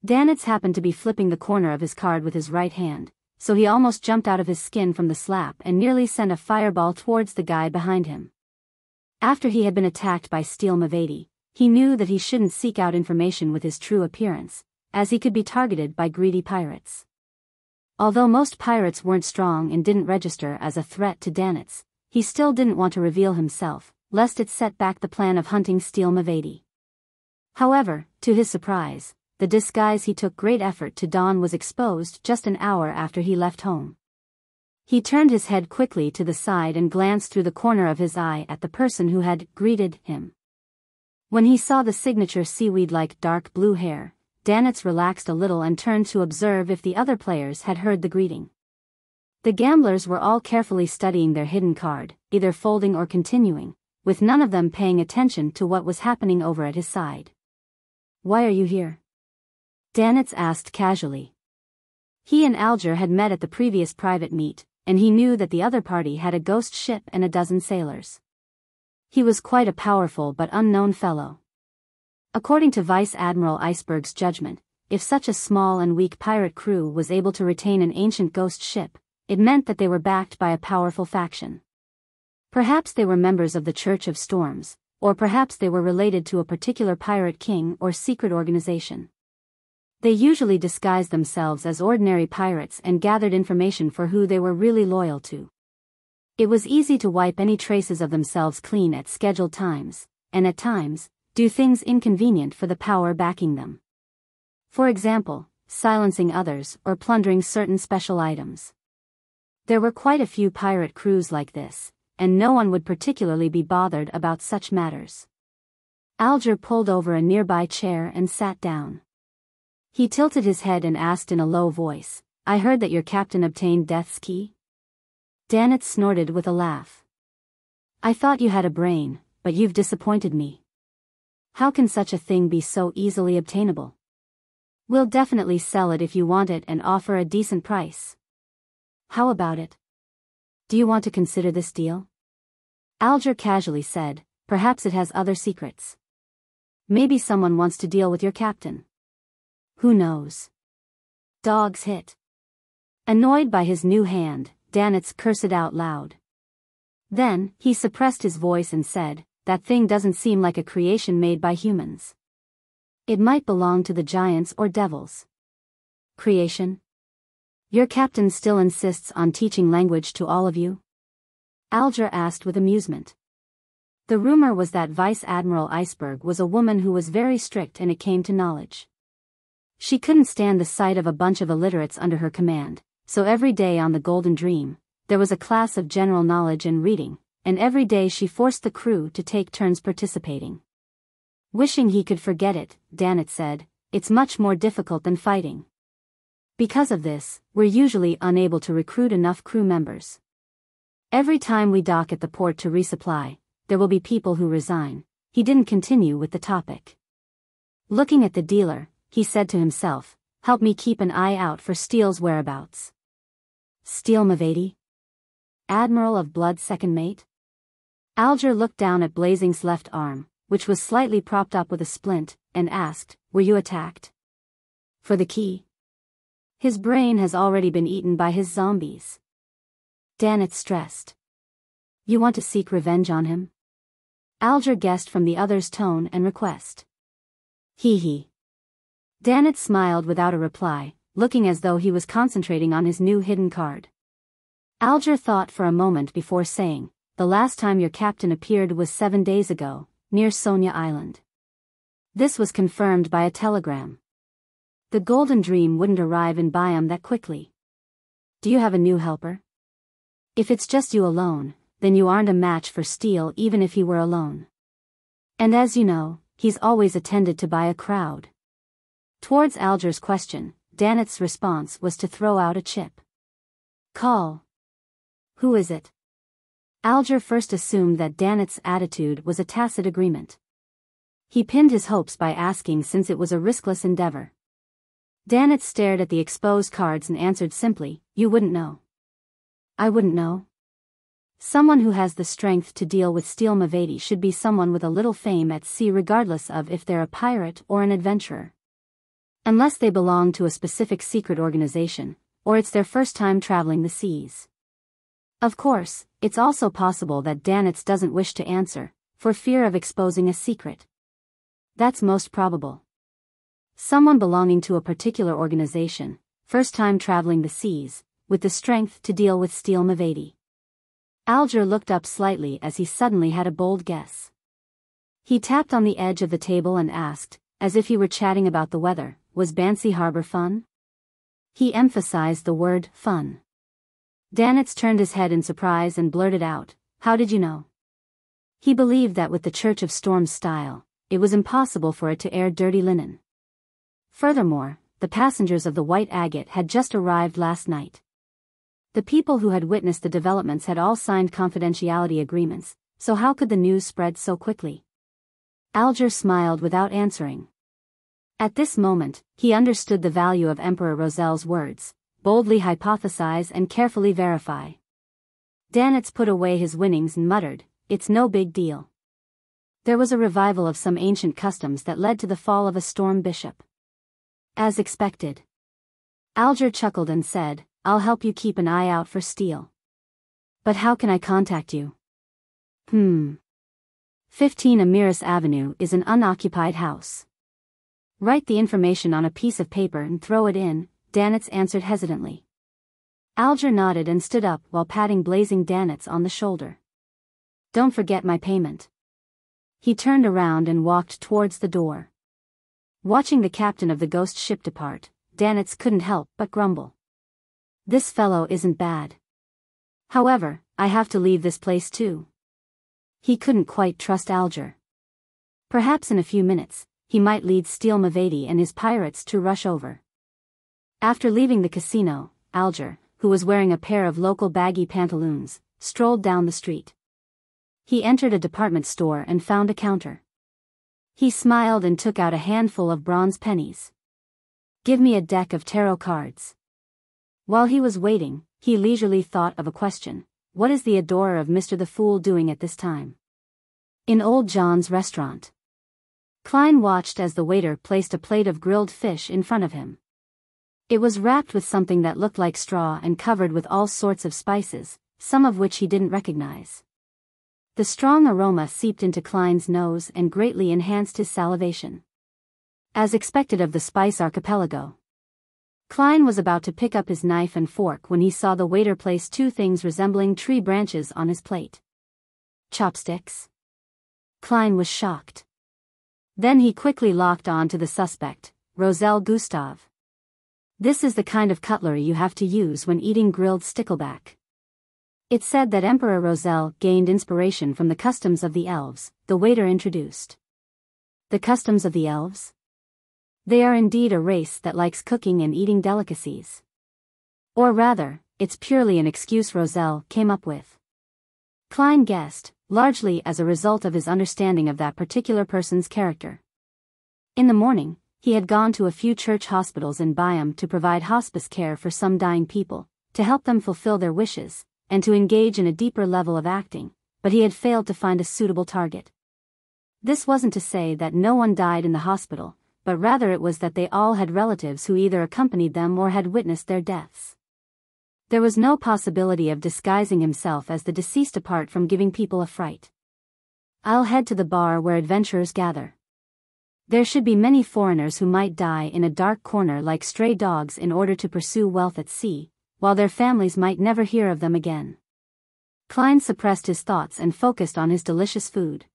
Danitz happened to be flipping the corner of his card with his right hand, so he almost jumped out of his skin from the slap and nearly sent a fireball towards the guy behind him. After he had been attacked by Steel Mavady, he knew that he shouldn't seek out information with his true appearance, as he could be targeted by greedy pirates. Although most pirates weren't strong and didn't register as a threat to Danitz, he still didn't want to reveal himself, lest it set back the plan of hunting Steel Mavady. However, to his surprise, the disguise he took great effort to don was exposed just an hour after he left home. He turned his head quickly to the side and glanced through the corner of his eye at the person who had greeted him. When he saw the signature seaweed-like dark blue hair, Danitz relaxed a little and turned to observe if the other players had heard the greeting. The gamblers were all carefully studying their hidden card, either folding or continuing, with none of them paying attention to what was happening over at his side. "Why are you here?" Danitz asked casually. He and Alger had met at the previous private meet, and he knew that the other party had a ghost ship and a dozen sailors. He was quite a powerful but unknown fellow. According to Vice Admiral Iceberg's judgment, if such a small and weak pirate crew was able to retain an ancient ghost ship, it meant that they were backed by a powerful faction. Perhaps they were members of the Church of Storms, or perhaps they were related to a particular pirate king or secret organization. They usually disguised themselves as ordinary pirates and gathered information for who they were really loyal to. It was easy to wipe any traces of themselves clean at scheduled times, and at times, do things inconvenient for the power backing them. For example, silencing others or plundering certain special items. There were quite a few pirate crews like this, and no one would particularly be bothered about such matters. Alger pulled over a nearby chair and sat down. He tilted his head and asked in a low voice, "I heard that your captain obtained Death's Key?" Danitz snorted with a laugh. "I thought you had a brain, but you've disappointed me. How can such a thing be so easily obtainable? We'll definitely sell it if you want it and offer a decent price. How about it? Do you want to consider this deal?" Alger casually said, "Perhaps it has other secrets. Maybe someone wants to deal with your captain. Who knows?" Dogs hit. Annoyed by his new hand, Danitz cursed out loud. Then, he suppressed his voice and said, "That thing doesn't seem like a creation made by humans. It might belong to the giants or devils." "Creation? Your captain still insists on teaching language to all of you?" Alger asked with amusement. The rumor was that Vice Admiral Iceberg was a woman who was very strict when it came to knowledge. She couldn't stand the sight of a bunch of illiterates under her command, so every day on the Golden Dream, there was a class of general knowledge and reading, and every day she forced the crew to take turns participating. Wishing he could forget it, Danitz said, "It's much more difficult than fighting. Because of this, we're usually unable to recruit enough crew members. Every time we dock at the port to resupply, there will be people who resign." He didn't continue with the topic. Looking at the dealer, he said to himself, "Help me keep an eye out for Steele's whereabouts." "Steele Mavady? Admiral of Blood's second mate?" Alger looked down at Blazing's left arm, which was slightly propped up with a splint, and asked, "Were you attacked?" "For the key? His brain has already been eaten by his zombies." Danitz stressed. "You want to seek revenge on him?" Alger guessed from the other's tone and request. He. Danitz smiled without a reply, looking as though he was concentrating on his new hidden card. Alger thought for a moment before saying, "The last time your captain appeared was 7 days ago, near Sonia Island." This was confirmed by a telegram. The Golden Dream wouldn't arrive in Biyao that quickly. "Do you have a new helper?" "If it's just you alone, then you aren't a match for Steele even if he were alone. And as you know, he's always attended to by a crowd." Towards Alger's question, Danitz's response was to throw out a chip. "Call. Who is it?" Alger first assumed that Danitz's attitude was a tacit agreement. He pinned his hopes by asking since it was a riskless endeavor. Danitz stared at the exposed cards and answered simply, "You wouldn't know." "I wouldn't know?" Someone who has the strength to deal with Steele Mavady should be someone with a little fame at sea regardless of if they're a pirate or an adventurer. Unless they belong to a specific secret organization, or it's their first time traveling the seas. Of course, it's also possible that Danitz doesn't wish to answer, for fear of exposing a secret. That's most probable. Someone belonging to a particular organization, first time traveling the seas, with the strength to deal with Steele Mavady. Alger looked up slightly as he suddenly had a bold guess. He tapped on the edge of the table and asked, as if he were chatting about the weather, "Was Bancy Harbor fun?" He emphasized the word fun. Danitz turned his head in surprise and blurted out, "How did you know?" He believed that with the Church of Storm's style, it was impossible for it to air dirty linen. Furthermore, the passengers of the White Agate had just arrived last night. The people who had witnessed the developments had all signed confidentiality agreements, so how could the news spread so quickly? Alger smiled without answering. At this moment, he understood the value of Emperor Rozel's words: boldly hypothesize and carefully verify. Danitz put away his winnings and muttered, "It's no big deal." There was a revival of some ancient customs that led to the fall of a storm bishop. As expected. Alger chuckled and said, "I'll help you keep an eye out for steel. But how can I contact you?" 15 Amiris Avenue is an unoccupied house. Write the information on a piece of paper and throw it in, Danitz answered hesitantly. Alger nodded and stood up while patting blazing Danitz on the shoulder. "Don't forget my payment." He turned around and walked towards the door. Watching the captain of the ghost ship depart, Danitz couldn't help but grumble. "This fellow isn't bad. However, I have to leave this place too." He couldn't quite trust Alger. Perhaps in a few minutes, he might lead Steel Mavedi and his pirates to rush over. After leaving the casino, Alger, who was wearing a pair of local baggy pantaloons, strolled down the street. He entered a department store and found a counter. He smiled and took out a handful of bronze pennies. "Give me a deck of tarot cards." While he was waiting, he leisurely thought of a question: what is the adorer of Mr. the Fool doing at this time in Old John's restaurant? Klein watched as the waiter placed a plate of grilled fish in front of him. It was wrapped with something that looked like straw and covered with all sorts of spices, some of which he didn't recognize. The strong aroma seeped into Klein's nose and greatly enhanced his salivation. As expected of the spice archipelago, Klein was about to pick up his knife and fork when he saw the waiter place two things resembling tree branches on his plate. Chopsticks? Klein was shocked. Then he quickly locked on to the suspect, Rozel Gustav. "This is the kind of cutlery you have to use when eating grilled stickleback." It said that Emperor Rozel gained inspiration from the customs of the elves, the waiter introduced. The customs of the elves? They are indeed a race that likes cooking and eating delicacies. Or rather, it's purely an excuse Rozel came up with. Klein guessed, largely as a result of his understanding of that particular person's character. In the morning, he had gone to a few church hospitals in Biyao to provide hospice care for some dying people, to help them fulfill their wishes, and to engage in a deeper level of acting, but he had failed to find a suitable target. This wasn't to say that no one died in the hospital, but rather it was that they all had relatives who either accompanied them or had witnessed their deaths. There was no possibility of disguising himself as the deceased apart from giving people a fright. "I'll head to the bar where adventurers gather. There should be many foreigners who might die in a dark corner like stray dogs in order to pursue wealth at sea, while their families might never hear of them again." Klein suppressed his thoughts and focused on his delicious food.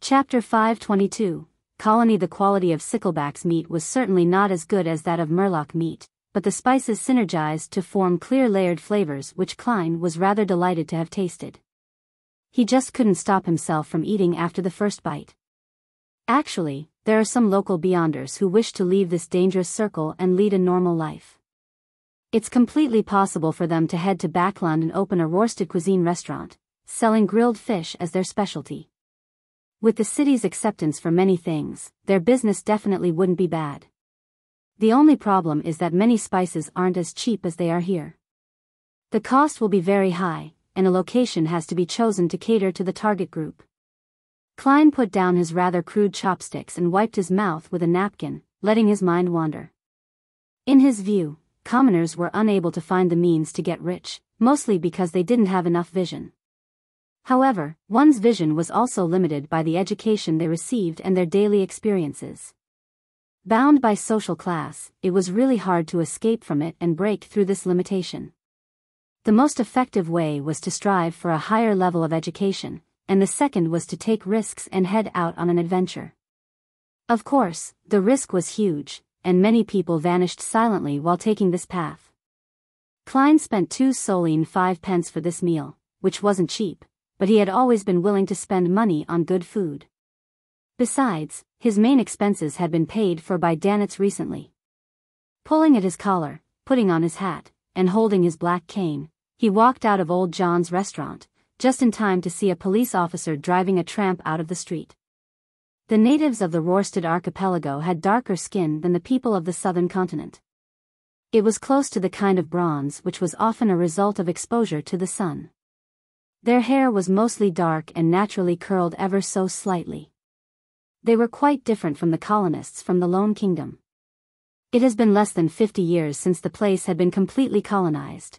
Chapter 522, Colony. The quality of Sickleback's meat was certainly not as good as that of Murloc meat, but the spices synergized to form clear layered flavors which Klein was rather delighted to have tasted. He just couldn't stop himself from eating after the first bite. Actually, there are some local Beyonders who wish to leave this dangerous circle and lead a normal life. It's completely possible for them to head to Backland and open a roasted cuisine restaurant, selling grilled fish as their specialty. With the city's acceptance for many things, their business definitely wouldn't be bad. The only problem is that many spices aren't as cheap as they are here. The cost will be very high, and a location has to be chosen to cater to the target group. Klein put down his rather crude chopsticks and wiped his mouth with a napkin, letting his mind wander. In his view, commoners were unable to find the means to get rich, mostly because they didn't have enough vision. However, one's vision was also limited by the education they received and their daily experiences. Bound by social class, it was really hard to escape from it and break through this limitation. The most effective way was to strive for a higher level of education, and the second was to take risks and head out on an adventure. Of course, the risk was huge, and many people vanished silently while taking this path. Klein spent 2 solene 5 pence for this meal, which wasn't cheap, but he had always been willing to spend money on good food. Besides, his main expenses had been paid for by Danitz recently. Pulling at his collar, putting on his hat, and holding his black cane, he walked out of Old John's restaurant, just in time to see a police officer driving a tramp out of the street. The natives of the Rörsted archipelago had darker skin than the people of the southern continent. It was close to the kind of bronze which was often a result of exposure to the sun. Their hair was mostly dark and naturally curled ever so slightly. They were quite different from the colonists from the Lone Kingdom. It has been less than 50 years since the place had been completely colonized.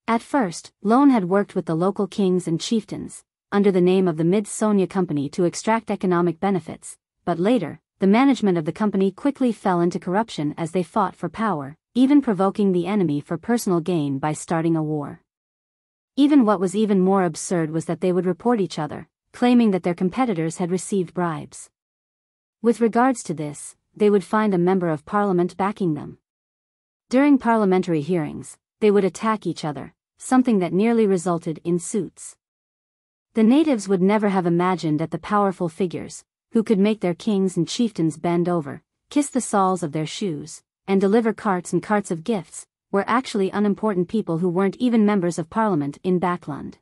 At first, Lone had worked with the local kings and chieftains, under the name of the Mid-Sonia Company to extract economic benefits, but later, the management of the company quickly fell into corruption as they fought for power, even provoking the enemy for personal gain by starting a war. What was even more absurd was that they would report each other, claiming that their competitors had received bribes. With regards to this, they would find a member of parliament backing them. During parliamentary hearings, they would attack each other, something that nearly resulted in suits. The natives would never have imagined that the powerful figures, who could make their kings and chieftains bend over, kiss the soles of their shoes, and deliver carts and carts of gifts, were actually unimportant people who weren't even members of parliament in Backland.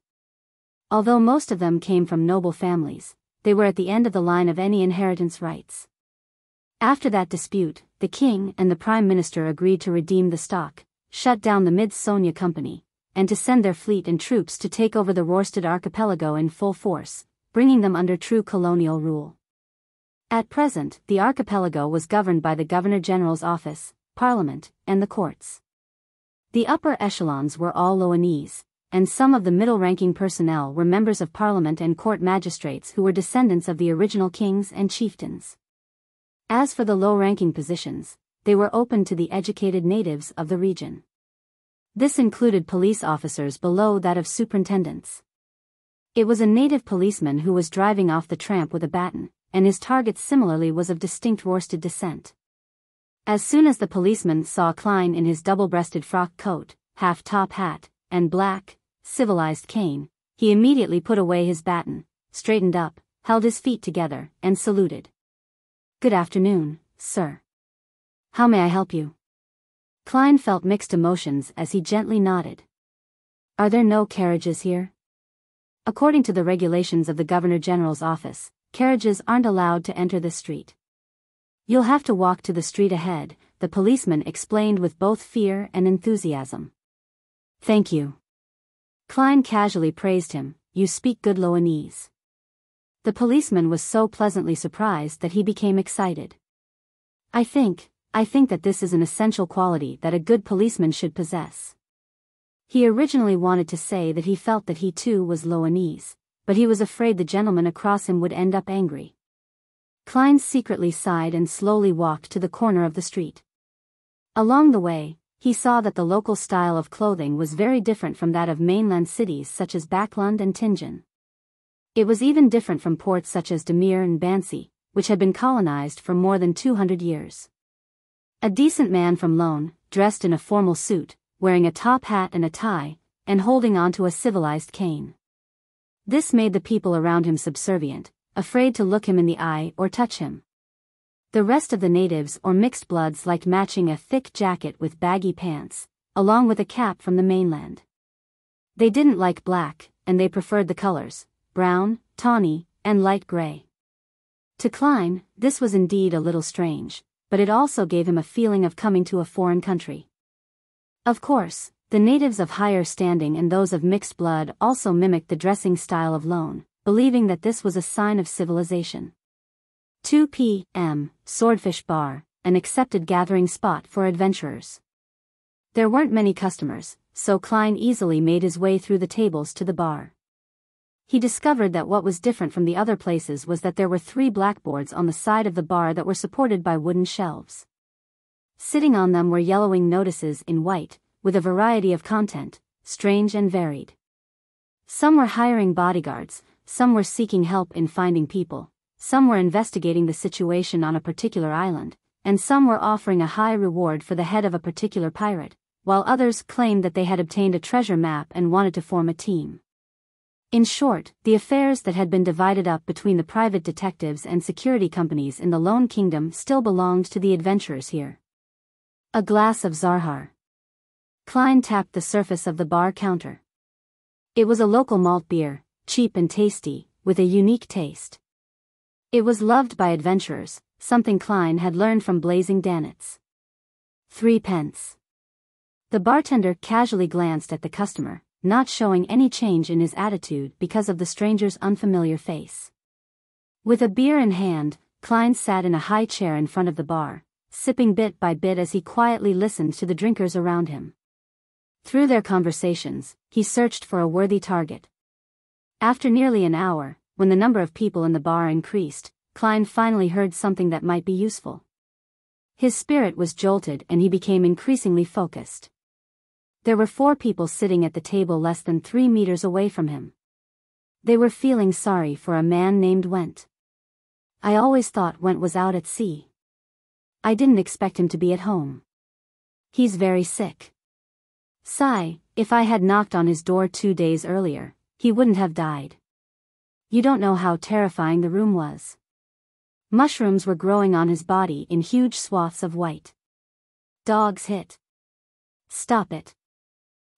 Although most of them came from noble families, they were at the end of the line of any inheritance rights. After that dispute, the king and the prime minister agreed to redeem the stock, shut down the Mid-Sonia Company, and to send their fleet and troops to take over the Rörsted archipelago in full force, bringing them under true colonial rule. At present, the archipelago was governed by the Governor-General's office, Parliament, and the courts. The upper echelons were all Loanese, and some of the middle-ranking personnel were members of Parliament and court magistrates who were descendants of the original kings and chieftains. As for the low-ranking positions, they were open to the educated natives of the region. This included police officers below that of superintendents. It was a native policeman who was driving off the tramp with a baton, and his target similarly was of distinct Rörsted descent. As soon as the policeman saw Klein in his double-breasted frock coat, half-top hat, and black, civilized cane, he immediately put away his baton, straightened up, held his feet together, and saluted. "Good afternoon, sir. How may I help you?" Klein felt mixed emotions as he gently nodded. "Are there no carriages here?" According to the regulations of the Governor-General's office, carriages aren't allowed to enter this street. "You'll have to walk to the street ahead," the policeman explained with both fear and enthusiasm. "Thank you." Klein casually praised him. "You speak good Loanese." The policeman was so pleasantly surprised that he became excited. I think that this is an essential quality that a good policeman should possess." He originally wanted to say that he felt that he too was Loanese, but he was afraid the gentleman across him would end up angry. Klein secretly sighed and slowly walked to the corner of the street. Along the way, he saw that the local style of clothing was very different from that of mainland cities such as Backland and Tingen. It was even different from ports such as Demir and Bansi, which had been colonized for more than 200 years. A decent man from Lone, dressed in a formal suit, wearing a top hat and a tie, and holding onto a civilized cane. This made the people around him subservient, afraid to look him in the eye or touch him. The rest of the natives or mixed bloods liked matching a thick jacket with baggy pants, along with a cap from the mainland. They didn't like black, and they preferred the colors, brown, tawny, and light gray. To Klein, this was indeed a little strange, but it also gave him a feeling of coming to a foreign country. Of course, the natives of higher standing and those of mixed blood also mimicked the dressing style of Lone, believing that this was a sign of civilization. 2 p.m., Swordfish Bar, an accepted gathering spot for adventurers. There weren't many customers, so Klein easily made his way through the tables to the bar. He discovered that what was different from the other places was that there were 3 blackboards on the side of the bar that were supported by wooden shelves. Sitting on them were yellowing notices in white, with a variety of content, strange and varied. Some were hiring bodyguards, some were seeking help in finding people, some were investigating the situation on a particular island, and some were offering a high reward for the head of a particular pirate, while others claimed that they had obtained a treasure map and wanted to form a team. In short, the affairs that had been divided up between the private detectives and security companies in the Lone Kingdom still belonged to the adventurers here. A glass of Zarhar. Klein tapped the surface of the bar counter. It was a local malt beer, cheap and tasty, with a unique taste. It was loved by adventurers, something Klein had learned from blazing Danitz. 3 pence. The bartender casually glanced at the customer, not showing any change in his attitude because of the stranger's unfamiliar face. With a beer in hand, Klein sat in a high chair in front of the bar, sipping bit by bit as he quietly listened to the drinkers around him. Through their conversations, he searched for a worthy target. After nearly an hour, when the number of people in the bar increased, Klein finally heard something that might be useful. His spirit was jolted and he became increasingly focused. There were 4 people sitting at the table less than 3 meters away from him. They were feeling sorry for a man named Went. I always thought Went was out at sea. I didn't expect him to be at home. He's very sick. Sigh, if I had knocked on his door 2 days earlier, he wouldn't have died. You don't know how terrifying the room was. Mushrooms were growing on his body in huge swaths of white. Dogs hit. Stop it.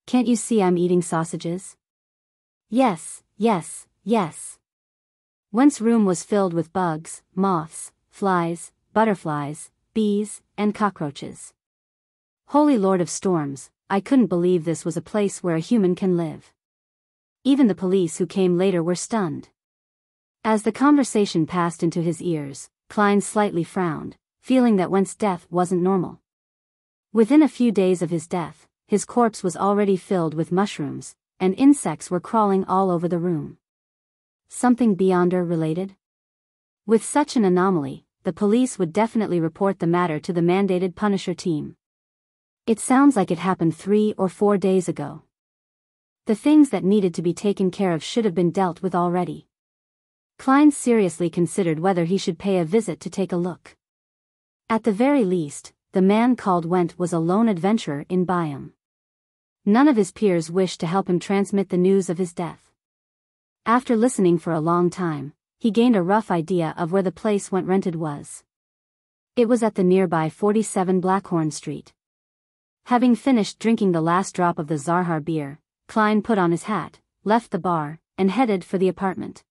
Can't you see I'm eating sausages? Yes, yes, yes. Went's room was filled with bugs, moths, flies, butterflies, bees, and cockroaches. Holy Lord of Storms, I couldn't believe this was a place where a human can live. Even the police who came later were stunned. As the conversation passed into his ears, Klein slightly frowned, feeling that Went's death wasn't normal. Within a few days of his death, his corpse was already filled with mushrooms, and insects were crawling all over the room. Something Beyonder related? With such an anomaly, the police would definitely report the matter to the mandated Punisher team. It sounds like it happened 3 or 4 days ago. The things that needed to be taken care of should have been dealt with already. Klein seriously considered whether he should pay a visit to take a look. At the very least, the man called Went was a lone adventurer in Biyao. None of his peers wished to help him transmit the news of his death. After listening for a long time, he gained a rough idea of where the place Went rented was. It was at the nearby 47 Blackhorn Street. Having finished drinking the last drop of the Zarhar beer, Klein put on his hat, left the bar, and headed for the apartment.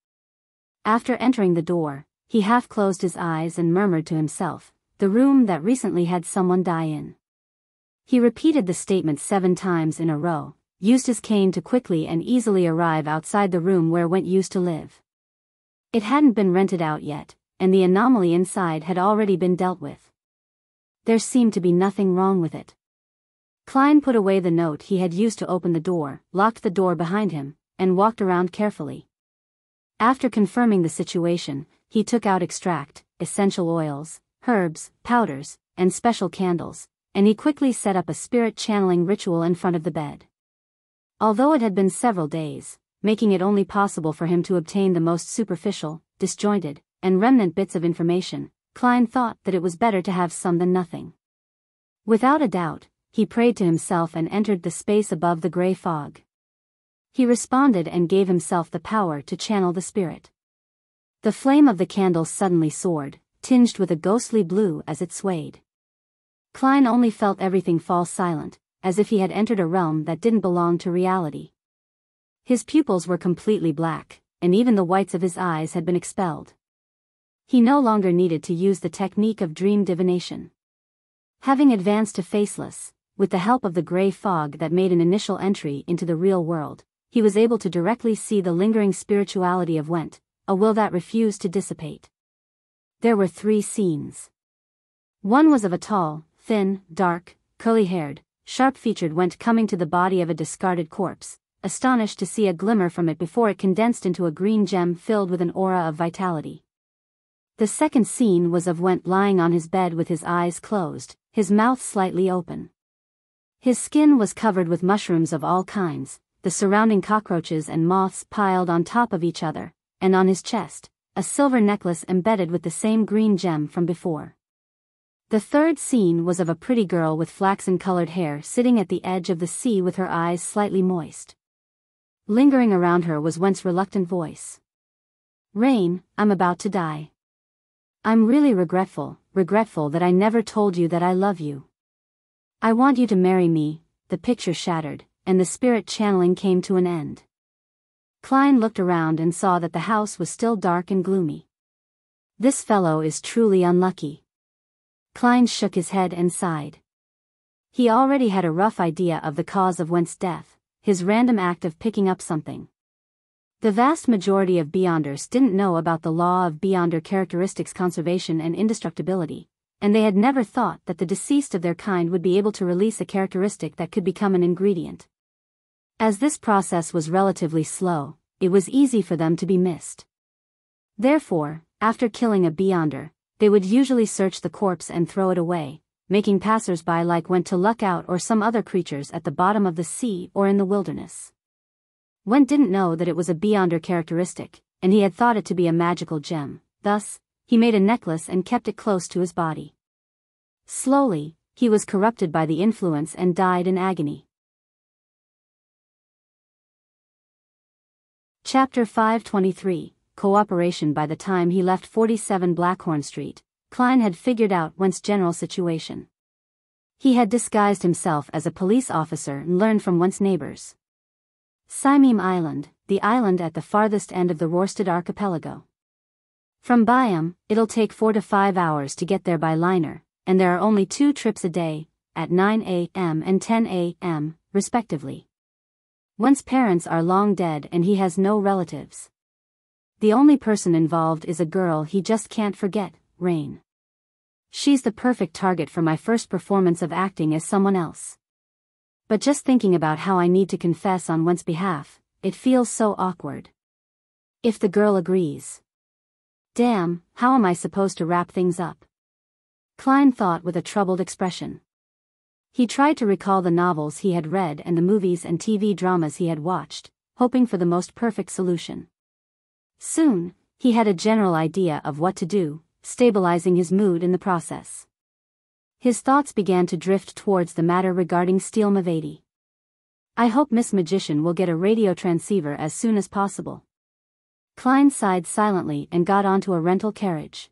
After entering the door, he half closed his eyes and murmured to himself, "The room that recently had someone die in." He repeated the statement 7 times in a row, used his cane to quickly and easily arrive outside the room where Went used to live. It hadn't been rented out yet, and the anomaly inside had already been dealt with. There seemed to be nothing wrong with it. Klein put away the note he had used to open the door, locked the door behind him, and walked around carefully. After confirming the situation, he took out extract, essential oils, herbs, powders, and special candles, and he quickly set up a spirit-channeling ritual in front of the bed. Although it had been several days, making it only possible for him to obtain the most superficial, disjointed, and remnant bits of information, Klein thought that it was better to have some than nothing. Without a doubt, he prayed to himself and entered the space above the gray fog. He responded and gave himself the power to channel the spirit. The flame of the candle suddenly soared, tinged with a ghostly blue as it swayed. Klein only felt everything fall silent, as if he had entered a realm that didn't belong to reality. His pupils were completely black, and even the whites of his eyes had been expelled. He no longer needed to use the technique of dream divination. Having advanced to faceless, with the help of the gray fog that made an initial entry into the real world, he was able to directly see the lingering spirituality of Went, a will that refused to dissipate. There were 3 scenes. One was of a tall, thin, dark, curly-haired, sharp-featured Went coming to the body of a discarded corpse, astonished to see a glimmer from it before it condensed into a green gem filled with an aura of vitality. The second scene was of Went lying on his bed with his eyes closed, his mouth slightly open. His skin was covered with mushrooms of all kinds, the surrounding cockroaches and moths piled on top of each other, and on his chest, a silver necklace embedded with the same green gem from before. The third scene was of a pretty girl with flaxen-colored hair sitting at the edge of the sea with her eyes slightly moist. Lingering around her was Wen's reluctant voice. Rain, I'm about to die. I'm really regretful that I never told you that I love you. I want you to marry me. The picture shattered, and the spirit channeling came to an end. Klein looked around and saw that the house was still dark and gloomy. This fellow is truly unlucky. Klein shook his head and sighed. He already had a rough idea of the cause of Wen's death, his random act of picking up something. The vast majority of Beyonders didn't know about the law of Beyonder characteristics conservation and indestructibility, and they had never thought that the deceased of their kind would be able to release a characteristic that could become an ingredient. As this process was relatively slow, it was easy for them to be missed. Therefore, after killing a Beyonder, they would usually search the corpse and throw it away, making passers-by like Went to luck out or some other creatures at the bottom of the sea or in the wilderness. Went didn't know that it was a Beyonder characteristic, and he had thought it to be a magical gem. Thus, he made a necklace and kept it close to his body. Slowly, he was corrupted by the influence and died in agony. Chapter 523, Cooperation. By the time he left 47 Blackhorn Street, Klein had figured out Went's general situation. He had disguised himself as a police officer and learned from Went's neighbors. Simeem Island, the island at the farthest end of the Rorsted Archipelago. From Biyao, it'll take 4 to 5 hours to get there by liner, and there are only 2 trips a day, at 9 a.m. and 10 a.m., respectively. Went's parents are long dead and he has no relatives. The only person involved is a girl he just can't forget, Rain. She's the perfect target for my first performance of acting as someone else. But just thinking about how I need to confess on Went's behalf, it feels so awkward. If the girl agrees. Damn, how am I supposed to wrap things up? Klein thought with a troubled expression. He tried to recall the novels he had read and the movies and TV dramas he had watched, hoping for the most perfect solution. Soon, he had a general idea of what to do, stabilizing his mood in the process. His thoughts began to drift towards the matter regarding Steel Mavati. I hope Miss Magician will get a radio transceiver as soon as possible. Klein sighed silently and got onto a rental carriage.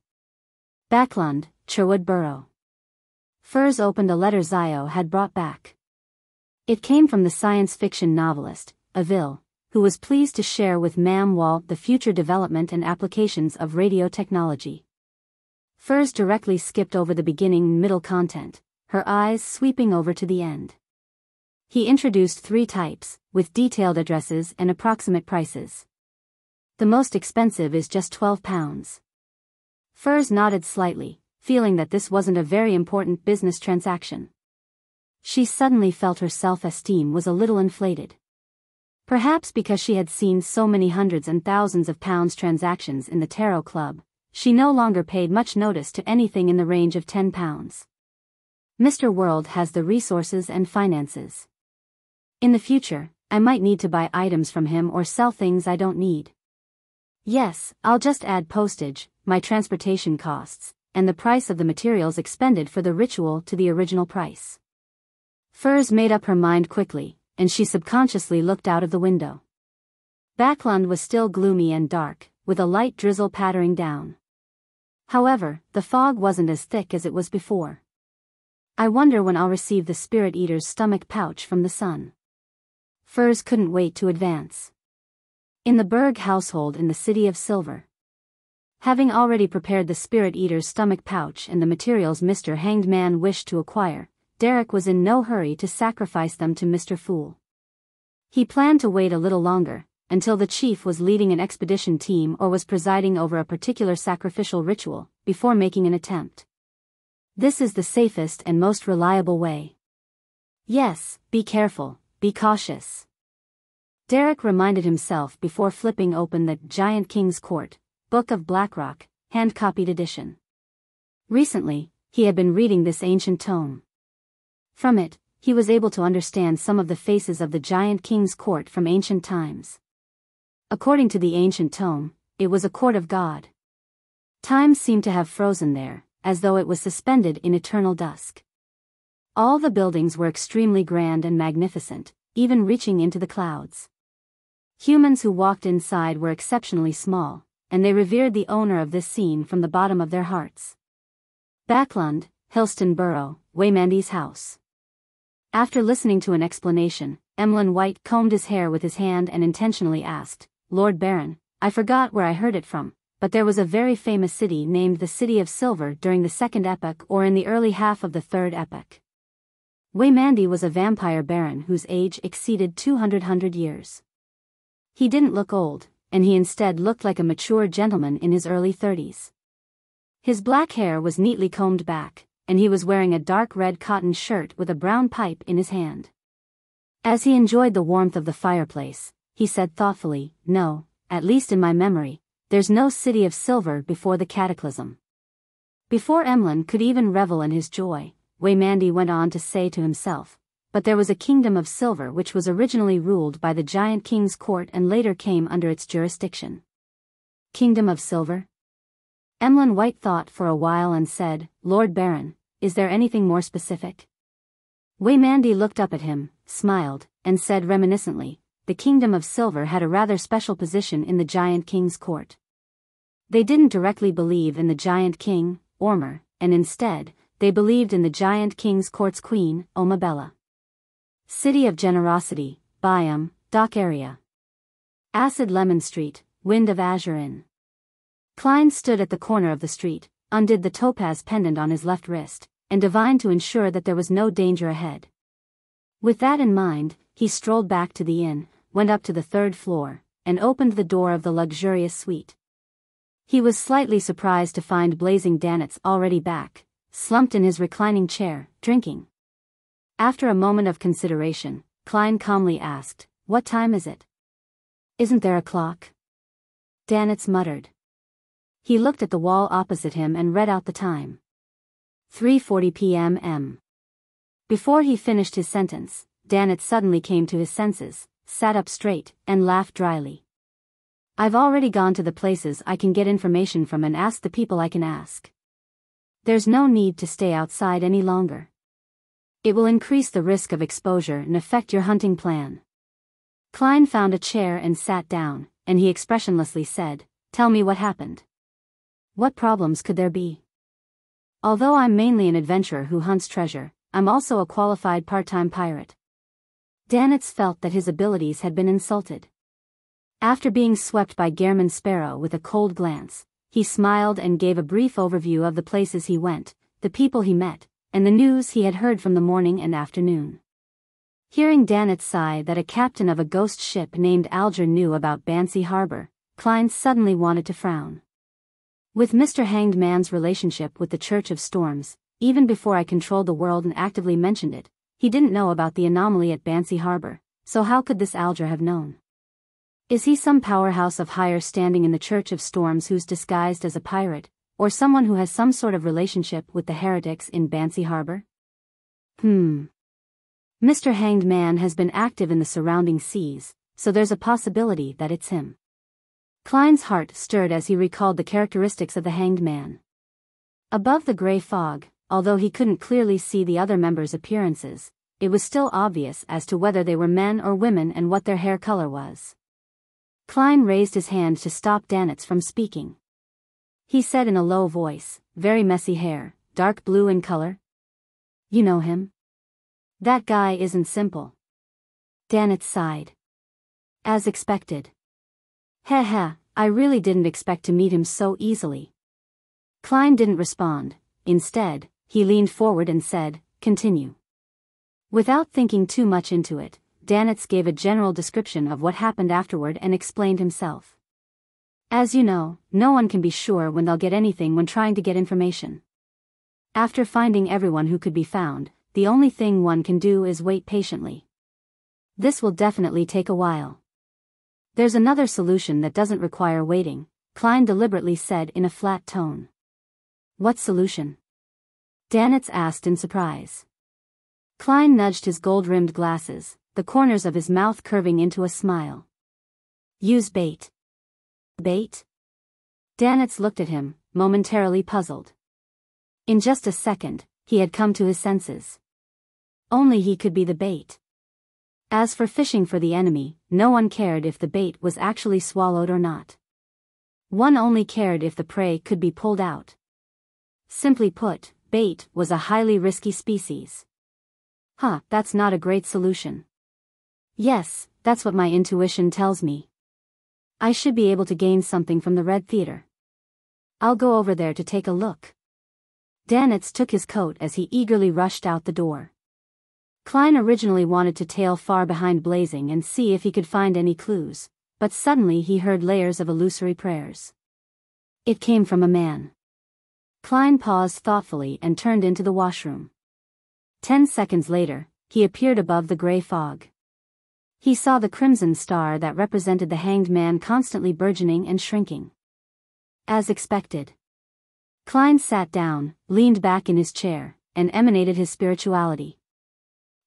Backlund, Sherwood Borough. Furs opened a letter Zio had brought back. It came from the science fiction novelist, Avil, who was pleased to share with Ma'am Walt the future development and applications of radio technology. Furs directly skipped over the beginning and middle content, her eyes sweeping over to the end. He introduced 3 types, with detailed addresses and approximate prices. The most expensive is just £12. Furs nodded slightly, feeling that this wasn't a very important business transaction. She suddenly felt her self-esteem was a little inflated. Perhaps because she had seen so many hundreds and thousands of pounds transactions in the Tarot Club, she no longer paid much notice to anything in the range of £10. Mr. World has the resources and finances. In the future, I might need to buy items from him or sell things I don't need. Yes, I'll just add postage, my transportation costs, and the price of the materials expended for the ritual to the original price. Furs made up her mind quickly, and she subconsciously looked out of the window. Backlund was still gloomy and dark, with a light drizzle pattering down. However, the fog wasn't as thick as it was before. I wonder when I'll receive the Spirit Eater's stomach pouch from the sun. Furs couldn't wait to advance. In the Berg household in the City of Silver. Having already prepared the Spirit Eater's stomach pouch and the materials Mr. Hanged Man wished to acquire, Derek was in no hurry to sacrifice them to Mr. Fool. He planned to wait a little longer, until the chief was leading an expedition team or was presiding over a particular sacrificial ritual, before making an attempt. This is the safest and most reliable way. Yes, be careful, be cautious. Derek reminded himself before flipping open the Giant King's Court, Book of Blackrock, hand-copied edition. Recently, he had been reading this ancient tome. From it, he was able to understand some of the faces of the Giant King's Court from ancient times. According to the ancient tome, it was a court of God. Time seemed to have frozen there, as though it was suspended in eternal dusk. All the buildings were extremely grand and magnificent, even reaching into the clouds. Humans who walked inside were exceptionally small, and they revered the owner of this scene from the bottom of their hearts. Backlund, Hillston Borough, Waymandy's house. After listening to an explanation, Emlyn White combed his hair with his hand and intentionally asked, "Lord Baron, I forgot where I heard it from, but there was a very famous city named the City of Silver during the Second Epoch or in the early half of the Third Epoch." Waymandy was a vampire baron whose age exceeded 200 years. He didn't look old, and he instead looked like a mature gentleman in his early 30s. His black hair was neatly combed back, and he was wearing a dark red cotton shirt with a brown pipe in his hand. As he enjoyed the warmth of the fireplace, he said thoughtfully, "No, at least in my memory, there's no City of Silver before the Cataclysm." Before Emlyn could even revel in his joy, Waymandy went on to say to himself, "But there was a Kingdom of Silver which was originally ruled by the Giant King's court and later came under its jurisdiction." Kingdom of Silver? Emlyn White thought for a while and said, "Lord Baron, is there anything more specific?" Waymandy looked up at him, smiled, and said reminiscently, "The Kingdom of Silver had a rather special position in the Giant King's court. They didn't directly believe in the Giant King, Ormer, and instead, they believed in the Giant King's court's queen, Omabella. City of Generosity, Biyao, Dock Area. Acid Lemon Street, Wind of Azure Inn." Klein stood at the corner of the street, undid the topaz pendant on his left wrist, and divined to ensure that there was no danger ahead. With that in mind, he strolled back to the inn, went up to the third floor, and opened the door of the luxurious suite. He was slightly surprised to find Blazing Danitz already back, slumped in his reclining chair, drinking. After a moment of consideration, Klein calmly asked, "What time is it?" "Isn't there a clock?" Danitz muttered. He looked at the wall opposite him and read out the time. 3:40 p.m. Before he finished his sentence, Danitz suddenly came to his senses, sat up straight, and laughed dryly. "I've already gone to the places I can get information from and asked the people I can ask. There's no need to stay outside any longer. It will increase the risk of exposure and affect your hunting plan." Klein found a chair and sat down, and he expressionlessly said, "Tell me what happened. What problems could there be? Although I'm mainly an adventurer who hunts treasure, I'm also a qualified part-time pirate." Danitz felt that his abilities had been insulted. After being swept by Gehrman Sparrow with a cold glance, he smiled and gave a brief overview of the places he went, the people he met, and the news he had heard from the morning and afternoon. Hearing Danitz sigh that a captain of a ghost ship named Alger knew about Bansi Harbor, Klein suddenly wanted to frown. "With Mr. Hanged Man's relationship with the Church of Storms, even before I controlled the world and actively mentioned it, he didn't know about the anomaly at Bansi Harbor, so how could this Alger have known? Is he some powerhouse of higher standing in the Church of Storms who's disguised as a pirate, or someone who has some sort of relationship with the heretics in Bansi Harbor? Mr. Hanged Man has been active in the surrounding seas, so there's a possibility that it's him." Klein's heart stirred as he recalled the characteristics of the Hanged Man. Above the gray fog, although he couldn't clearly see the other members' appearances, it was still obvious as to whether they were men or women and what their hair color was. Klein raised his hand to stop Danitz from speaking. He said in a low voice, "Very messy hair, dark blue in color. You know him? That guy isn't simple." Danitz sighed. "As expected. Heh, I really didn't expect to meet him so easily." Klein didn't respond. Instead, he leaned forward and said, "Continue." Without thinking too much into it, Danitz gave a general description of what happened afterward and explained himself. "As you know, no one can be sure when they'll get anything when trying to get information. After finding everyone who could be found, the only thing one can do is wait patiently. This will definitely take a while. There's another solution that doesn't require waiting," Klein deliberately said in a flat tone. "What solution?" Danitz asked in surprise. Klein nudged his gold-rimmed glasses, the corners of his mouth curving into a smile. "Use bait." "Bait?" Danitz looked at him, momentarily puzzled. In just a second, he had come to his senses. Only he could be the bait. As for fishing for the enemy, no one cared if the bait was actually swallowed or not. One only cared if the prey could be pulled out. Simply put, bait was a highly risky species. That's not a great solution. Yes, that's what my intuition tells me. I should be able to gain something from the Red Theater. I'll go over there to take a look. Danitz took his coat as he eagerly rushed out the door. Klein originally wanted to tail far behind Blazing and see if he could find any clues, but suddenly he heard layers of illusory prayers. It came from a man. Klein paused thoughtfully and turned into the washroom. 10 seconds later, he appeared above the gray fog. He saw the crimson star that represented the hanged man constantly burgeoning and shrinking. As expected. Klein sat down, leaned back in his chair, and emanated his spirituality.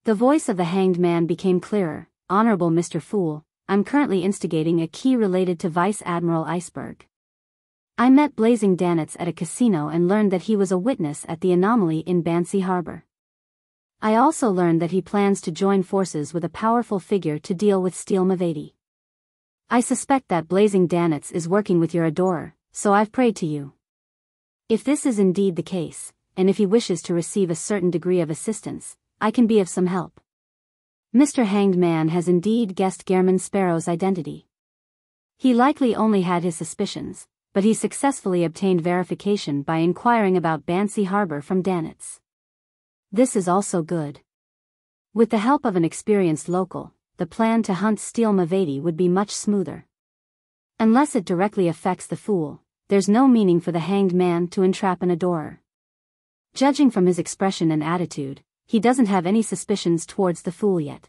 The voice of the hanged man became clearer. Honorable Mr. Fool, I'm currently instigating a key related to Vice Admiral Iceberg. I met Blazing Danitz at a casino and learned that he was a witness at the anomaly in Bansi Harbor. I also learned that he plans to join forces with a powerful figure to deal with Steel Mavati. I suspect that Blazing Danitz is working with your adorer, so I've prayed to you. If this is indeed the case, and if he wishes to receive a certain degree of assistance, I can be of some help. Mr. Hanged Man has indeed guessed Gehrman Sparrow's identity. He likely only had his suspicions, but he successfully obtained verification by inquiring about Bansi Harbor from Danitz. This is also good. With the help of an experienced local, the plan to hunt Steel Mavati would be much smoother. Unless it directly affects the fool, there's no meaning for the hanged man to entrap an adorer. Judging from his expression and attitude, he doesn't have any suspicions towards the fool yet.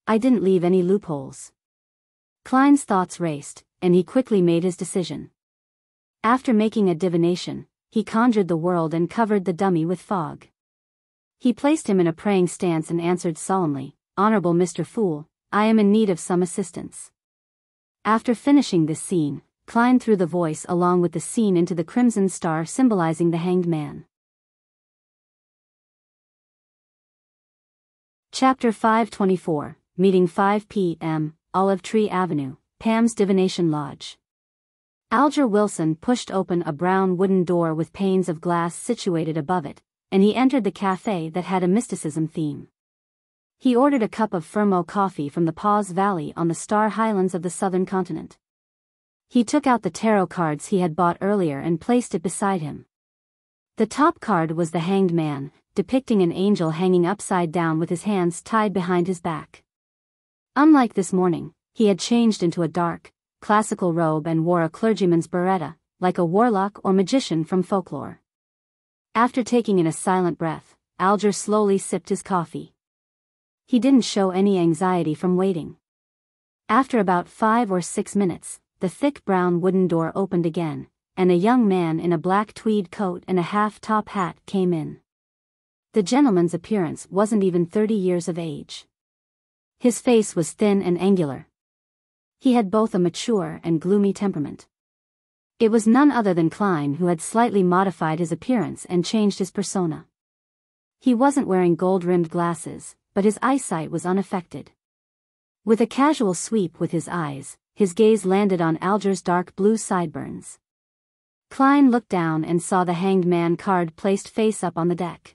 I didn't leave any loopholes. Klein's thoughts raced, and he quickly made his decision. After making a divination, he conjured the world and covered the dummy with fog. He placed him in a praying stance and answered solemnly, Honorable Mr. Fool, I am in need of some assistance. After finishing this scene, Klein threw the voice along with the scene into the crimson star symbolizing the hanged man. Chapter 524, Meeting 5 p.m., Olive Tree Avenue, Pam's Divination Lodge. Alger Wilson pushed open a brown wooden door with panes of glass situated above it, and he entered the cafe that had a mysticism theme. He ordered a cup of Fermo coffee from the Paws Valley on the Star Highlands of the southern continent. He took out the tarot cards he had bought earlier and placed it beside him. The top card was the Hanged Man, depicting an angel hanging upside down with his hands tied behind his back. Unlike this morning, he had changed into a dark, classical robe and wore a clergyman's biretta, like a warlock or magician from folklore. After taking in a silent breath, Alger slowly sipped his coffee. He didn't show any anxiety from waiting. After about 5 or 6 minutes, the thick brown wooden door opened again, and a young man in a black tweed coat and a half-top hat came in. The gentleman's appearance wasn't even 30 years of age. His face was thin and angular. He had both a mature and gloomy temperament. It was none other than Klein who had slightly modified his appearance and changed his persona. He wasn't wearing gold-rimmed glasses, but his eyesight was unaffected. With a casual sweep with his eyes, his gaze landed on Alger's dark blue sideburns. Klein looked down and saw the Hanged Man card placed face up on the deck.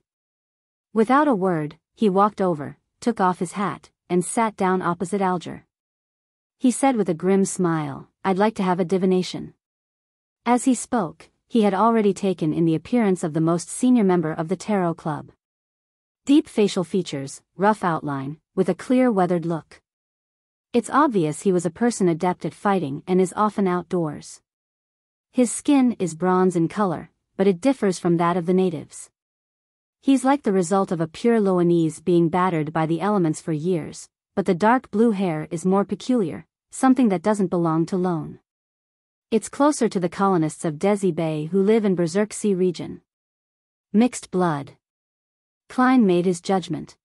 Without a word, he walked over, took off his hat, and sat down opposite Alger. He said with a grim smile, I'd like to have a divination. As he spoke, he had already taken in the appearance of the most senior member of the Tarot Club. Deep facial features, rough outline, with a clear weathered look. It's obvious he was a person adept at fighting and is often outdoors. His skin is bronze in color, but it differs from that of the natives. He's like the result of a pure Loanese being battered by the elements for years, but the dark blue hair is more peculiar, something that doesn't belong to Lone. It's closer to the colonists of Desi Bay who live in Berserk Sea region. Mixed blood. Klein made his judgment.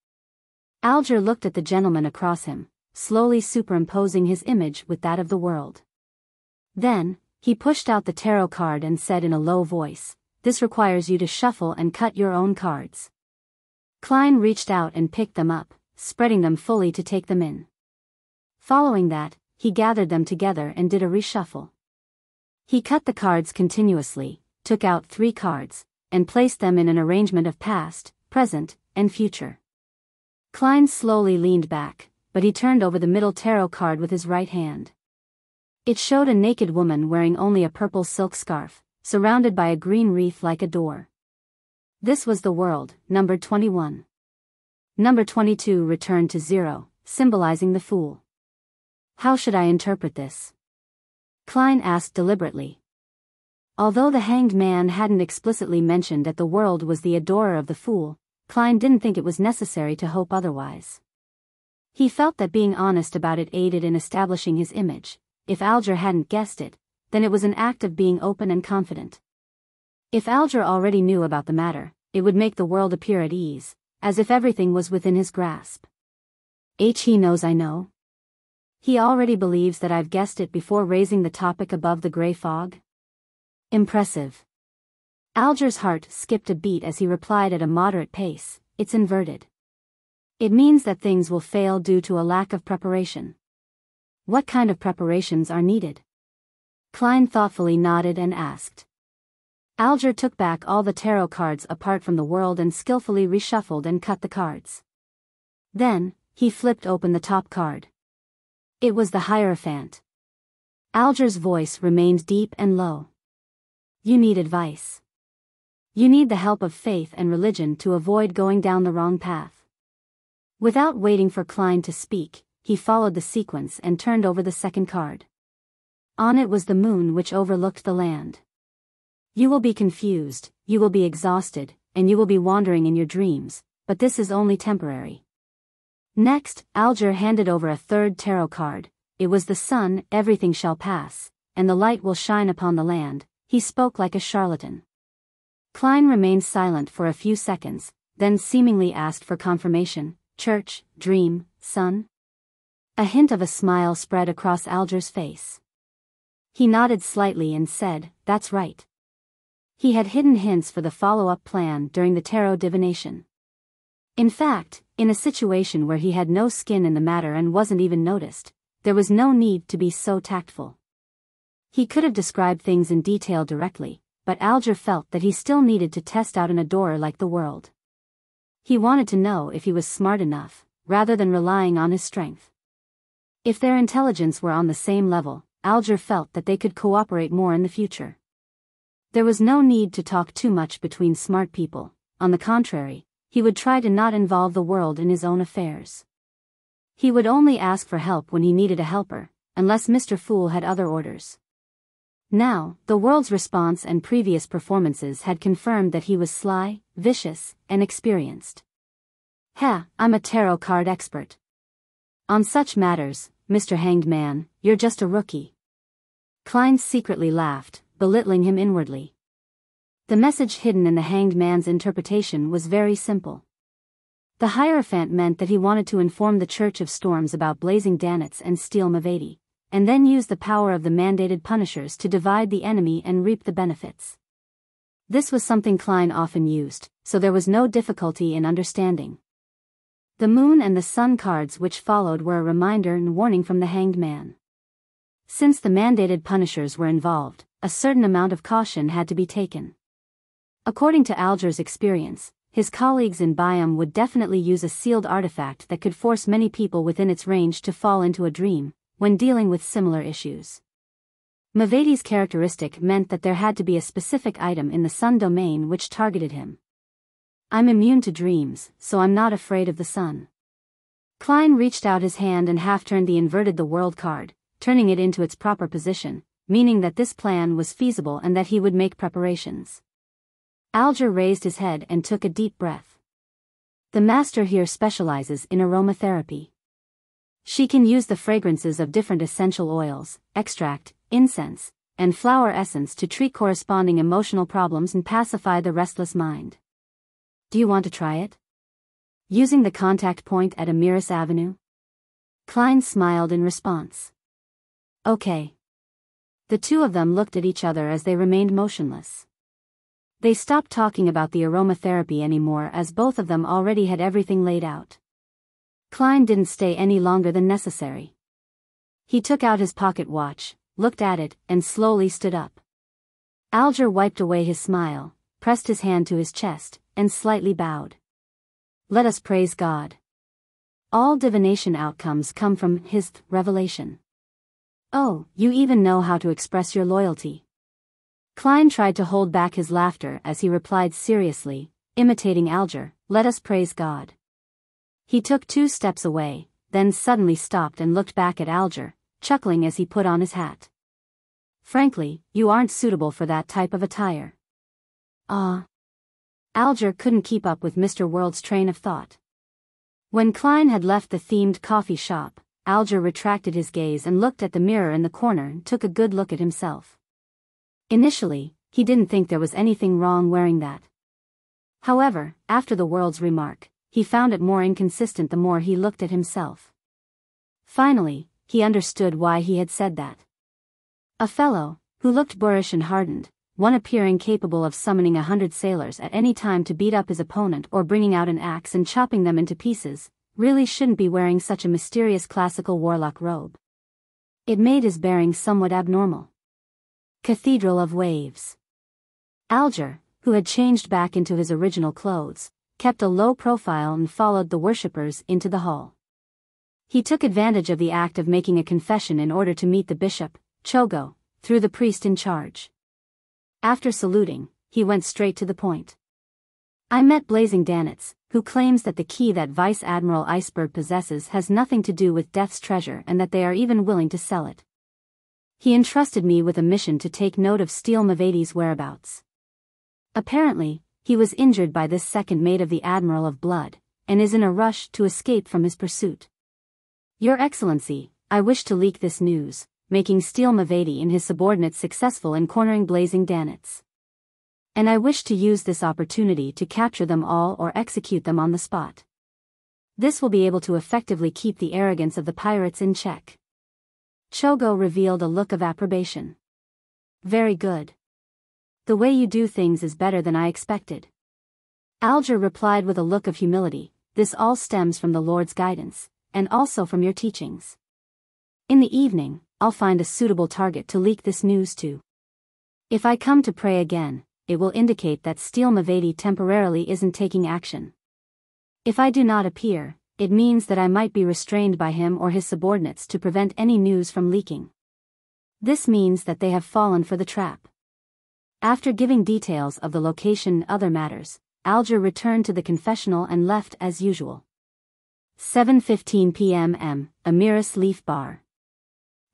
Alger looked at the gentleman across him, slowly superimposing his image with that of the world. Then, he pushed out the tarot card and said in a low voice, This requires you to shuffle and cut your own cards. Klein reached out and picked them up, spreading them fully to take them in. Following that, he gathered them together and did a reshuffle. He cut the cards continuously, took out 3 cards, and placed them in an arrangement of past, present, and future. Klein slowly leaned back, but he turned over the middle tarot card with his right hand. It showed a naked woman wearing only a purple silk scarf, surrounded by a green wreath like a door. This was the world, number 21. Number 22 returned to 0, symbolizing the Fool. How should I interpret this? Klein asked deliberately. Although the Hanged Man hadn't explicitly mentioned that the world was the adorer of the Fool, Klein didn't think it was necessary to hope otherwise. He felt that being honest about it aided in establishing his image. If Alger hadn't guessed it, then it was an act of being open and confident. If Alger already knew about the matter, it would make the world appear at ease, as if everything was within his grasp. He knows I know. He already believes that I've guessed it before raising the topic above the gray fog. Impressive. Alger's heart skipped a beat as he replied at a moderate pace, it's inverted. It means that things will fail due to a lack of preparation. What kind of preparations are needed? Klein thoughtfully nodded and asked. Alger took back all the tarot cards apart from the world and skillfully reshuffled and cut the cards. Then, he flipped open the top card. It was the Hierophant. Alger's voice remained deep and low. You need advice. You need the help of faith and religion to avoid going down the wrong path. Without waiting for Klein to speak, he followed the sequence and turned over the second card. On it was the moon which overlooked the land. You will be confused, you will be exhausted, and you will be wandering in your dreams, but this is only temporary. Next, Alger handed over a third tarot card. It was the sun, everything shall pass, and the light will shine upon the land. He spoke like a charlatan. Klein remained silent for a few seconds, then seemingly asked for confirmation. Church, dream, sun? A hint of a smile spread across Alger's face. He nodded slightly and said, that's right. He had hidden hints for the follow-up plan during the tarot divination. In fact, in a situation where he had no skin in the matter and wasn't even noticed, there was no need to be so tactful. He could have described things in detail directly, but Alger felt that he still needed to test out an adorer like the world. He wanted to know if he was smart enough, rather than relying on his strength. If their intelligence were on the same level, Alger felt that they could cooperate more in the future. There was no need to talk too much between smart people. On the contrary, he would try to not involve the world in his own affairs. He would only ask for help when he needed a helper, unless Mr. Fool had other orders. Now, the world's response and previous performances had confirmed that he was sly, vicious, and experienced. I'm a tarot card expert. On such matters, Mr. Hanged Man, you're just a rookie. Klein secretly laughed, belittling him inwardly. The message hidden in the Hanged Man's interpretation was very simple. The Hierophant meant that he wanted to inform the Church of Storms about blazing Danets and Steel Mavedi, and then use the power of the mandated punishers to divide the enemy and reap the benefits. This was something Klein often used, so there was no difficulty in understanding. The moon and the sun cards which followed were a reminder and warning from the Hanged Man. Since the mandated punishers were involved, a certain amount of caution had to be taken. According to Alger's experience, his colleagues in Biyao would definitely use a sealed artifact that could force many people within its range to fall into a dream, when dealing with similar issues. Mavedi's characteristic meant that there had to be a specific item in the sun domain which targeted him. I'm immune to dreams, so I'm not afraid of the sun. Klein reached out his hand and half-turned the inverted the world card, turning it into its proper position, meaning that this plan was feasible and that he would make preparations. Alger raised his head and took a deep breath. The master here specializes in aromatherapy. She can use the fragrances of different essential oils, extract, incense, and flower essence to treat corresponding emotional problems and pacify the restless mind. Do you want to try it? Using the contact point at Amiris Avenue? Klein smiled in response. Okay. The two of them looked at each other as they remained motionless. They stopped talking about the aromatherapy anymore as both of them already had everything laid out. Klein didn't stay any longer than necessary. He took out his pocket watch, looked at it, and slowly stood up. Alger wiped away his smile, pressed his hand to his chest, and slightly bowed. Let us praise God. All divination outcomes come from His revelation. Oh, you even know how to express your loyalty. Klein tried to hold back his laughter as he replied seriously, imitating Alger, let us praise God. He took 2 steps away, then suddenly stopped and looked back at Alger, chuckling as he put on his hat. Frankly, you aren't suitable for that type of attire. Ah. Alger couldn't keep up with Mr. World's train of thought. When Klein had left the themed coffee shop, Alger retracted his gaze and looked at the mirror in the corner and took a good look at himself. Initially, he didn't think there was anything wrong wearing that. However, after the World's remark, he found it more inconsistent the more he looked at himself. Finally, he understood why he had said that. A fellow, who looked boorish and hardened, one appearing capable of summoning 100 sailors at any time to beat up his opponent or bringing out an axe and chopping them into pieces, really shouldn't be wearing such a mysterious classical warlock robe. It made his bearing somewhat abnormal. Cathedral of Waves. Alger, who had changed back into his original clothes, kept a low profile and followed the worshippers into the hall. He took advantage of the act of making a confession in order to meet the bishop, Chogo, through the priest in charge. After saluting, he went straight to the point. I met Blazing Danitz, who claims that the key that Vice Admiral Iceberg possesses has nothing to do with Death's treasure and that they are even willing to sell it. He entrusted me with a mission to take note of Steele Mavadi's whereabouts. Apparently, he was injured by this second mate of the Admiral of Blood, and is in a rush to escape from his pursuit. Your Excellency, I wish to leak this news, making Steele Mavadi and his subordinates successful in cornering Blazing Danitz. And I wish to use this opportunity to capture them all or execute them on the spot. This will be able to effectively keep the arrogance of the pirates in check. Chogo revealed a look of approbation. Very good. The way you do things is better than I expected. Alger replied with a look of humility, this all stems from the Lord's guidance, and also from your teachings. In the evening, I'll find a suitable target to leak this news to. If I come to pray again, it will indicate that Steele Mavadi temporarily isn't taking action. If I do not appear, it means that I might be restrained by him or his subordinates to prevent any news from leaking. This means that they have fallen for the trap. After giving details of the location and other matters, Alger returned to the confessional and left as usual. 7:15 p.m. Amiris Leaf Bar.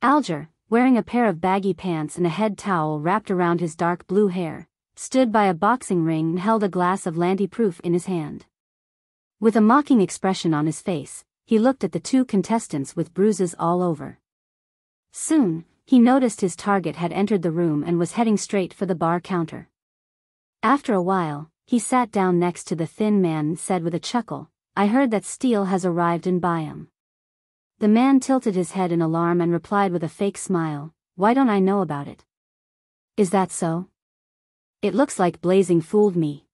Alger, wearing a pair of baggy pants and a head towel wrapped around his dark blue hair, stood by a boxing ring and held a glass of Landy Proof in his hand. With a mocking expression on his face, he looked at the 2 contestants with bruises all over. Soon, he noticed his target had entered the room and was heading straight for the bar counter. After a while, he sat down next to the thin man and said with a chuckle, I heard that Steele has arrived in Biyao. The man tilted his head in alarm and replied with a fake smile, why don't I know about it? Is that so? It looks like Blazing fooled me.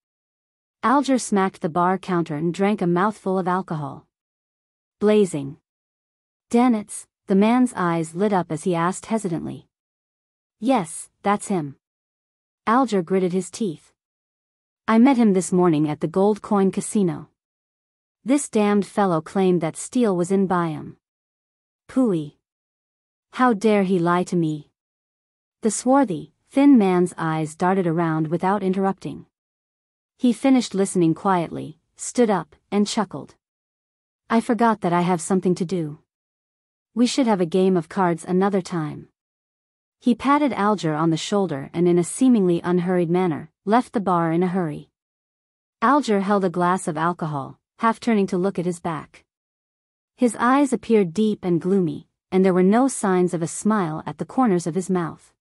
Alger smacked the bar counter and drank a mouthful of alcohol. Blazing. Danitz, the man's eyes lit up as he asked hesitantly. Yes, that's him. Alger gritted his teeth. I met him this morning at the Gold Coin Casino. This damned fellow claimed that Steele was in Biyao. Pooey. How dare he lie to me? The swarthy, thin man's eyes darted around without interrupting. He finished listening quietly, stood up, and chuckled. I forgot that I have something to do. We should have a game of cards another time. He patted Alger on the shoulder and in a seemingly unhurried manner, left the bar in a hurry. Alger held a glass of alcohol, half turning to look at his back. His eyes appeared deep and gloomy, and there were no signs of a smile at the corners of his mouth.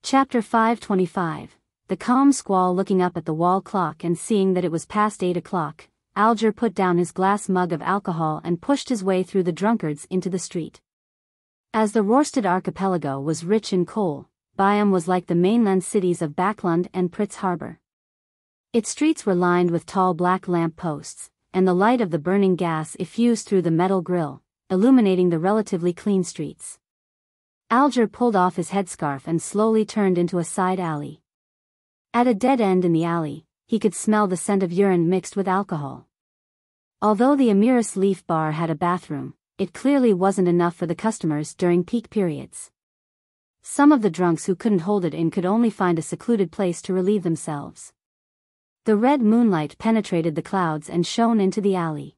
Chapter 525. The calm Squall. Looking up at the wall clock and seeing that it was past 8 o'clock, Alger put down his glass mug of alcohol and pushed his way through the drunkards into the street. As the Rorsted archipelago was rich in coal, Biyao was like the mainland cities of Backlund and Pritz Harbor. Its streets were lined with tall black lamp posts, and the light of the burning gas effused through the metal grille, illuminating the relatively clean streets. Alger pulled off his headscarf and slowly turned into a side alley. At a dead end in the alley, he could smell the scent of urine mixed with alcohol. Although the Emiris Leaf Bar had a bathroom, it clearly wasn't enough for the customers during peak periods. Some of the drunks who couldn't hold it in could only find a secluded place to relieve themselves. The red moonlight penetrated the clouds and shone into the alley.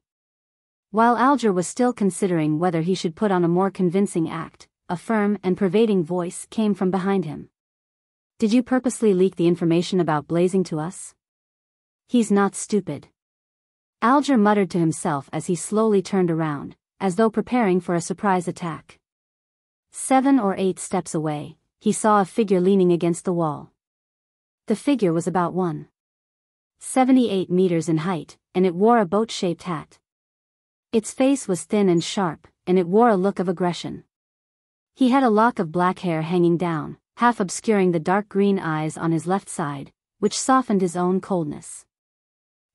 While Alger was still considering whether he should put on a more convincing act, a firm and pervading voice came from behind him. "Did you purposely leak the information about Blazing to us?" "He's not stupid," Alger muttered to himself as he slowly turned around, as though preparing for a surprise attack. 7 or 8 steps away, he saw a figure leaning against the wall. The figure was about 1.78 meters in height, and it wore a boat-shaped hat. Its face was thin and sharp, and it wore a look of aggression. He had a lock of black hair hanging down, half obscuring the dark green eyes on his left side, which softened his own coldness.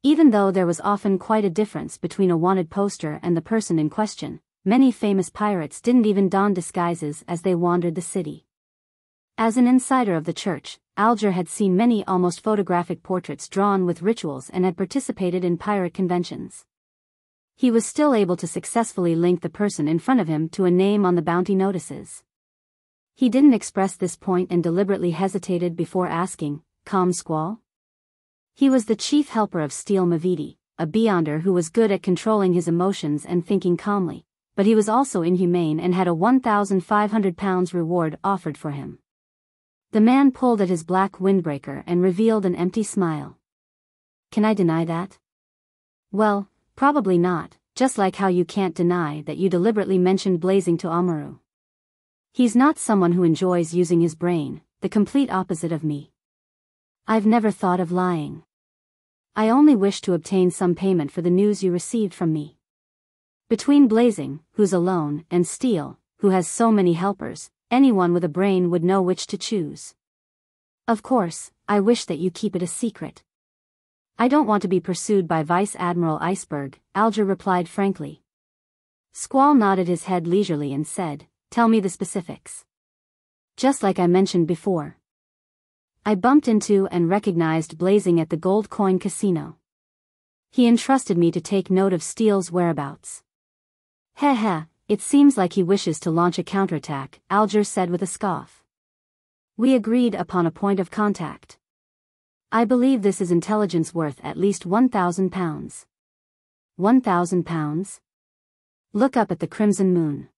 Even though there was often quite a difference between a wanted poster and the person in question, many famous pirates didn't even don disguises as they wandered the city. As an insider of the church, Alger had seen many almost photographic portraits drawn with rituals and had participated in pirate conventions. He was still able to successfully link the person in front of him to a name on the bounty notices. He didn't express this point and deliberately hesitated before asking, "Calm Squall?" He was the chief helper of Steel Mavidi, a Beyonder who was good at controlling his emotions and thinking calmly, but he was also inhumane and had a 1,500 pounds reward offered for him. The man pulled at his black windbreaker and revealed an empty smile. "Can I deny that?" "Well, probably not, just like how you can't deny that you deliberately mentioned Blazing to Amaru. He's not someone who enjoys using his brain, the complete opposite of me. I've never thought of lying. I only wish to obtain some payment for the news you received from me. Between Blazing, who's alone, and Steel, who has so many helpers, anyone with a brain would know which to choose. Of course, I wish that you keep it a secret." "I don't want to be pursued by Vice Admiral Iceberg," Alger replied frankly. Squall nodded his head leisurely and said, "Tell me the specifics." "Just like I mentioned before. I bumped into and recognized Blazing at the Gold Coin Casino. He entrusted me to take note of Steel's whereabouts." "Heh heh. It seems like he wishes to launch a counterattack," Alger said with a scoff. "We agreed upon a point of contact. I believe this is intelligence worth at least 1,000 pounds. 1,000 pounds? Look up at the crimson moon.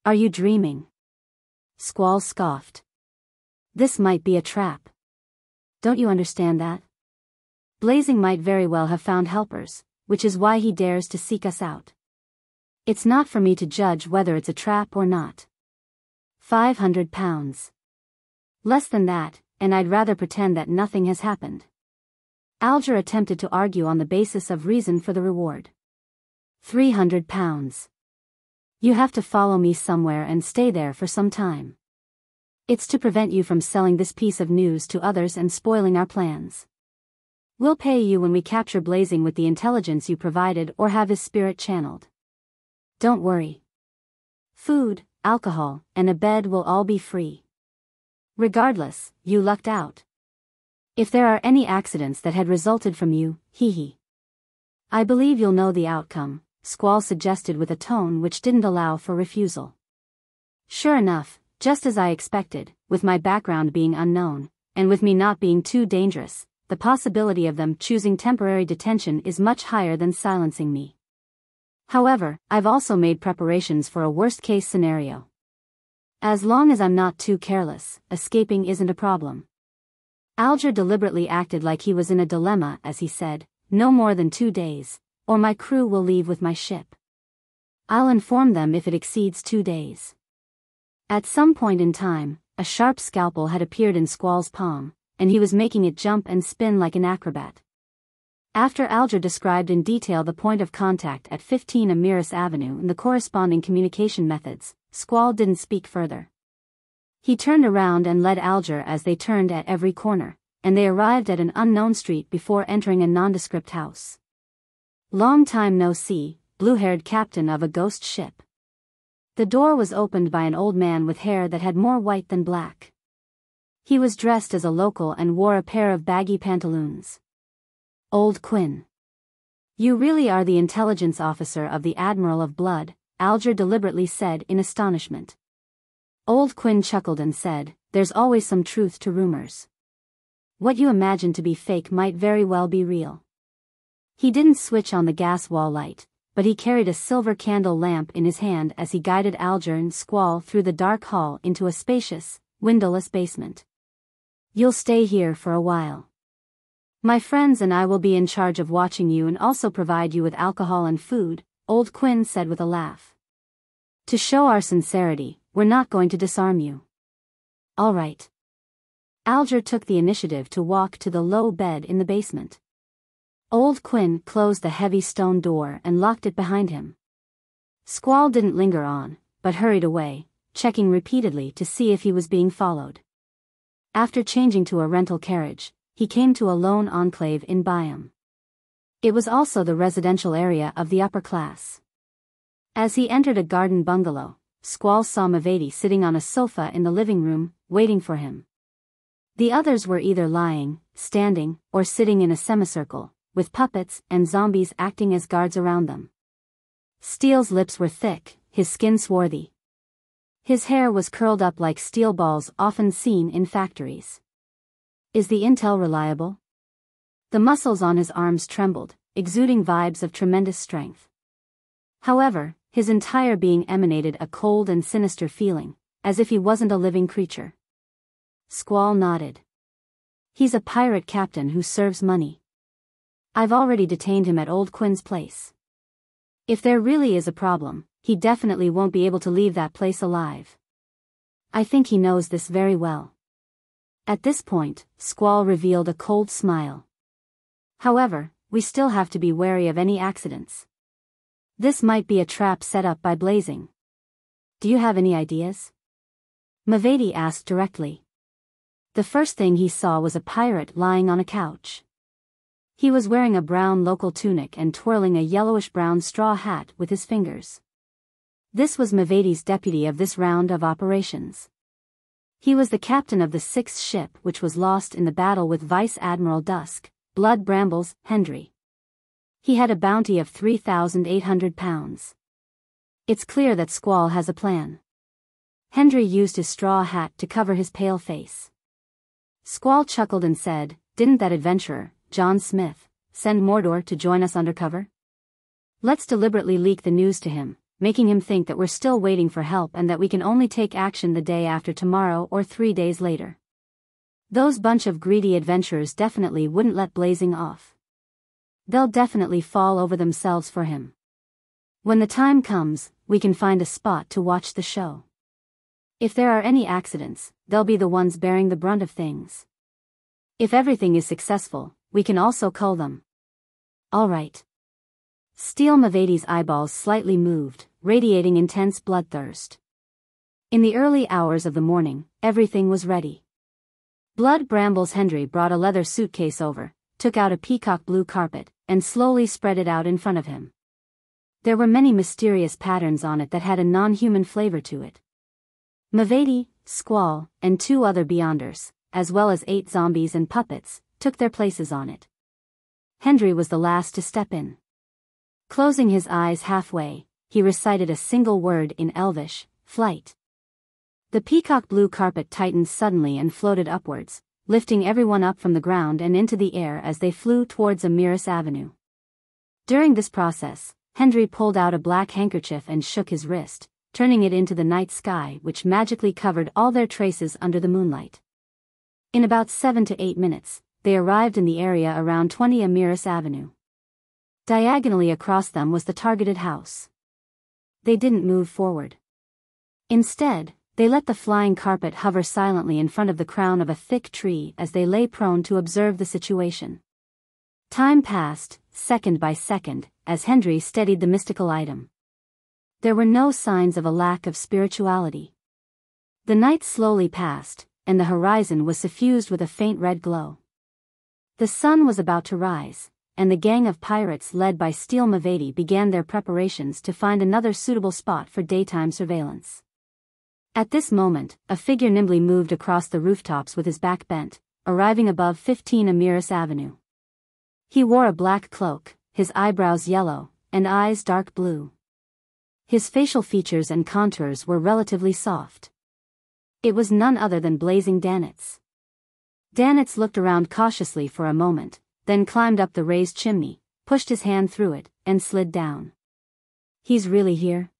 Are you dreaming?" Squall scoffed. "This might be a trap. Don't you understand that? Blazing might very well have found helpers, which is why he dares to seek us out. It's not for me to judge whether it's a trap or not. 500 pounds. Less than that, and I'd rather pretend that nothing has happened." Alger attempted to argue on the basis of reason for the reward. 300 pounds. You have to follow me somewhere and stay there for some time. It's to prevent you from selling this piece of news to others and spoiling our plans. We'll pay you when we capture Blazing with the intelligence you provided or have his spirit channeled. Don't worry. Food, alcohol, and a bed will all be free. Regardless, you lucked out. If there are any accidents that had resulted from you, hee. I believe you'll know the outcome, Squall suggested with a tone which didn't allow for refusal. Sure enough, just as I expected, with my background being unknown, and with me not being too dangerous, the possibility of them choosing temporary detention is much higher than silencing me. However, I've also made preparations for a worst-case scenario. As long as I'm not too careless, escaping isn't a problem. Alger deliberately acted like he was in a dilemma as he said, "No more than 2 days, or my crew will leave with my ship. I'll inform them if it exceeds 2 days." At some point in time, a sharp scalpel had appeared in Squall's palm, and he was making it jump and spin like an acrobat. After Alger described in detail the point of contact at 15 Emiris Avenue and the corresponding communication methods, Squall didn't speak further. He turned around and led Alger as they turned at every corner, and they arrived at an unknown street before entering a nondescript house. Long time no see, blue-haired captain of a ghost ship. The door was opened by an old man with hair that had more white than black. He was dressed as a local and wore a pair of baggy pantaloons. Old Quinn. You really are the intelligence officer of the Admiral of Blood, Alger deliberately said in astonishment. Old Quinn chuckled and said, there's always some truth to rumors. What you imagine to be fake might very well be real. He didn't switch on the gas wall light, but he carried a silver candle lamp in his hand as he guided Alger and Squall through the dark hall into a spacious, windowless basement. You'll stay here for a while. My friends and I will be in charge of watching you and also provide you with alcohol and food, Old Quinn said with a laugh. To show our sincerity, we're not going to disarm you. All right. Alger took the initiative to walk to the low bed in the basement. Old Quinn closed the heavy stone door and locked it behind him. Squall didn't linger on, but hurried away, checking repeatedly to see if he was being followed. After changing to a rental carriage, he came to a lone enclave in Biyao. It was also the residential area of the upper class. As he entered a garden bungalow, Squall saw Mavedi sitting on a sofa in the living room, waiting for him. The others were either lying, standing, or sitting in a semicircle, with puppets and zombies acting as guards around them. Steel's lips were thick, his skin swarthy. His hair was curled up like steel balls often seen in factories. Is the intel reliable? The muscles on his arms trembled, exuding vibes of tremendous strength. However, his entire being emanated a cold and sinister feeling, as if he wasn't a living creature. Squall nodded. He's a pirate captain who serves money. I've already detained him at Old Quinn's place. If there really is a problem, he definitely won't be able to leave that place alive. I think he knows this very well. At this point, Squall revealed a cold smile. However, we still have to be wary of any accidents. This might be a trap set up by Blazing. Do you have any ideas? Mavedi asked directly. The first thing he saw was a pirate lying on a couch. He was wearing a brown local tunic and twirling a yellowish-brown straw hat with his fingers. This was Mavedi's deputy of this round of operations. He was the captain of the 6th ship which was lost in the battle with Vice Admiral Dusk, Blood Brambles, Hendry. He had a bounty of 3,800 pounds. It's clear that Squall has a plan. Hendry used his straw hat to cover his pale face. Squall chuckled and said, didn't that adventurer, John Smith, send Mordor to join us undercover? Let's deliberately leak the news to him, making him think that we're still waiting for help and that we can only take action the day after tomorrow or 3 days later. Those bunch of greedy adventurers definitely wouldn't let Blazing off. They'll definitely fall over themselves for him. When the time comes, we can find a spot to watch the show. If there are any accidents, they'll be the ones bearing the brunt of things. If everything is successful, we can also cull them. All right. Steel Mavedi's eyeballs slightly moved, radiating intense bloodthirst. In the early hours of the morning, everything was ready. Blood Brambles Hendry brought a leather suitcase over, took out a peacock blue carpet, and slowly spread it out in front of him. There were many mysterious patterns on it that had a non-human flavor to it. Mavedi, Squall, and 2 other Beyonders, as well as 8 zombies and puppets, took their places on it. Hendry was the last to step in. Closing his eyes halfway, he recited a single word in Elvish, flight. The peacock blue carpet tightened suddenly and floated upwards, lifting everyone up from the ground and into the air as they flew towards Amiris Avenue. During this process, Hendry pulled out a black handkerchief and shook his wrist, turning it into the night sky which magically covered all their traces under the moonlight. In about 7 to 8 minutes, they arrived in the area around 20 Amiris Avenue. Diagonally across them was the targeted house. They didn't move forward. Instead, they let the flying carpet hover silently in front of the crown of a thick tree as they lay prone to observe the situation. Time passed, second by second, as Hendry steadied the mystical item. There were no signs of a lack of spirituality. The night slowly passed, and the horizon was suffused with a faint red glow. The sun was about to rise, and the gang of pirates led by Steel Mavati began their preparations to find another suitable spot for daytime surveillance. At this moment, a figure nimbly moved across the rooftops with his back bent, arriving above 15 Amiris Avenue. He wore a black cloak, his eyebrows yellow, and eyes dark blue. His facial features and contours were relatively soft. It was none other than Blazing Danitz. Danitz looked around cautiously for a moment, then climbed up the raised chimney, pushed his hand through it, and slid down. He's really here?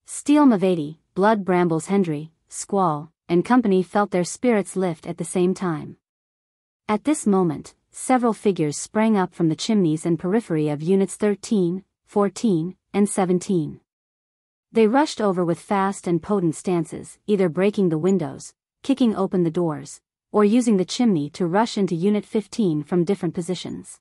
Steel Mavati, Blood Brambles Hendry, Squall, and company felt their spirits lift at the same time. At this moment, several figures sprang up from the chimneys and periphery of Units 13, 14, and 17. They rushed over with fast and potent stances, either breaking the windows, kicking open the doors, or using the chimney to rush into Unit 15 from different positions.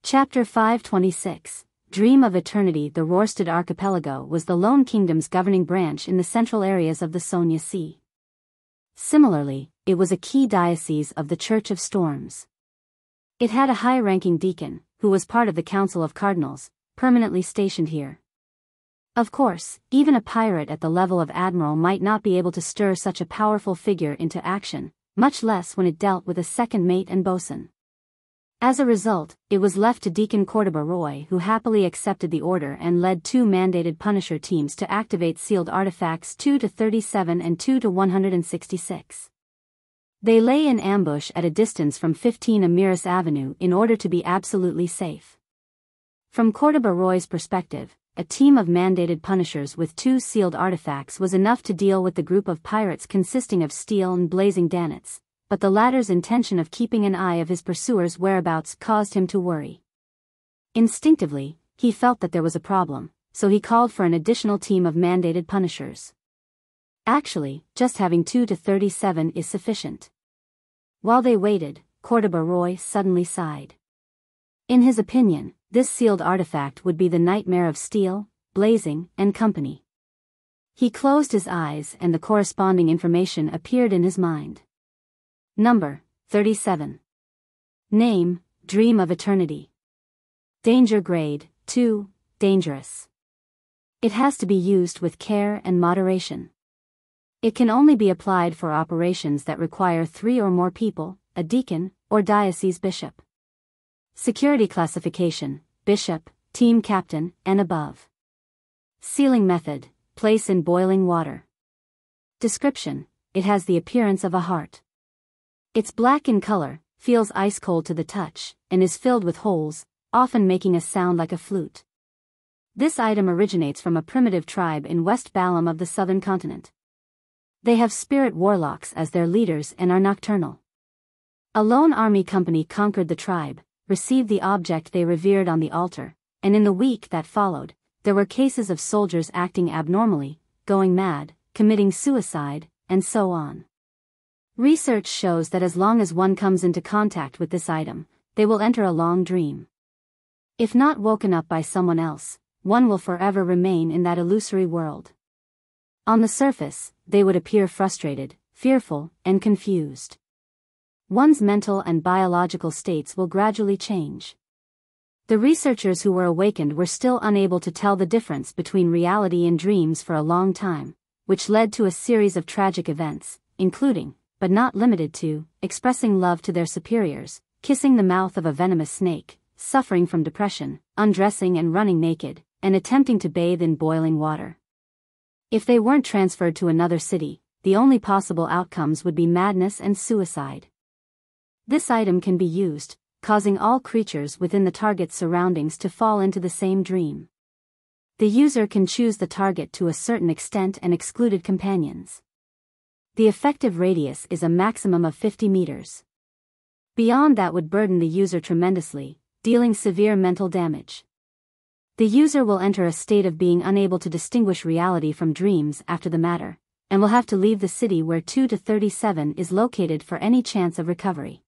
Chapter 526, Dream of Eternity. The Rorstad Archipelago was the lone kingdom's governing branch in the central areas of the Sonia Sea. Similarly, it was a key diocese of the Church of Storms. It had a high-ranking deacon, who was part of the Council of Cardinals, permanently stationed here. Of course, even a pirate at the level of Admiral might not be able to stir such a powerful figure into action, much less when it dealt with a second mate and bosun. As a result, it was left to Deacon Cordoba Roy, who happily accepted the order and led 2 mandated Punisher teams to activate sealed artifacts 2-37 and 2-166. They lay in ambush at a distance from 15 Amiris Avenue in order to be absolutely safe. From Cordoba Roy's perspective, a team of mandated Punishers with 2 sealed artifacts was enough to deal with the group of pirates consisting of Steel and Blazing Danitz, but the latter's intention of keeping an eye of his pursuers' whereabouts caused him to worry. Instinctively, he felt that there was a problem, so he called for an additional team of mandated Punishers. Actually, just having 2-37 is sufficient. While they waited, Cordoba Roy suddenly sighed. In his opinion, this sealed artifact would be the nightmare of Steel, Blazing, and company. He closed his eyes and the corresponding information appeared in his mind. Number, 37. Name, Dream of Eternity. Danger grade, 2, dangerous. It has to be used with care and moderation. It can only be applied for operations that require 3 or more people, a deacon, or diocese bishop. Security classification, bishop, team captain, and above. Sealing method, place in boiling water. Description, it has the appearance of a heart. It's black in color, feels ice cold to the touch, and is filled with holes, often making a sound like a flute. This item originates from a primitive tribe in West Balam of the southern continent. They have spirit warlocks as their leaders and are nocturnal. A lone army company conquered the tribe, received the object they revered on the altar, and in the week that followed, there were cases of soldiers acting abnormally, going mad, committing suicide, and so on. Research shows that as long as one comes into contact with this item, they will enter a long dream. If not woken up by someone else, one will forever remain in that illusory world. On the surface, they would appear frustrated, fearful, and confused. One's mental and biological states will gradually change. The researchers who were awakened were still unable to tell the difference between reality and dreams for a long time, which led to a series of tragic events, including, but not limited to, expressing love to their superiors, kissing the mouth of a venomous snake, suffering from depression, undressing and running naked, and attempting to bathe in boiling water. If they weren't transferred to another city, the only possible outcomes would be madness and suicide. This item can be used, causing all creatures within the target's surroundings to fall into the same dream. The user can choose the target to a certain extent and excluded companions. The effective radius is a maximum of 50 meters. Beyond that would burden the user tremendously, dealing severe mental damage. The user will enter a state of being unable to distinguish reality from dreams after the matter, and will have to leave the city where 2-37 is located for any chance of recovery.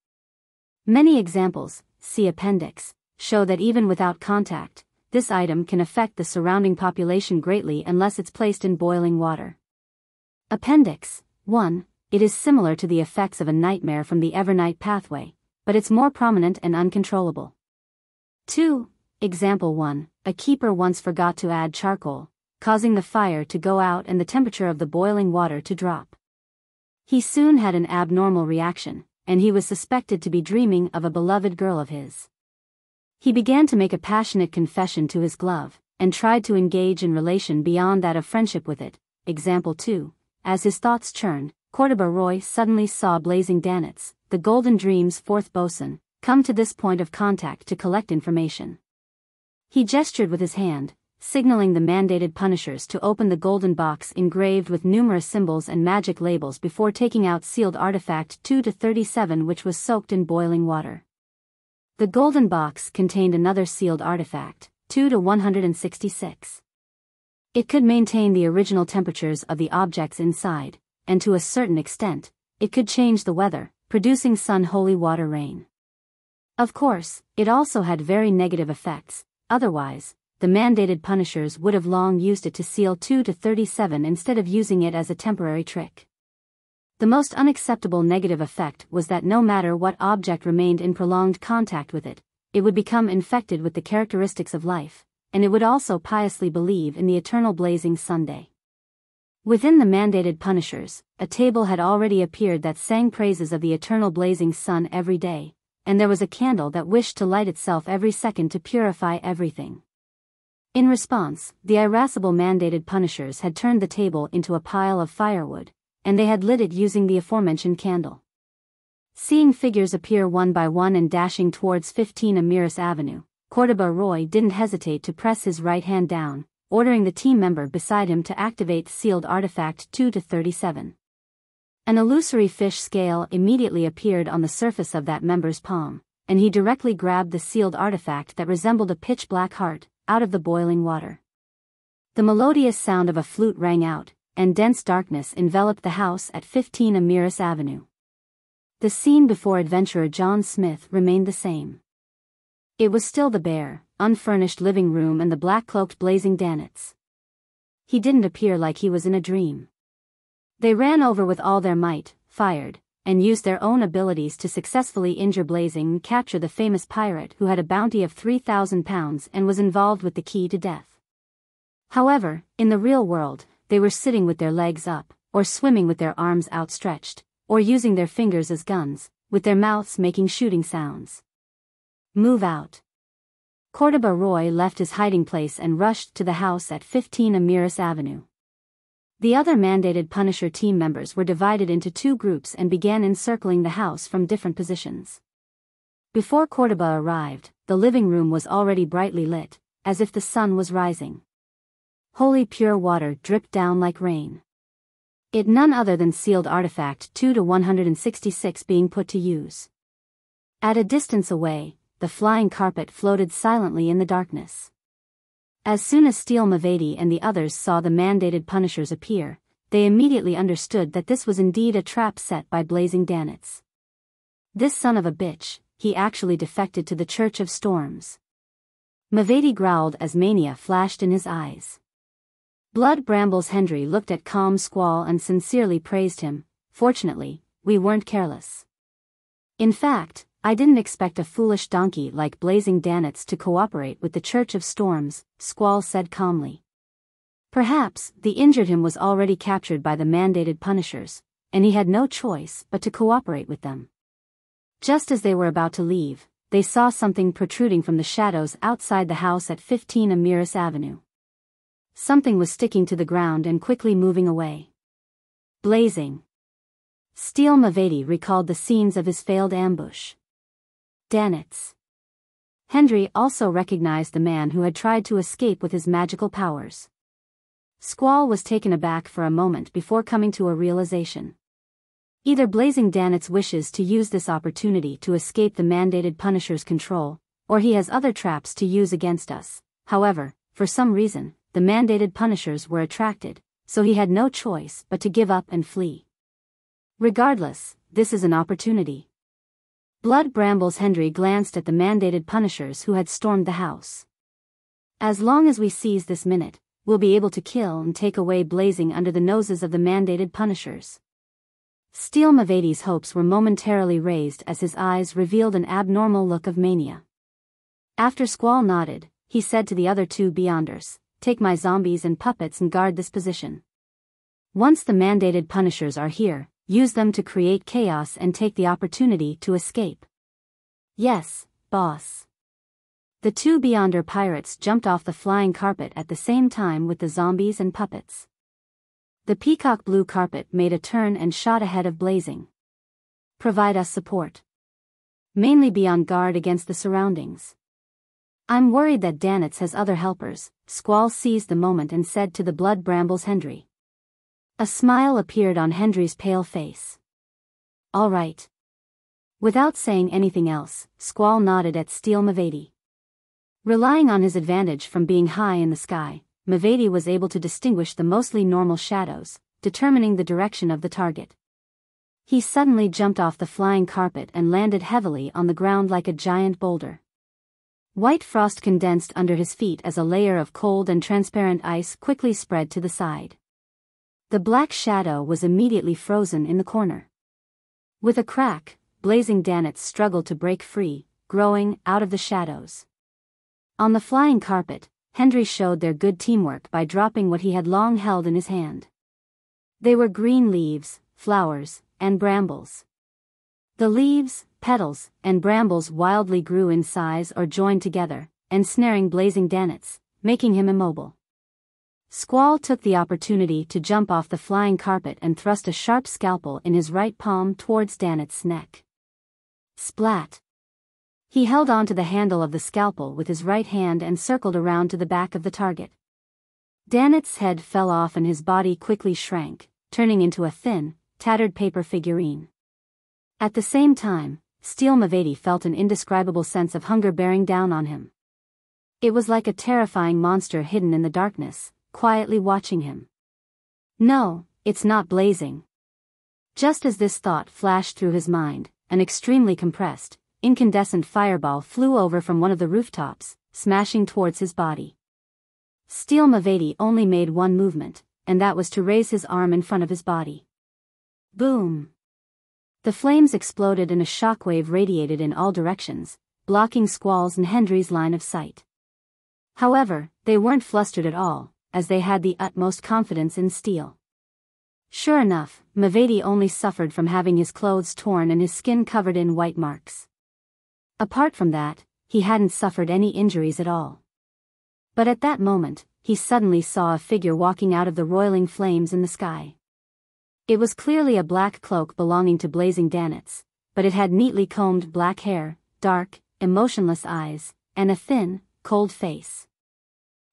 Many examples, see appendix, show that even without contact, this item can affect the surrounding population greatly unless it's placed in boiling water. Appendix 1. it is similar to the effects of a nightmare from the Evernight pathway, but it's more prominent and uncontrollable. 2. Example 1. A keeper once forgot to add charcoal, causing the fire to go out and the temperature of the boiling water to drop. He soon had an abnormal reaction, and he was suspected to be dreaming of a beloved girl of his. He began to make a passionate confession to his glove, and tried to engage in relation beyond that of friendship with it. Example 2. As his thoughts churned, Cordoba Roy suddenly saw Blazing Danitz, the Golden Dream's fourth bosun, come to this point of contact to collect information. He gestured with his hand, signaling the mandated punishers to open the golden box engraved with numerous symbols and magic labels before taking out sealed artifact 2-37, which was soaked in boiling water. The golden box contained another sealed artifact, 2-166. It could maintain the original temperatures of the objects inside, and to a certain extent, it could change the weather, producing sun-holy water rain. Of course, it also had very negative effects, otherwise, the mandated punishers would have long used it to seal 2-37 instead of using it as a temporary trick. The most unacceptable negative effect was that no matter what object remained in prolonged contact with it, it would become infected with the characteristics of life, and it would also piously believe in the eternal blazing Sunday. Within the mandated punishers, a table had already appeared that sang praises of the eternal blazing sun every day, and there was a candle that wished to light itself every second to purify everything. In response, the irascible mandated punishers had turned the table into a pile of firewood, and they had lit it using the aforementioned candle. Seeing figures appear one by one and dashing towards 15 Amiris Avenue, Cordoba Roy didn't hesitate to press his right hand down, ordering the team member beside him to activate sealed artifact 2-37. An illusory fish scale immediately appeared on the surface of that member's palm, and he directly grabbed the sealed artifact that resembled a pitch-black heart, out of the boiling water. The melodious sound of a flute rang out, and dense darkness enveloped the house at 15 Amiris Avenue. The scene before adventurer John Smith remained the same. It was still the bare, unfurnished living room and the black-cloaked Blazing Danitz. He didn't appear like he was in a dream. They ran over with all their might, fired, and used their own abilities to successfully injure Blazing and capture the famous pirate who had a bounty of 3,000 pounds and was involved with the key to death. However, in the real world, they were sitting with their legs up, or swimming with their arms outstretched, or using their fingers as guns, with their mouths making shooting sounds. Move out. Cordoba Roy left his hiding place and rushed to the house at 15 Amiris Avenue. The other mandated Punisher team members were divided into two groups and began encircling the house from different positions. Before Cordoba arrived, the living room was already brightly lit, as if the sun was rising. Holy pure water dripped down like rain. It none other than sealed artifact 2-166 being put to use. At a distance away, the flying carpet floated silently in the darkness. As soon as Steel Mavedi and the others saw the mandated punishers appear, they immediately understood that this was indeed a trap set by Blazing Danitz. This son of a bitch, he actually defected to the Church of Storms. Mavedi growled as mania flashed in his eyes. Blood Brambles Hendry looked at calm Squall and sincerely praised him. Fortunately, we weren't careless. In fact, I didn't expect a foolish donkey like Blazing Danitz to cooperate with the Church of Storms, Squall said calmly. Perhaps the injured him was already captured by the mandated punishers, and he had no choice but to cooperate with them. Just as they were about to leave, they saw something protruding from the shadows outside the house at 15 Amiris Avenue. Something was sticking to the ground and quickly moving away. Blazing. Steel Mavedi recalled the scenes of his failed ambush. Danitz. Hendry also recognized the man who had tried to escape with his magical powers. Squall was taken aback for a moment before coming to a realization. Either Blazing Danitz wishes to use this opportunity to escape the mandated Punisher's control, or he has other traps to use against us. However, for some reason, the mandated Punishers were attracted, so he had no choice but to give up and flee. Regardless, this is an opportunity. Blood Brambles Hendry glanced at the mandated Punishers who had stormed the house. As long as we seize this minute, we'll be able to kill and take away Blazing under the noses of the mandated Punishers. Steel Mavadi's hopes were momentarily raised as his eyes revealed an abnormal look of mania. After Squall nodded, he said to the other two Beyonders, "Take my zombies and puppets and guard this position. Once the mandated punishers are here, use them to create chaos and take the opportunity to escape." "Yes, boss." The two Beyonder pirates jumped off the flying carpet at the same time with the zombies and puppets. The peacock blue carpet made a turn and shot ahead of Blazing. "Provide us support. Mainly be on guard against the surroundings. I'm worried that Danitz has other helpers." Squall seized the moment and said to the blood brambles Hendry. A smile appeared on Hendry's pale face. "All right." Without saying anything else, Squall nodded at Steel Mavadi. Relying on his advantage from being high in the sky, Mavadi was able to distinguish the mostly normal shadows, determining the direction of the target. He suddenly jumped off the flying carpet and landed heavily on the ground like a giant boulder. White frost condensed under his feet as a layer of cold and transparent ice quickly spread to the side. The black shadow was immediately frozen in the corner. With a crack, Blazing Danitz struggled to break free, growing out of the shadows. On the flying carpet, Hendry showed their good teamwork by dropping what he had long held in his hand. They were green leaves, flowers, and brambles. The leaves, petals, and brambles wildly grew in size or joined together, ensnaring Blazing Danitz, making him immobile. Squall took the opportunity to jump off the flying carpet and thrust a sharp scalpel in his right palm towards Danitz's neck. Splat! He held onto the handle of the scalpel with his right hand and circled around to the back of the target. Danitz's head fell off and his body quickly shrank, turning into a thin, tattered paper figurine. At the same time, Steel Mavadi felt an indescribable sense of hunger bearing down on him. It was like a terrifying monster hidden in the darkness, quietly watching him. No, it's not Blazing. Just as this thought flashed through his mind, an extremely compressed, incandescent fireball flew over from one of the rooftops, smashing towards his body. Steel Mavadi only made one movement, and that was to raise his arm in front of his body. Boom! The flames exploded and a shockwave radiated in all directions, blocking Squall's and Hendry's line of sight. However, they weren't flustered at all, as they had the utmost confidence in Steel. Sure enough, Mavadi only suffered from having his clothes torn and his skin covered in white marks. Apart from that, he hadn't suffered any injuries at all. But at that moment, he suddenly saw a figure walking out of the roiling flames in the sky. It was clearly a black cloak belonging to Blazing Danitz, but it had neatly combed black hair, dark, emotionless eyes, and a thin, cold face.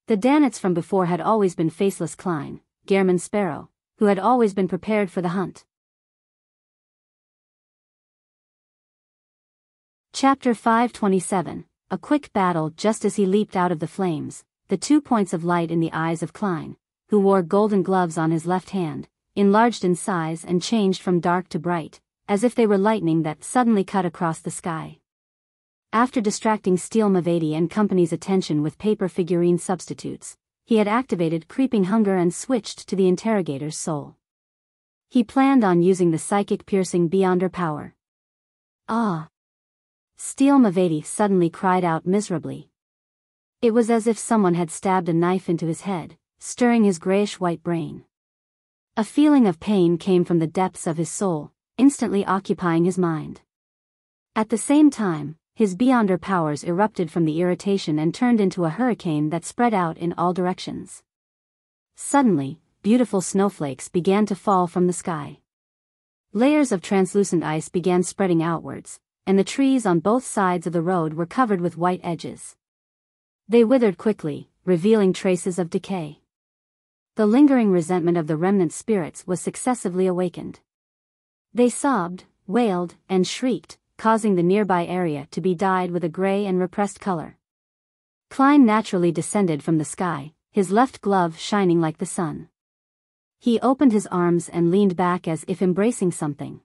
The Danitz from before had always been Faceless Klein, Gehrman Sparrow, who had always been prepared for the hunt. Chapter 527, A quick battle. Just as he leaped out of the flames, the 2 points of light in the eyes of Klein, who wore golden gloves on his left hand, enlarged in size and changed from dark to bright, as if they were lightning that suddenly cut across the sky. After distracting Steel Mavadi and company's attention with paper figurine substitutes, he had activated Creeping Hunger and switched to the interrogator's soul. He planned on using the psychic piercing Beyonder power. Ah! Steel Mavadi suddenly cried out miserably. It was as if someone had stabbed a knife into his head, stirring his grayish-white brain. A feeling of pain came from the depths of his soul, instantly occupying his mind. At the same time, his Beyonder powers erupted from the irritation and turned into a hurricane that spread out in all directions. Suddenly, beautiful snowflakes began to fall from the sky. Layers of translucent ice began spreading outwards, and the trees on both sides of the road were covered with white edges. They withered quickly, revealing traces of decay. The lingering resentment of the remnant spirits was successively awakened. They sobbed, wailed, and shrieked, causing the nearby area to be dyed with a gray and repressed color. Klein naturally descended from the sky, his left glove shining like the sun. He opened his arms and leaned back as if embracing something.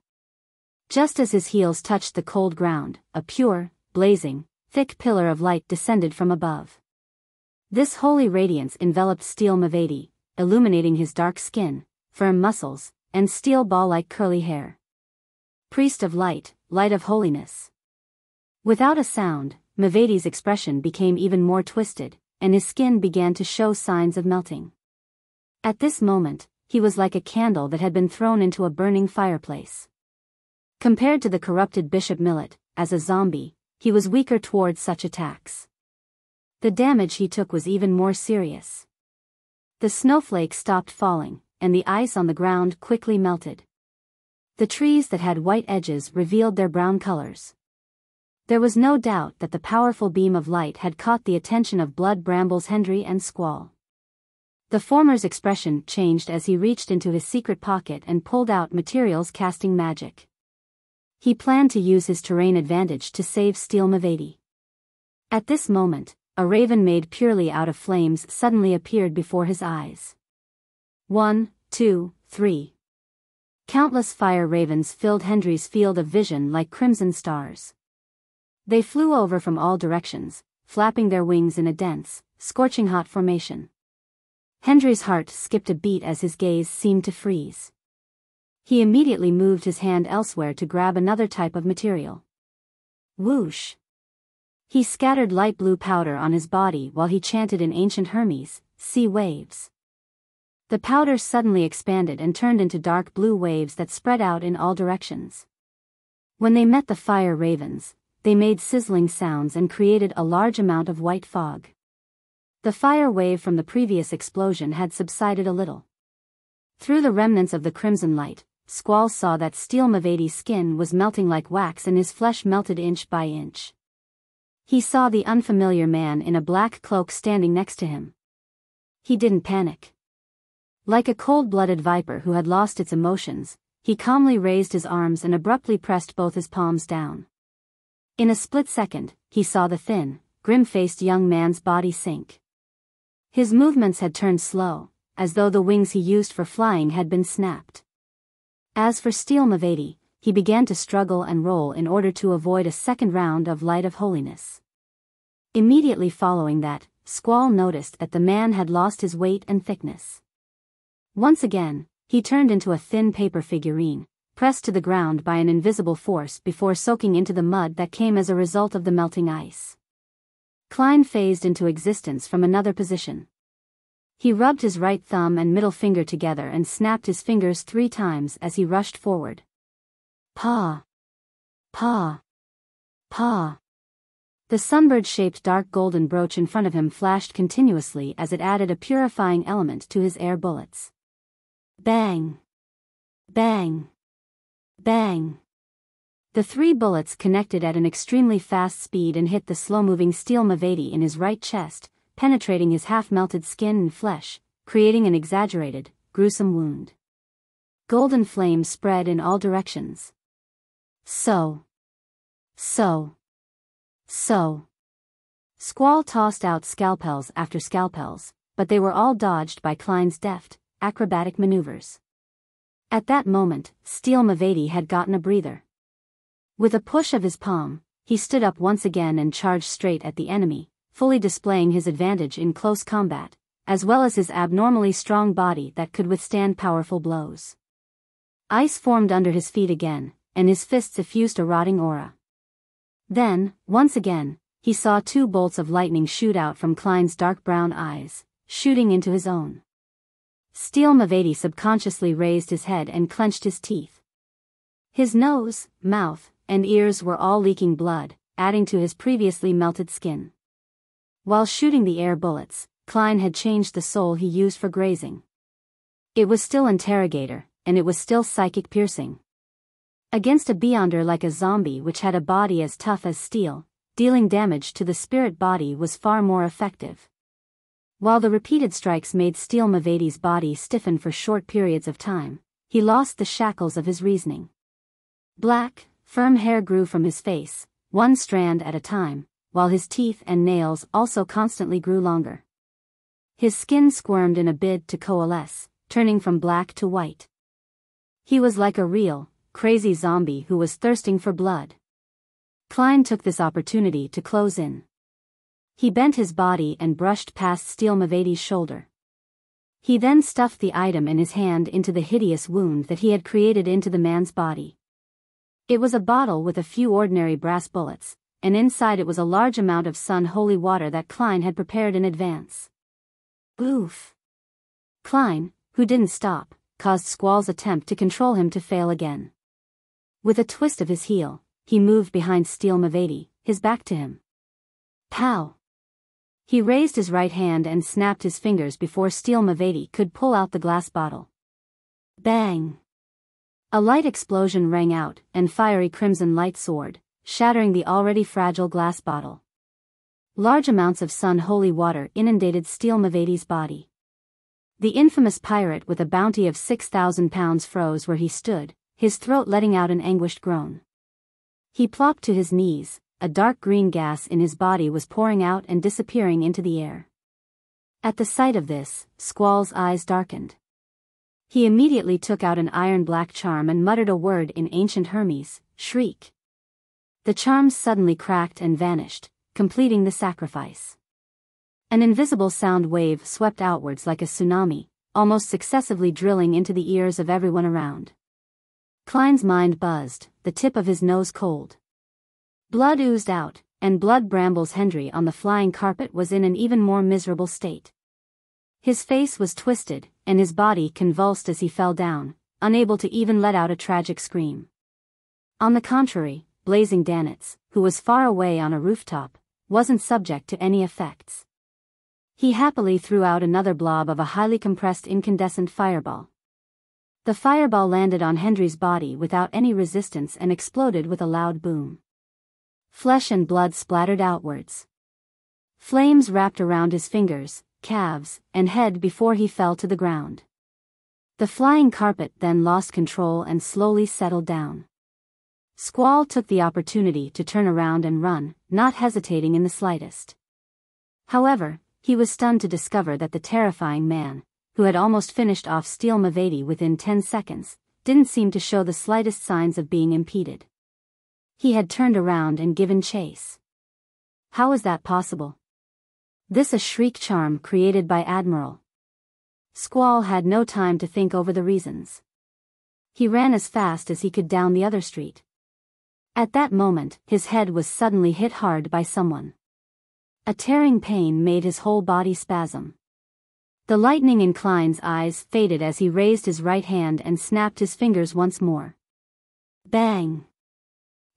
Just as his heels touched the cold ground, a pure, blazing, thick pillar of light descended from above. This holy radiance enveloped Steel Mavadi, illuminating his dark skin, firm muscles, and steel ball-like curly hair. Priest of light, light of holiness. Without a sound, Mavedi's expression became even more twisted, and his skin began to show signs of melting. At this moment, he was like a candle that had been thrown into a burning fireplace. Compared to the corrupted Bishop Millet, as a zombie, he was weaker towards such attacks. The damage he took was even more serious. The snowflakes stopped falling, and the ice on the ground quickly melted. The trees that had white edges revealed their brown colors. There was no doubt that the powerful beam of light had caught the attention of Blood Brambles Hendry and Squall. The former's expression changed as he reached into his secret pocket and pulled out materials casting magic. He planned to use his terrain advantage to save Steel Mavedi. At this moment, a raven made purely out of flames suddenly appeared before his eyes. 1, 2, 3. Countless fire ravens filled Hendry's field of vision like crimson stars. They flew over from all directions, flapping their wings in a dense, scorching hot formation. Hendry's heart skipped a beat as his gaze seemed to freeze. He immediately moved his hand elsewhere to grab another type of material. Whoosh! He scattered light blue powder on his body while he chanted in ancient Hermes, "Sea waves." The powder suddenly expanded and turned into dark blue waves that spread out in all directions. When they met the fire ravens, they made sizzling sounds and created a large amount of white fog. The fire wave from the previous explosion had subsided a little. Through the remnants of the crimson light, Squall saw that Steel Mavedi's skin was melting like wax and his flesh melted inch by inch. He saw the unfamiliar man in a black cloak standing next to him. He didn't panic. Like a cold-blooded viper who had lost its emotions, he calmly raised his arms and abruptly pressed both his palms down. In a split second, he saw the thin, grim-faced young man's body sink. His movements had turned slow, as though the wings he used for flying had been snapped. As for Steel Mavedi, he began to struggle and roll in order to avoid a second round of Light of Holiness. Immediately following that, Squall noticed that the man had lost his weight and thickness. Once again, he turned into a thin paper figurine, pressed to the ground by an invisible force before soaking into the mud that came as a result of the melting ice. Klein phased into existence from another position. He rubbed his right thumb and middle finger together and snapped his fingers 3 times as he rushed forward. Paw! Paw! Paw! The sunbird-shaped dark golden brooch in front of him flashed continuously as it added a purifying element to his air bullets. Bang! Bang! Bang! The 3 bullets connected at an extremely fast speed and hit the slow-moving Steel Mavedi in his right chest, penetrating his half-melted skin and flesh, creating an exaggerated, gruesome wound. Golden flames spread in all directions. So. Squall tossed out scalpels after scalpels, but they were all dodged by Klein's deft, acrobatic maneuvers. At that moment, Steel Mavedi had gotten a breather. With a push of his palm, he stood up once again and charged straight at the enemy, fully displaying his advantage in close combat, as well as his abnormally strong body that could withstand powerful blows. Ice formed under his feet again, and his fists effused a rotting aura. Then, once again, he saw 2 bolts of lightning shoot out from Klein's dark brown eyes, shooting into his own. Steel Mavedi subconsciously raised his head and clenched his teeth. His nose, mouth, and ears were all leaking blood, adding to his previously melted skin. While shooting the air bullets, Klein had changed the soul he used for grazing. It was still interrogator, and it was still psychic piercing. Against a beyonder like a zombie which had a body as tough as steel, dealing damage to the spirit body was far more effective. While the repeated strikes made Steel Mavedi's body stiffen for short periods of time, he lost the shackles of his reasoning. Black, firm hair grew from his face, 1 strand at a time, while his teeth and nails also constantly grew longer. His skin squirmed in a bid to coalesce, turning from black to white. He was like a real, crazy zombie who was thirsting for blood. Klein took this opportunity to close in. He bent his body and brushed past Steel Mavedi's shoulder. He then stuffed the item in his hand into the hideous wound that he had created into the man's body. It was a bottle with a few ordinary brass bullets, and inside it was a large amount of sun holy water that Klein had prepared in advance. Oof! Klein, who didn't stop, caused Squall's attempt to control him to fail again. With a twist of his heel, he moved behind Steel Mavati, his back to him. Pow! He raised his right hand and snapped his fingers before Steel Mavati could pull out the glass bottle. Bang! A light explosion rang out, and fiery crimson light soared, shattering the already fragile glass bottle. Large amounts of sun holy water inundated Steel Mavati's body. The infamous pirate with a bounty of 6,000 pounds froze where he stood, his throat letting out an anguished groan. He plopped to his knees, a dark green gas in his body was pouring out and disappearing into the air. At the sight of this, Squall's eyes darkened. He immediately took out an iron-black charm and muttered a word in ancient Hermes, shriek. The charm suddenly cracked and vanished, completing the sacrifice. An invisible sound wave swept outwards like a tsunami, almost successively drilling into the ears of everyone around. Klein's mind buzzed, the tip of his nose cold. Blood oozed out, and Blood Brambles Hendry on the flying carpet was in an even more miserable state. His face was twisted, and his body convulsed as he fell down, unable to even let out a tragic scream. On the contrary, Blazing Danitz, who was far away on a rooftop, wasn't subject to any effects. He happily threw out another blob of a highly compressed incandescent fireball. The fireball landed on Hendry's body without any resistance and exploded with a loud boom. Flesh and blood splattered outwards. Flames wrapped around his fingers, calves, and head before he fell to the ground. The flying carpet then lost control and slowly settled down. Squall took the opportunity to turn around and run, not hesitating in the slightest. However, he was stunned to discover that the terrifying man, who had almost finished off Steel Mavati within 10 seconds, didn't seem to show the slightest signs of being impeded. He had turned around and given chase. How was that possible? This a shriek charm created by Admiral. Squall had no time to think over the reasons. He ran as fast as he could down the other street. At that moment, his head was suddenly hit hard by someone. A tearing pain made his whole body spasm. The lightning in Klein's eyes faded as he raised his right hand and snapped his fingers once more. Bang!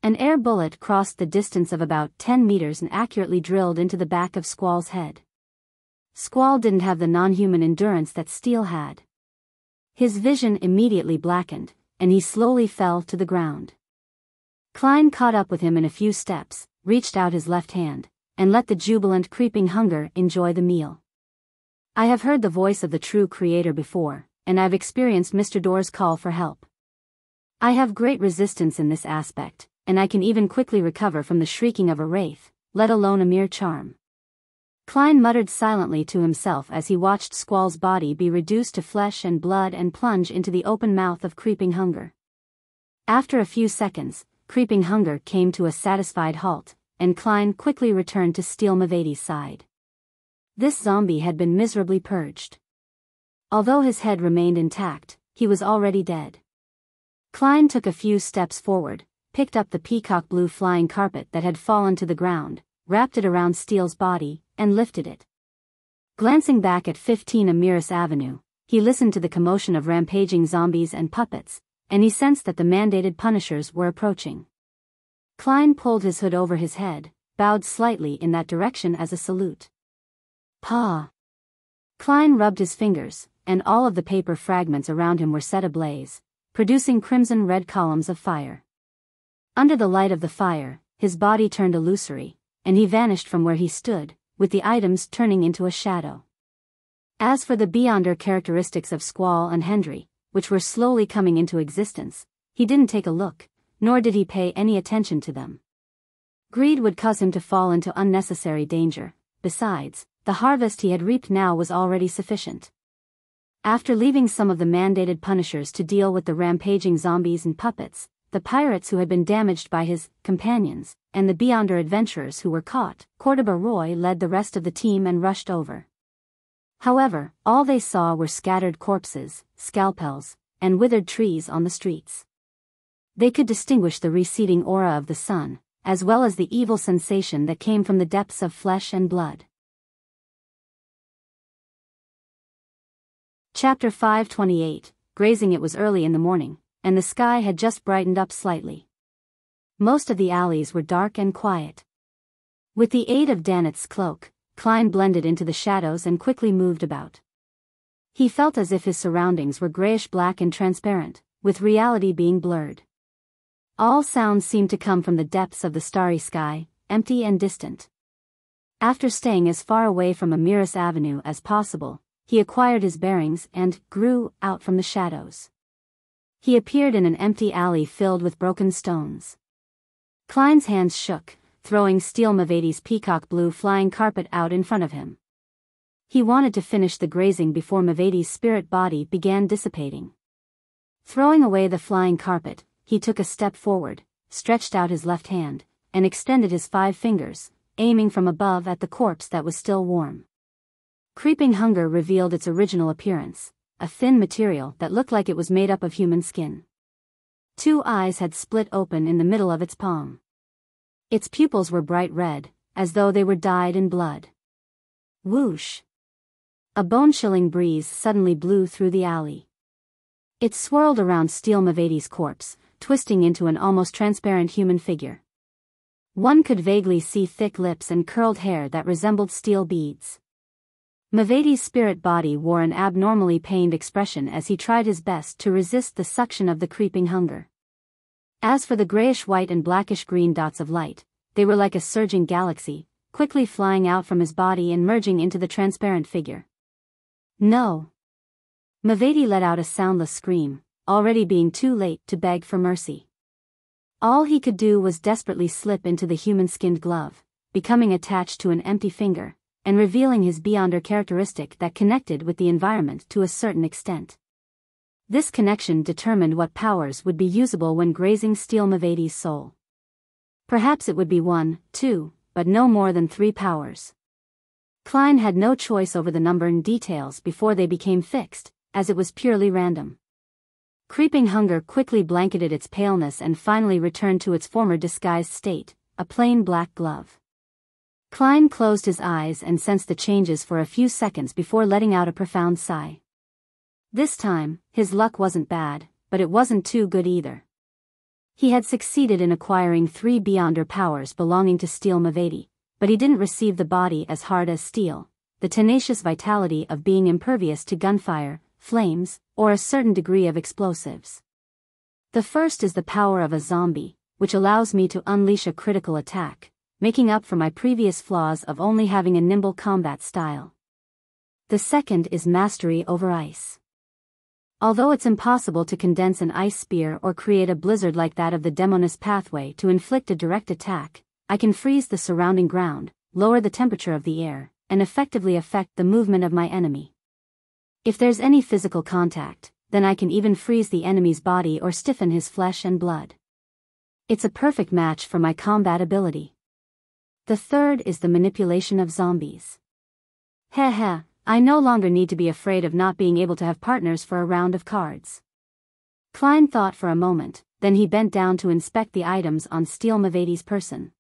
An air bullet crossed the distance of about 10 meters and accurately drilled into the back of Squall's head. Squall didn't have the non-human endurance that Steel had. His vision immediately blackened, and he slowly fell to the ground. Klein caught up with him in a few steps, reached out his left hand, and let the jubilant creeping hunger enjoy the meal. I have heard the voice of the true creator before, and I've experienced Mr. Door's call for help. I have great resistance in this aspect, and I can even quickly recover from the shrieking of a wraith, let alone a mere charm. Klein muttered silently to himself as he watched Squall's body be reduced to flesh and blood and plunge into the open mouth of creeping hunger. After a few seconds, creeping hunger came to a satisfied halt, and Klein quickly returned to Steel Mavati's side. This zombie had been miserably purged. Although his head remained intact, he was already dead. Klein took a few steps forward, picked up the peacock blue flying carpet that had fallen to the ground, wrapped it around Steel's body, and lifted it. Glancing back at 15 Amiris Avenue, he listened to the commotion of rampaging zombies and puppets, and he sensed that the mandated punishers were approaching. Klein pulled his hood over his head, bowed slightly in that direction as a salute. Paw! Klein rubbed his fingers, and all of the paper fragments around him were set ablaze, producing crimson-red columns of fire. Under the light of the fire, his body turned illusory, and he vanished from where he stood, with the items turning into a shadow. As for the beyonder characteristics of Squall and Hendry, which were slowly coming into existence, he didn't take a look, nor did he pay any attention to them. Greed would cause him to fall into unnecessary danger. Besides, the harvest he had reaped now was already sufficient. After leaving some of the mandated punishers to deal with the rampaging zombies and puppets, the pirates who had been damaged by his companions, and the beyonder adventurers who were caught, Cordoba Roy led the rest of the team and rushed over. However, all they saw were scattered corpses, scalpels, and withered trees on the streets. They could distinguish the receding aura of the sun, as well as the evil sensation that came from the depths of flesh and blood. Chapter 528, Grazing. It was early in the morning, and the sky had just brightened up slightly. Most of the alleys were dark and quiet. With the aid of Danet's cloak, Klein blended into the shadows and quickly moved about. He felt as if his surroundings were grayish-black and transparent, with reality being blurred. All sounds seemed to come from the depths of the starry sky, empty and distant. After staying as far away from Amiris Avenue as possible, he acquired his bearings and grew out from the shadows. He appeared in an empty alley filled with broken stones. Klein's hands shook, throwing Steel Mavadi's peacock blue flying carpet out in front of him. He wanted to finish the grazing before Mavadi's spirit body began dissipating. Throwing away the flying carpet, he took a step forward, stretched out his left hand, and extended his 5 fingers, aiming from above at the corpse that was still warm. Creeping hunger revealed its original appearance, a thin material that looked like it was made up of human skin. 2 eyes had split open in the middle of its palm. Its pupils were bright red, as though they were dyed in blood. Whoosh! A bone-chilling breeze suddenly blew through the alley. It swirled around Steel Mavadi's corpse, twisting into an almost transparent human figure. One could vaguely see thick lips and curled hair that resembled steel beads. Mavadi's spirit body wore an abnormally pained expression as he tried his best to resist the suction of the creeping hunger. As for the grayish-white and blackish-green dots of light, they were like a surging galaxy, quickly flying out from his body and merging into the transparent figure. No! Mavadi let out a soundless scream, already being too late to beg for mercy. All he could do was desperately slip into the human-skinned glove, becoming attached to an empty finger, and revealing his Beyonder characteristic that connected with the environment to a certain extent. This connection determined what powers would be usable when grazing Steel Mavadi's soul. Perhaps it would be 1, 2, but no more than 3 powers. Klein had no choice over the number and details before they became fixed, as it was purely random. Creeping hunger quickly blanketed its paleness and finally returned to its former disguised state, a plain black glove. Klein closed his eyes and sensed the changes for a few seconds before letting out a profound sigh. This time, his luck wasn't bad, but it wasn't too good either. He had succeeded in acquiring 3 Beyonder powers belonging to Steel Mavadi, but he didn't receive the body as hard as steel, the tenacious vitality of being impervious to gunfire, flames, or a certain degree of explosives. The first is the power of a zombie, which allows me to unleash a critical attack, making up for my previous flaws of only having a nimble combat style. The second is mastery over ice. Although it's impossible to condense an ice spear or create a blizzard like that of the Demoness pathway to inflict a direct attack, I can freeze the surrounding ground, lower the temperature of the air, and effectively affect the movement of my enemy. If there's any physical contact, then I can even freeze the enemy's body or stiffen his flesh and blood. It's a perfect match for my combat ability. The third is the manipulation of zombies. Heh, I no longer need to be afraid of not being able to have partners for a round of cards. Klein thought for a moment, then he bent down to inspect the items on Steel Mavadi's person.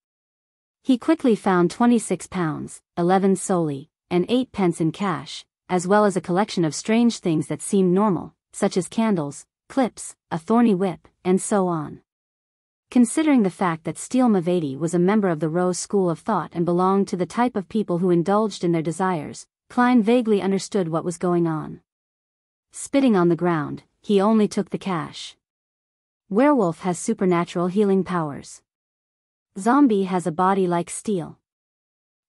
He quickly found 26 pounds, 11 solely, and 8 pence in cash, as well as a collection of strange things that seemed normal, such as candles, clips, a thorny whip, and so on. Considering the fact that Steel Mavadi was a member of the Rose school of thought and belonged to the type of people who indulged in their desires, Klein vaguely understood what was going on. Spitting on the ground, he only took the cash. Werewolf has supernatural healing powers. Zombie has a body like steel.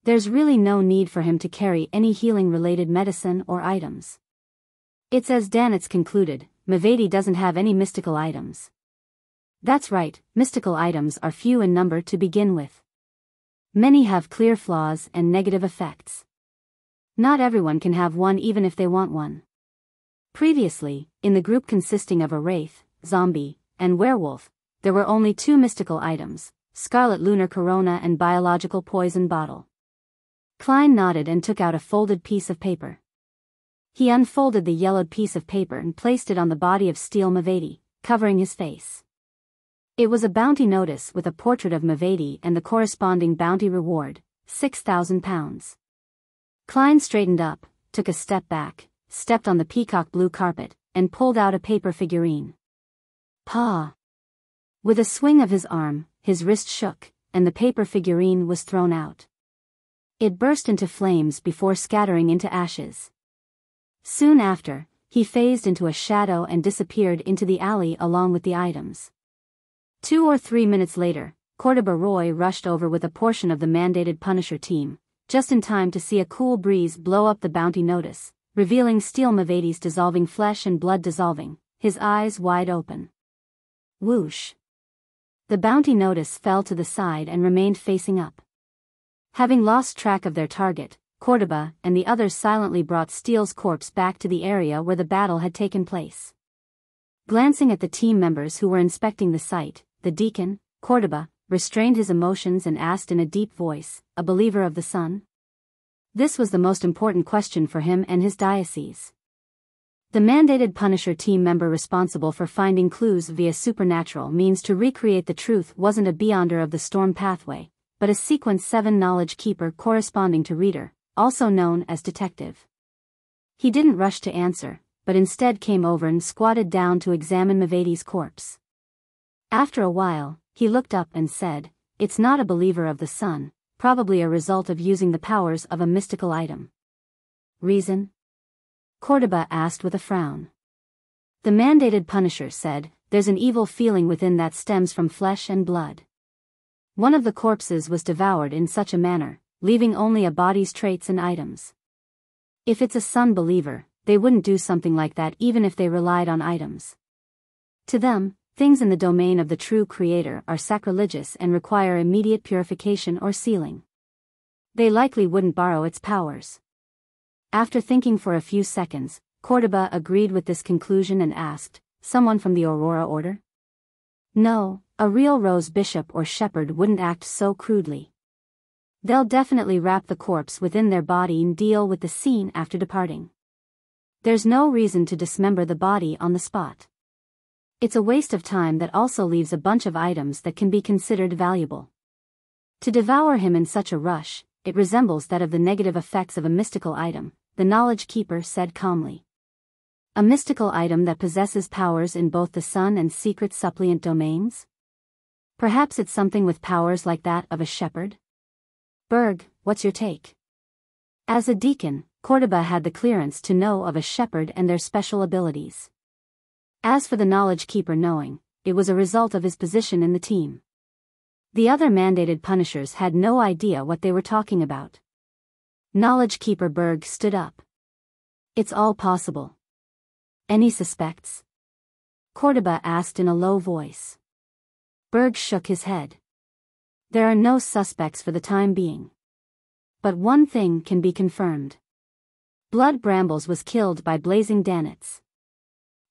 There's really no need for him to carry any healing-related medicine or items. It's as Danitz concluded, Mavadi doesn't have any mystical items. That's right, mystical items are few in number to begin with. Many have clear flaws and negative effects. Not everyone can have one even if they want one. Previously, in the group consisting of a wraith, zombie, and werewolf, there were only 2 mystical items, Scarlet Lunar Corona and Biological Poison Bottle. Klein nodded and took out a folded piece of paper. He unfolded the yellowed piece of paper and placed it on the body of Steel Mavadi, covering his face. It was a bounty notice with a portrait of Mavedi and the corresponding bounty reward, £6,000. Klein straightened up, took a step back, stepped on the peacock blue carpet, and pulled out a paper figurine. Pa! With a swing of his arm, his wrist shook, and the paper figurine was thrown out. It burst into flames before scattering into ashes. Soon after, he phased into a shadow and disappeared into the alley along with the items. 2 or 3 minutes later, Cordoba Roy rushed over with a portion of the mandated Punisher team, just in time to see a cool breeze blow up the bounty notice, revealing Steel Mavedi's dissolving flesh and blood dissolving, his eyes wide open. Whoosh! The bounty notice fell to the side and remained facing up. Having lost track of their target, Cordoba and the others silently brought Steele's corpse back to the area where the battle had taken place. Glancing at the team members who were inspecting the site, the deacon, Cordoba, restrained his emotions and asked in a deep voice, "A believer of the sun?" This was the most important question for him and his diocese. The mandated Punisher team member responsible for finding clues via supernatural means to recreate the truth wasn't a Beyonder of the Storm pathway, but a Sequence 7 knowledge keeper corresponding to Reader, also known as Detective. He didn't rush to answer, but instead came over and squatted down to examine Mavedi's corpse. After a while, he looked up and said, "It's not a believer of the sun, probably a result of using the powers of a mystical item." Reason? Cordoba asked with a frown. The mandated Punisher said, "There's an evil feeling within that stems from flesh and blood. One of the corpses was devoured in such a manner, leaving only a body's traits and items. If it's a sun believer, they wouldn't do something like that even if they relied on items. To them, things in the domain of the true Creator are sacrilegious and require immediate purification or sealing. They likely wouldn't borrow its powers." After thinking for a few seconds, Cordoba agreed with this conclusion and asked, "Someone from the Aurora Order?" "No, a real Rose Bishop or Shepherd wouldn't act so crudely. They'll definitely wrap the corpse within their body and deal with the scene after departing. There's no reason to dismember the body on the spot. It's a waste of time that also leaves a bunch of items that can be considered valuable. To devour him in such a rush, it resembles that of the negative effects of a mystical item," the knowledge keeper said calmly. "A mystical item that possesses powers in both the sun and secret suppliant domains? Perhaps it's something with powers like that of a shepherd? Berg, what's your take?" As a deacon, Cordoba had the clearance to know of a shepherd and their special abilities. As for the knowledge keeper knowing, it was a result of his position in the team. The other mandated Punishers had no idea what they were talking about. Knowledge keeper Berg stood up. "It's all possible. Any suspects?" Cordoba asked in a low voice. Berg shook his head. "There are no suspects for the time being. But one thing can be confirmed. Blood Brambles was killed by blazing Danets.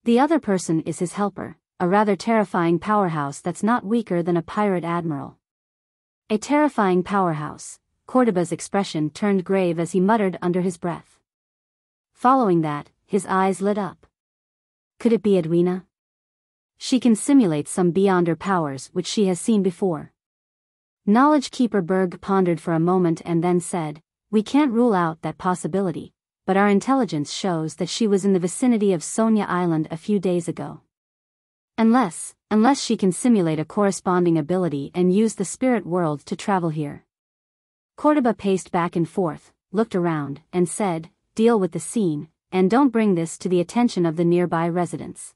The other person is his helper, a rather terrifying powerhouse that's not weaker than a pirate admiral." A terrifying powerhouse. Cordoba's expression turned grave as he muttered under his breath. Following that, his eyes lit up. Could it be Edwina? She can simulate some Beyonder powers which she has seen before. Knowledge keeper Berg pondered for a moment and then said, "We can't rule out that possibility, but our intelligence shows that she was in the vicinity of Sonia Island a few days ago. Unless she can simulate a corresponding ability and use the spirit world to travel here." Cordoba paced back and forth, looked around, and said, "Deal with the scene, and don't bring this to the attention of the nearby residents.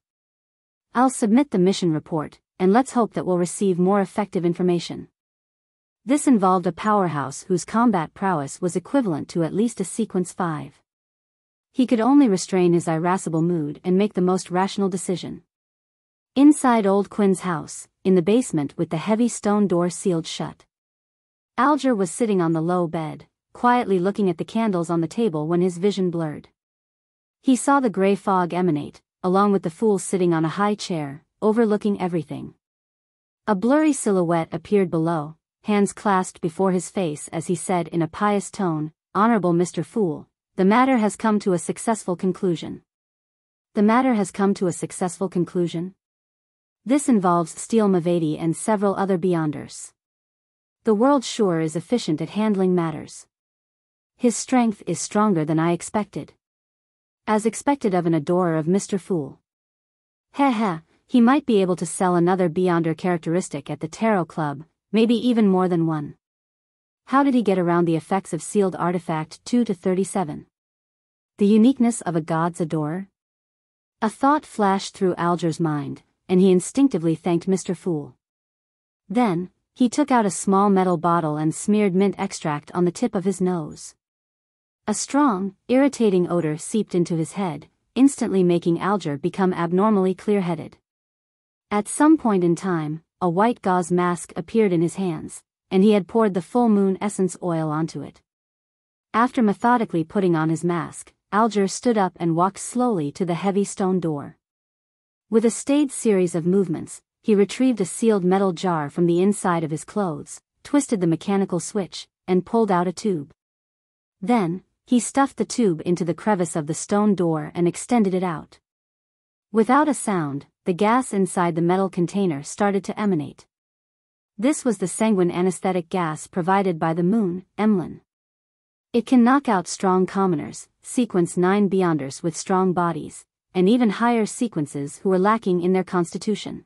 I'll submit the mission report, and let's hope that we'll receive more effective information." This involved a powerhouse whose combat prowess was equivalent to at least a Sequence 5. He could only restrain his irascible mood and make the most rational decision. Inside Old Quinn's house, in the basement with the heavy stone door sealed shut, Alger was sitting on the low bed, quietly looking at the candles on the table when his vision blurred. He saw the gray fog emanate, along with the fool sitting on a high chair, overlooking everything. A blurry silhouette appeared below, hands clasped before his face as he said in a pious tone, "Honorable Mr. Fool, the matter has come to a successful conclusion." "The matter has come to a successful conclusion?" This involves Steel Mavedi and several other Beyonders. The world sure is efficient at handling matters. His strength is stronger than I expected. As expected of an adorer of Mr. Fool. Heh, he might be able to sell another Beyonder characteristic at the Tarot Club, maybe even more than one. How did he get around the effects of sealed artifact 2-37? The uniqueness of a god's adorer? A thought flashed through Alger's mind, and he instinctively thanked Mr. Fool. Then, he took out a small metal bottle and smeared mint extract on the tip of his nose. A strong, irritating odor seeped into his head, instantly making Alger become abnormally clear-headed. At some point in time, a white gauze mask appeared in his hands, and he had poured the full moon essence oil onto it. After methodically putting on his mask, Alger stood up and walked slowly to the heavy stone door. With a staid series of movements, he retrieved a sealed metal jar from the inside of his clothes, twisted the mechanical switch, and pulled out a tube. Then, he stuffed the tube into the crevice of the stone door and extended it out. Without a sound, the gas inside the metal container started to emanate. This was the sanguine anesthetic gas provided by the moon, Emlyn. It can knock out strong commoners, sequence 9 Beyonders with strong bodies, and even higher sequences who are lacking in their constitution.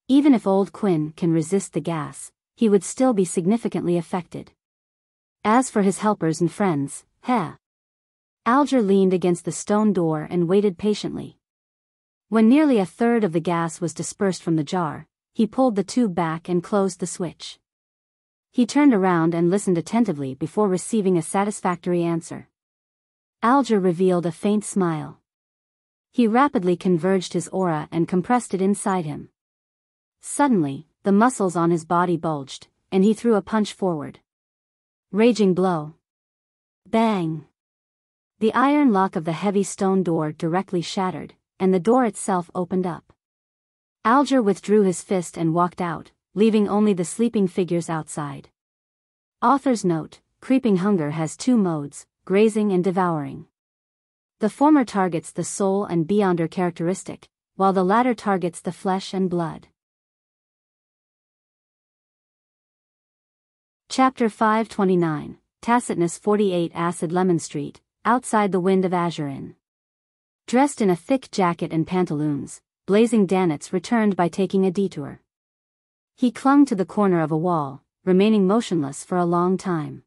Even if Old Quinn can resist the gas, he would still be significantly affected. As for his helpers and friends, Alger leaned against the stone door and waited patiently. When nearly a third of the gas was dispersed from the jar, he pulled the tube back and closed the switch. He turned around and listened attentively before receiving a satisfactory answer. Alger revealed a faint smile. He rapidly converged his aura and compressed it inside him. Suddenly, the muscles on his body bulged, and he threw a punch forward. Raging blow. Bang! The iron lock of the heavy stone door directly shattered, and the door itself opened up. Alger withdrew his fist and walked out, leaving only the sleeping figures outside. Author's note: creeping hunger has 2 modes, grazing and devouring. The former targets the soul and Beyonder characteristic, while the latter targets the flesh and blood. Chapter 529, Tacitness 48 Acid Lemon Street, outside the Wind of Azure Inn. Dressed in a thick jacket and pantaloons, Blazing Danitz returned by taking a detour. He clung to the corner of a wall, remaining motionless for a long time.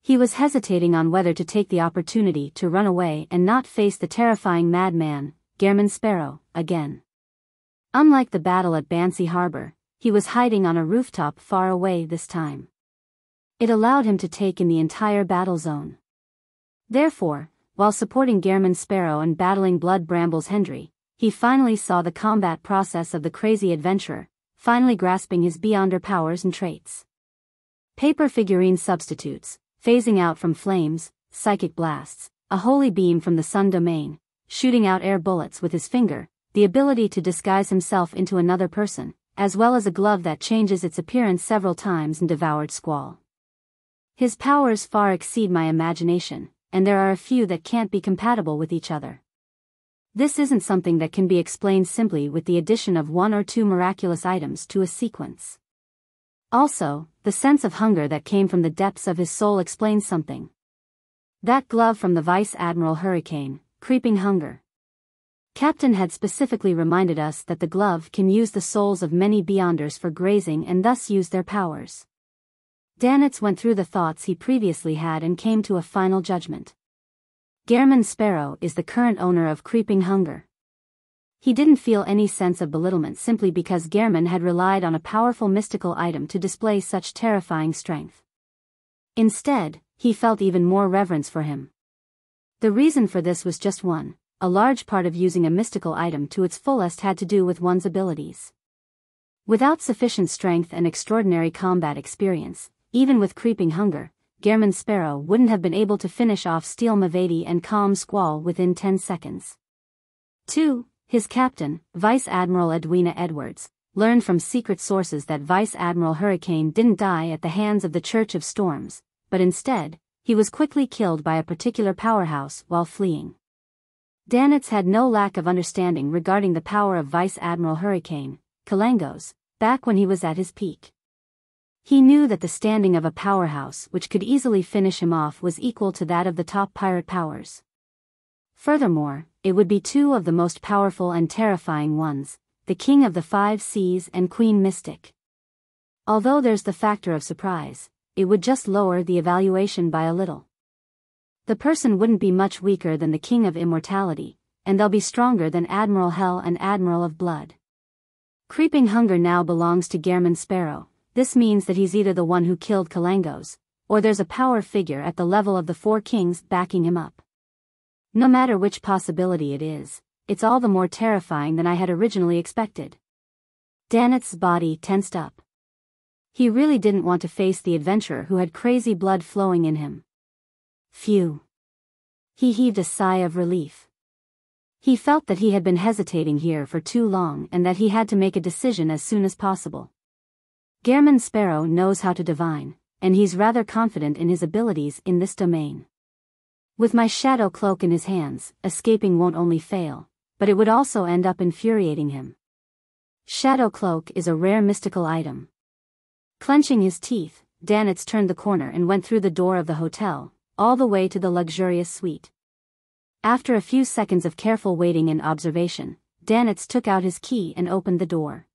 He was hesitating on whether to take the opportunity to run away and not face the terrifying madman, Gehrman Sparrow, again. Unlike the battle at Bansi Harbor, he was hiding on a rooftop far away this time. It allowed him to take in the entire battle zone. Therefore, while supporting Gehrman Sparrow and battling Blood Brambles Hendry, he finally saw the combat process of the crazy adventurer, finally grasping his Beyonder powers and traits. Paper figurine substitutes, phasing out from flames, psychic blasts, a holy beam from the sun domain, shooting out air bullets with his finger, the ability to disguise himself into another person, as well as a glove that changes its appearance several times and devoured Squall. His powers far exceed my imagination, and there are a few that can't be compatible with each other. This isn't something that can be explained simply with the addition of 1 or 2 miraculous items to a sequence. Also, the sense of hunger that came from the depths of his soul explains something. That glove from the Vice Admiral Hurricane, creeping hunger. Captain had specifically reminded us that the glove can use the souls of many Beyonders for grazing and thus use their powers. Danitz went through the thoughts he previously had and came to a final judgment. Gehrman Sparrow is the current owner of Creeping Hunger. He didn't feel any sense of belittlement simply because Gehrman had relied on a powerful mystical item to display such terrifying strength. Instead, he felt even more reverence for him. The reason for this was just one: a large part of using a mystical item to its fullest had to do with one's abilities. Without sufficient strength and extraordinary combat experience, even with Creeping Hunger, Gehrman Sparrow wouldn't have been able to finish off Steel Mavedi and calm Squall within 10 seconds. 2. His captain, Vice Admiral Edwina Edwards, learned from secret sources that Vice Admiral Hurricane didn't die at the hands of the Church of Storms, but instead, he was quickly killed by a particular powerhouse while fleeing. Danitz had no lack of understanding regarding the power of Vice Admiral Hurricane, Kalangos, back when he was at his peak. He knew that the standing of a powerhouse which could easily finish him off was equal to that of the top pirate powers. Furthermore, it would be two of the most powerful and terrifying ones, the King of the Five Seas and Queen Mystic. Although there's the factor of surprise, it would just lower the evaluation by a little. The person wouldn't be much weaker than the King of Immortality, and they'll be stronger than Admiral Hell and Admiral of Blood. Creeping hunger now belongs to Gehrman Sparrow. This means that he's either the one who killed Kalangos, or there's a power figure at the level of the four kings backing him up. No matter which possibility it is, it's all the more terrifying than I had originally expected. Danitz's body tensed up. He really didn't want to face the adventurer who had crazy blood flowing in him. Phew. He heaved a sigh of relief. He felt that he had been hesitating here for too long and that he had to make a decision as soon as possible. Gehrman Sparrow knows how to divine, and he's rather confident in his abilities in this domain. With my shadow cloak in his hands, escaping won't only fail, but it would also end up infuriating him. Shadow cloak is a rare mystical item. Clenching his teeth, Danitz turned the corner and went through the door of the hotel, all the way to the luxurious suite. After a few seconds of careful waiting and observation, Danitz took out his key and opened the door.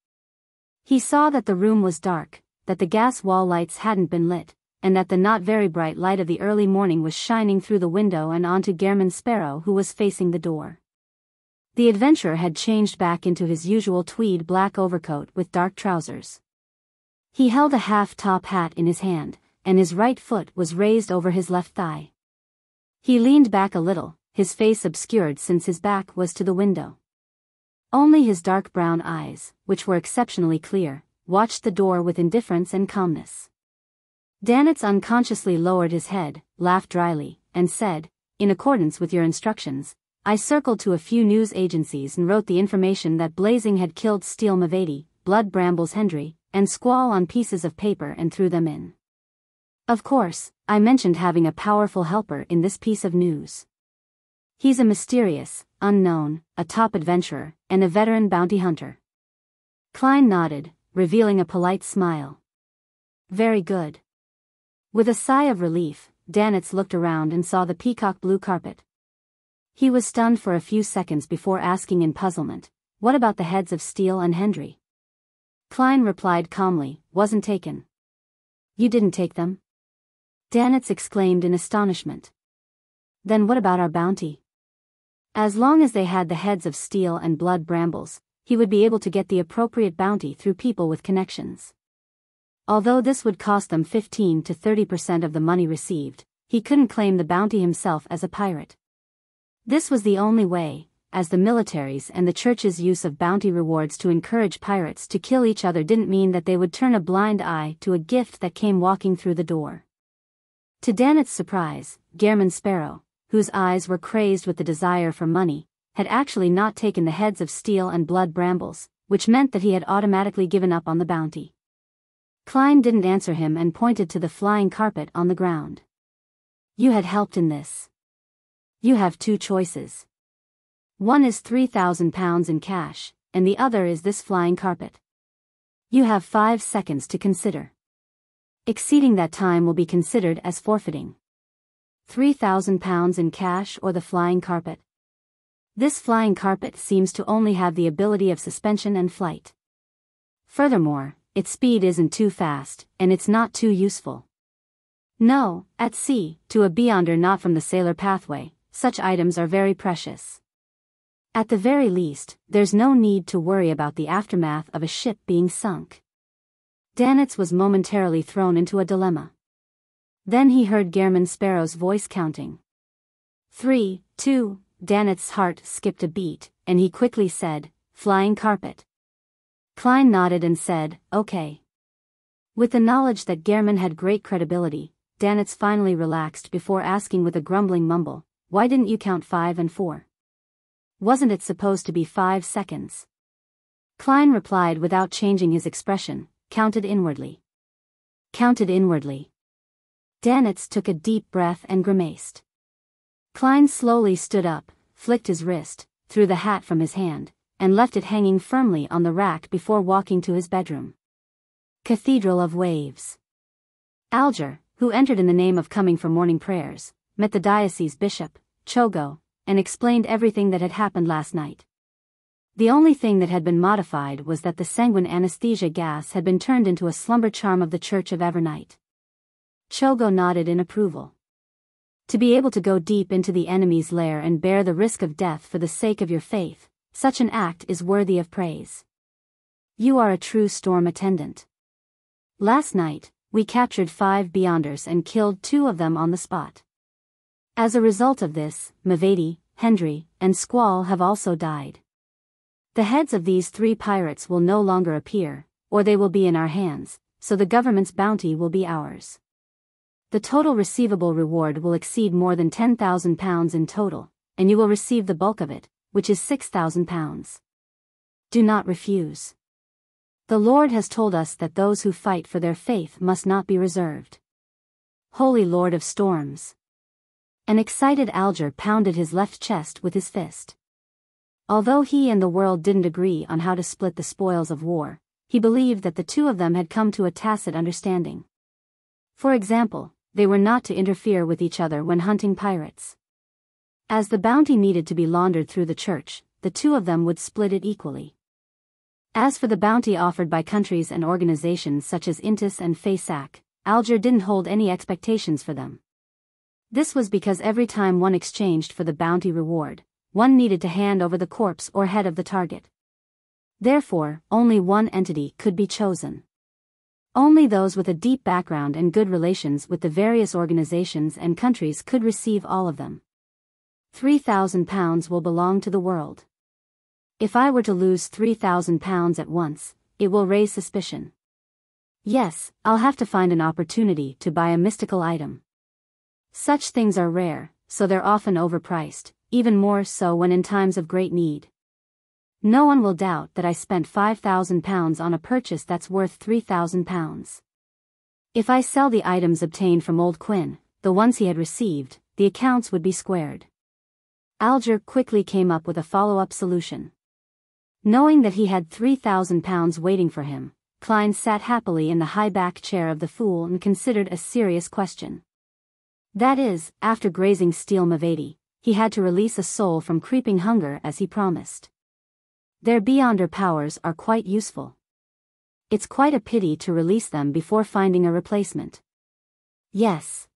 He saw that the room was dark, that the gas wall lights hadn't been lit, and that the not very bright light of the early morning was shining through the window and onto Gehrman Sparrow, who was facing the door. The adventurer had changed back into his usual tweed black overcoat with dark trousers. He held a half-top hat in his hand, and his right foot was raised over his left thigh. He leaned back a little, his face obscured since his back was to the window. Only his dark brown eyes, which were exceptionally clear, watched the door with indifference and calmness. Danitz unconsciously lowered his head, laughed dryly, and said, "In accordance with your instructions, I circled to a few news agencies and wrote the information that Blazing had killed Steel Mavady, Blood Brambles Hendry, and Squall on pieces of paper and threw them in. Of course, I mentioned having a powerful helper in this piece of news. He's a mysterious, unknown, a top adventurer, and a veteran bounty hunter." Klein nodded, revealing a polite smile. "Very good." With a sigh of relief, Danitz looked around and saw the peacock blue carpet. He was stunned for a few seconds before asking in puzzlement, "What about the heads of Steel and Hendry?" Klein replied calmly, "Wasn't taken." "You didn't take them?" Danitz exclaimed in astonishment. "Then what about our bounty?" As long as they had the heads of Steel and Blood Brambles, he would be able to get the appropriate bounty through people with connections. Although this would cost them 15 to 30% of the money received, he couldn't claim the bounty himself as a pirate. This was the only way, as the military's and the church's use of bounty rewards to encourage pirates to kill each other didn't mean that they would turn a blind eye to a gift that came walking through the door. To Danitz's surprise, Gehrman Sparrow, whose eyes were crazed with the desire for money, had actually not taken the heads of Steel and Blood Brambles, which meant that he had automatically given up on the bounty. Klein didn't answer him and pointed to the flying carpet on the ground. "You had helped in this. You have two choices. One is 3,000 pounds in cash, and the other is this flying carpet. You have 5 seconds to consider. Exceeding that time will be considered as forfeiting. 3,000 pounds in cash or the flying carpet. This flying carpet seems to only have the ability of suspension and flight. Furthermore, its speed isn't too fast, and it's not too useful. No, at sea, to a beyonder not from the sailor pathway, such items are very precious. At the very least, there's no need to worry about the aftermath of a ship being sunk." Danitz was momentarily thrown into a dilemma. Then he heard Gehrman Sparrow's voice counting. 3, 2, Danitz's heart skipped a beat, and he quickly said, "Flying carpet." Klein nodded and said, "Okay." With the knowledge that Gehrman had great credibility, Danitz finally relaxed before asking with a grumbling mumble, "Why didn't you count 5 and 4? Wasn't it supposed to be 5 seconds?" Klein replied without changing his expression, "Counted inwardly." "Counted inwardly." Danitz took a deep breath and grimaced. Klein slowly stood up, flicked his wrist, threw the hat from his hand, and left it hanging firmly on the rack before walking to his bedroom. Cathedral of Waves. Alger, who entered in the name of coming for morning prayers, met the diocese bishop, Chogo, and explained everything that had happened last night. The only thing that had been modified was that the sanguine anesthesia gas had been turned into a slumber charm of the Church of Evernight. Chogo nodded in approval. To be able to go deep into the enemy's lair and bear the risk of death for the sake of your faith, such an act is worthy of praise. You are a true storm attendant. Last night, we captured 5 Beyonders and killed 2 of them on the spot. As a result of this, Mavedi, Hendry, and Squall have also died. The heads of these 3 pirates will no longer appear, or they will be in our hands, so the government's bounty will be ours. The total receivable reward will exceed more than £10,000 in total, and you will receive the bulk of it, which is £6,000. Do not refuse. The Lord has told us that those who fight for their faith must not be reserved. Holy Lord of Storms. An excited Alger pounded his left chest with his fist. Although he and the world didn't agree on how to split the spoils of war, he believed that the 2 of them had come to a tacit understanding. For example, they were not to interfere with each other when hunting pirates. As the bounty needed to be laundered through the church, the 2 of them would split it equally. As for the bounty offered by countries and organizations such as Intis and Faysac, Alger didn't hold any expectations for them. This was because every time one exchanged for the bounty reward, one needed to hand over the corpse or head of the target. Therefore, only one entity could be chosen. Only those with a deep background and good relations with the various organizations and countries could receive all of them. £3,000 will belong to the world. If I were to lose £3,000 at once, it will raise suspicion. Yes, I'll have to find an opportunity to buy a mystical item. Such things are rare, so they're often overpriced, even more so when in times of great need. No one will doubt that I spent £5,000 on a purchase that's worth £3,000. If I sell the items obtained from Old Quinn, the ones he had received, the accounts would be squared. Alger quickly came up with a follow-up solution. Knowing that he had £3,000 waiting for him, Klein sat happily in the high-back chair of the fool and considered a serious question. That is, after grazing Steel Mavedi, he had to release a soul from creeping hunger as he promised. Their Beyonder powers are quite useful. It's quite a pity to release them before finding a replacement. Yes.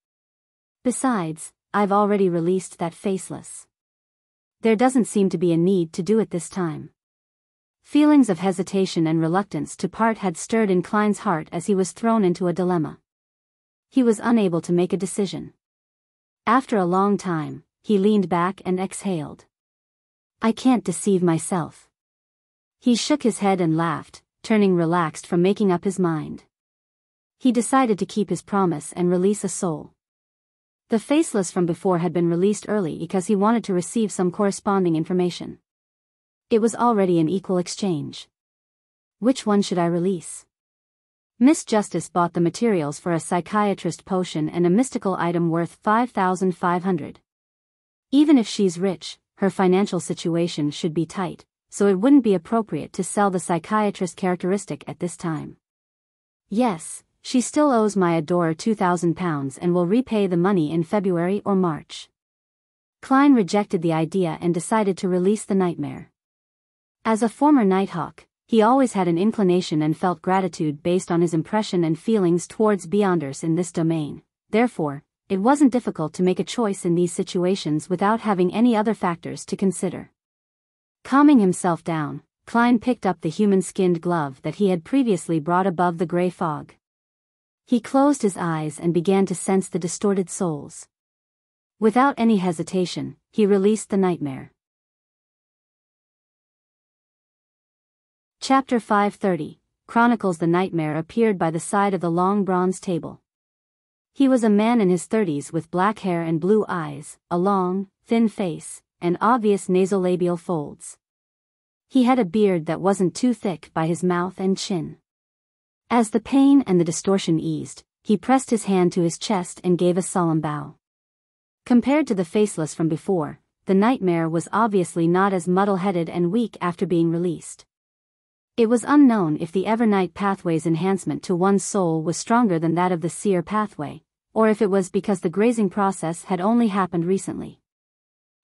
Besides, I've already released that faceless. There doesn't seem to be a need to do it this time. Feelings of hesitation and reluctance to part had stirred in Klein's heart as he was thrown into a dilemma. He was unable to make a decision. After a long time, he leaned back and exhaled. I can't deceive myself. He shook his head and laughed, turning relaxed from making up his mind. He decided to keep his promise and release a soul. The faceless from before had been released early because he wanted to receive some corresponding information. It was already an equal exchange. Which one should I release? Miss Justice bought the materials for a psychiatrist potion and a mystical item worth 5,500. Even if she's rich, her financial situation should be tight, so it wouldn't be appropriate to sell the psychiatrist characteristic at this time. Yes, she still owes my adorer £2,000 and will repay the money in February or March. Klein rejected the idea and decided to release the nightmare. As a former Nighthawk, he always had an inclination and felt gratitude based on his impression and feelings towards Beyonders in this domain. Therefore, it wasn't difficult to make a choice in these situations without having any other factors to consider. Calming himself down, Klein picked up the human-skinned glove that he had previously brought above the grey fog. He closed his eyes and began to sense the distorted souls. Without any hesitation, he released the nightmare. Chapter 530, Chronicles. The nightmare appeared by the side of the long bronze table. He was a man in his 30s with black hair and blue eyes, a long, thin face, and obvious nasolabial folds. He had a beard that wasn't too thick by his mouth and chin. As the pain and the distortion eased, he pressed his hand to his chest and gave a solemn bow. Compared to the faceless from before, the nightmare was obviously not as muddle-headed and weak after being released. It was unknown if the Evernight pathway's enhancement to one's soul was stronger than that of the seer pathway, or if it was because the grazing process had only happened recently.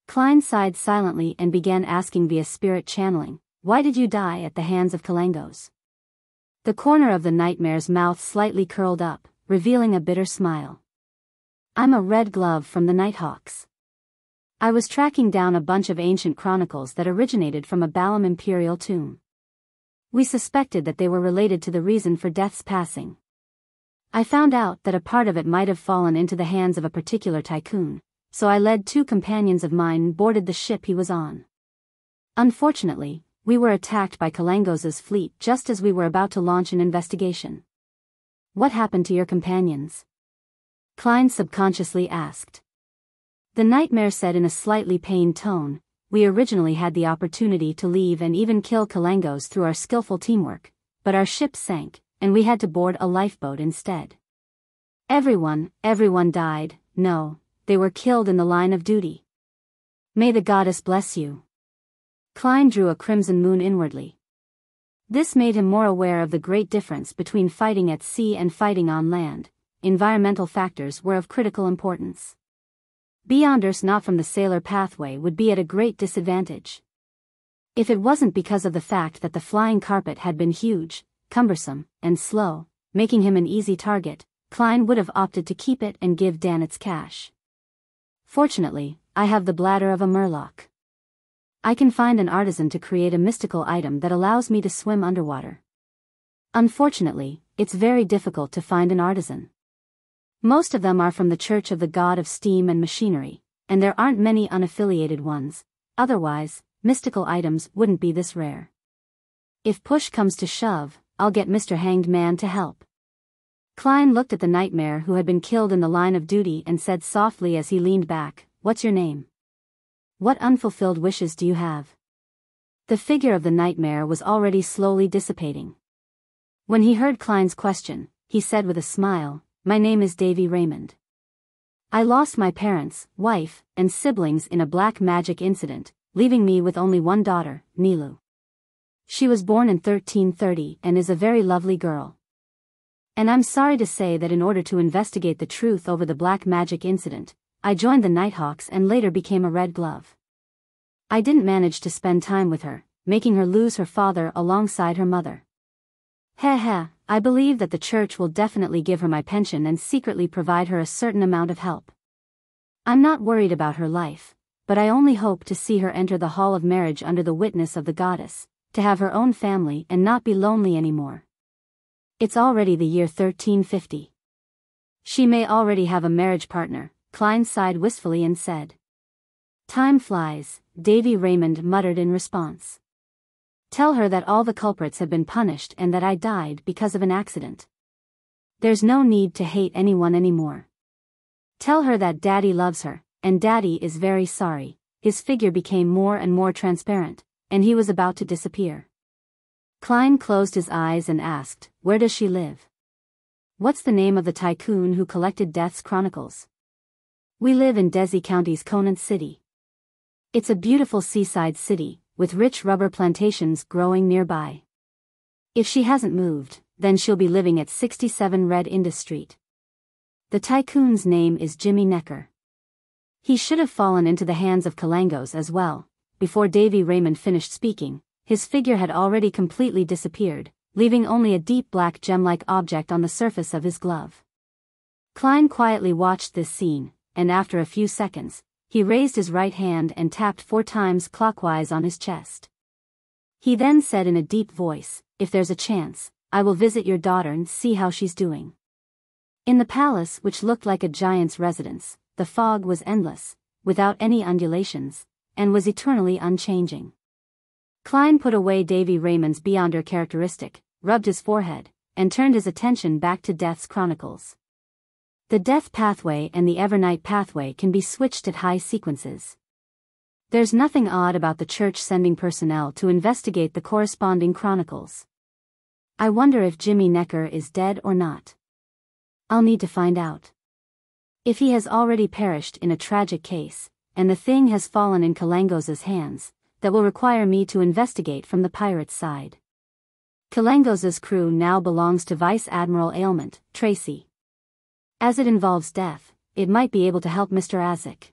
Klein sighed silently and began asking via spirit channeling, "Why did you die at the hands of Kalangos?" The corner of the nightmare's mouth slightly curled up, revealing a bitter smile. "I'm a red glove from the Nighthawks. I was tracking down a bunch of ancient chronicles that originated from a Balam imperial tomb. We suspected that they were related to the reason for Death's passing. I found out that a part of it might have fallen into the hands of a particular tycoon, so I led 2 companions of mine and boarded the ship he was on. Unfortunately, we were attacked by Kalangos' fleet just as we were about to launch an investigation." "What happened to your companions?" Klein subconsciously asked. The nightmare said in a slightly pained tone, "We originally had the opportunity to leave and even kill Kalangos through our skillful teamwork, but our ship sank, and we had to board a lifeboat instead. Everyone died. No, they were killed in the line of duty. May the goddess bless you." Klein drew a crimson moon inwardly. This made him more aware of the great difference between fighting at sea and fighting on land. Environmental factors were of critical importance. Beyonders not from the sailor pathway would be at a great disadvantage. If it wasn't because of the fact that the flying carpet had been huge, cumbersome, and slow, making him an easy target, Klein would have opted to keep it and give Dan its cash. "Fortunately, I have the bladder of a murloc. I can find an artisan to create a mystical item that allows me to swim underwater. Unfortunately, it's very difficult to find an artisan. Most of them are from the Church of the God of Steam and Machinery, and there aren't many unaffiliated ones, otherwise, mystical items wouldn't be this rare. If push comes to shove, I'll get Mr. Hanged Man to help." Klein looked at the nightmare who had been killed in the line of duty and said softly as he leaned back, "What's your name? What unfulfilled wishes do you have?" The figure of the nightmare was already slowly dissipating. When he heard Klein's question, he said with a smile, "My name is Davy Raymond. I lost my parents, wife, and siblings in a black magic incident, leaving me with only one daughter, Nilu. She was born in 1330 and is a very lovely girl. And I'm sorry to say that in order to investigate the truth over the black magic incident, I joined the Nighthawks and later became a red glove. I didn't manage to spend time with her, making her lose her father alongside her mother. I believe that the church will definitely give her my pension and secretly provide her a certain amount of help. I'm not worried about her life, but I only hope to see her enter the hall of marriage under the witness of the goddess, to have her own family and not be lonely anymore. It's already the year 1350. She may already have a marriage partner." Klein sighed wistfully and said. "Time flies," Davy Raymond muttered in response. "Tell her that all the culprits have been punished and that I died because of an accident. There's no need to hate anyone anymore. Tell her that Daddy loves her, and Daddy is very sorry." His figure became more and more transparent, and he was about to disappear. Klein closed his eyes and asked, "Where does she live? What's the name of the tycoon who collected Death's chronicles?" "We live in Desi County's Conant City. It's a beautiful seaside city, with rich rubber plantations growing nearby. If she hasn't moved, then she'll be living at 67 Red Indus Street. The tycoon's name is Jimmy Necker. He should have fallen into the hands of Kalangos as well." Before Davy Raymond finished speaking, his figure had already completely disappeared, leaving only a deep black gem-like object on the surface of his glove. Klein quietly watched this scene, and after a few seconds, he raised his right hand and tapped 4 times clockwise on his chest. He then said in a deep voice, "If there's a chance, I will visit your daughter and see how she's doing." In the palace, which looked like a giant's residence, the fog was endless, without any undulations, and was eternally unchanging. Klein put away Davy Raymond's Beyonder characteristic, rubbed his forehead, and turned his attention back to Death's chronicles. The Death pathway and the Evernight pathway can be switched at high sequences. There's nothing odd about the church sending personnel to investigate the corresponding chronicles. I wonder if Jimmy Necker is dead or not. I'll need to find out. If he has already perished in a tragic case, and the thing has fallen in Kalangos's hands, that will require me to investigate from the pirates' side. Kalangos's crew now belongs to Vice Admiral Ailment, Tracy. As it involves death, it might be able to help Mr. Azek.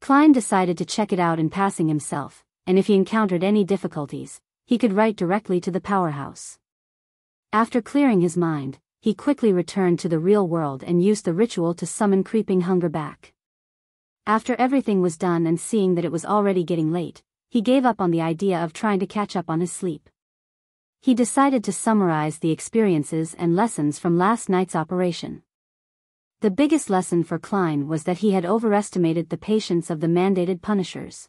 Klein decided to check it out in passing himself, and if he encountered any difficulties, he could write directly to the powerhouse. After clearing his mind, he quickly returned to the real world and used the ritual to summon creeping hunger back. After everything was done and seeing that it was already getting late, he gave up on the idea of trying to catch up on his sleep. He decided to summarize the experiences and lessons from last night's operation. The biggest lesson for Klein was that he had overestimated the patience of the mandated punishers.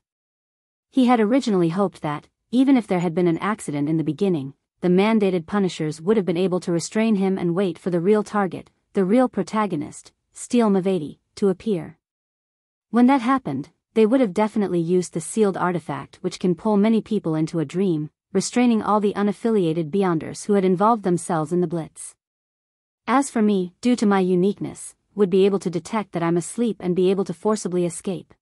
He had originally hoped that, even if there had been an accident in the beginning, the mandated punishers would have been able to restrain him and wait for the real target, the real protagonist, Steel Mavati, to appear. When that happened, they would have definitely used the sealed artifact which can pull many people into a dream, restraining all the unaffiliated Beyonders who had involved themselves in the Blitz. As for me, due to my uniqueness, would be able to detect that I'm asleep and be able to forcibly escape.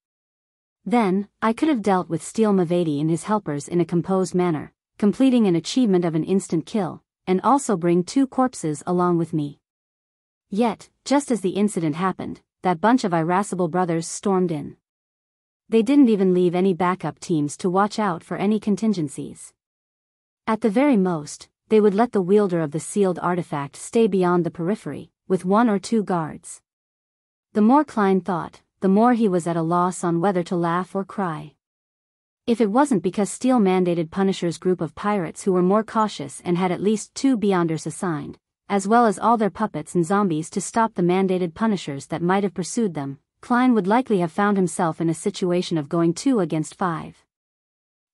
Then, I could have dealt with Steel Mavati and his helpers in a composed manner, completing an achievement of an instant kill, and also bring 2 corpses along with me. Yet, just as the incident happened, that bunch of irascible brothers stormed in. They didn't even leave any backup teams to watch out for any contingencies. At the very most, they would let the wielder of the sealed artifact stay beyond the periphery, with 1 or 2 guards. The more Klein thought, the more he was at a loss on whether to laugh or cry. If it wasn't because Steel mandated Punisher's group of pirates who were more cautious and had at least 2 Beyonders assigned, as well as all their puppets and zombies to stop the mandated Punishers that might have pursued them, Klein would likely have found himself in a situation of going 2 against 5.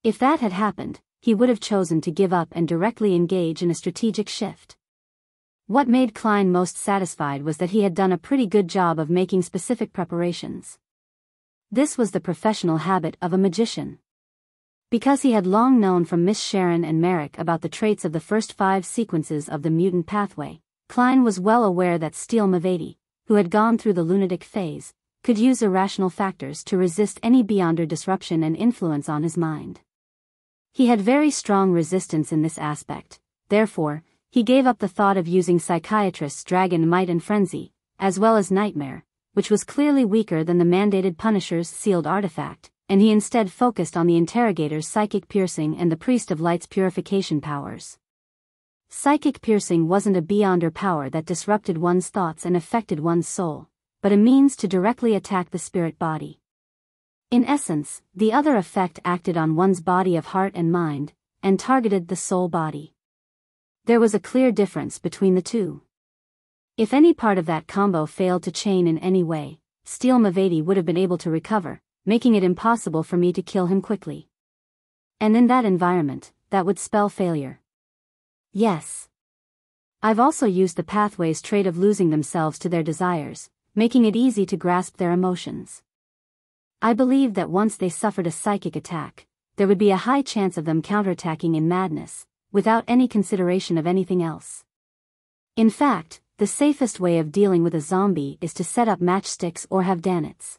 If that had happened, he would have chosen to give up and directly engage in a strategic shift. What made Klein most satisfied was that he had done a pretty good job of making specific preparations. This was the professional habit of a magician. Because he had long known from Miss Sharon and Merrick about the traits of the first 5 sequences of the mutant pathway, Klein was well aware that Steel Mavati, who had gone through the lunatic phase, could use irrational factors to resist any Beyonder disruption and influence on his mind. He had very strong resistance in this aspect, therefore, he gave up the thought of using Psychiatrist's Dragon Might and Frenzy, as well as Nightmare, which was clearly weaker than the mandated Punisher's sealed artifact, and he instead focused on the Interrogator's Psychic Piercing and the Priest of Light's purification powers. Psychic Piercing wasn't a Beyonder power that disrupted one's thoughts and affected one's soul, but a means to directly attack the spirit body. In essence, the other effect acted on one's body of heart and mind, and targeted the soul body. There was a clear difference between the two. If any part of that combo failed to chain in any way, Steel Mavati would have been able to recover, making it impossible for me to kill him quickly. And in that environment, that would spell failure. Yes. I've also used the pathway's trait of losing themselves to their desires, making it easy to grasp their emotions. I believed that once they suffered a psychic attack, there would be a high chance of them counterattacking in madness, without any consideration of anything else. In fact, the safest way of dealing with a zombie is to set up matchsticks or have danets.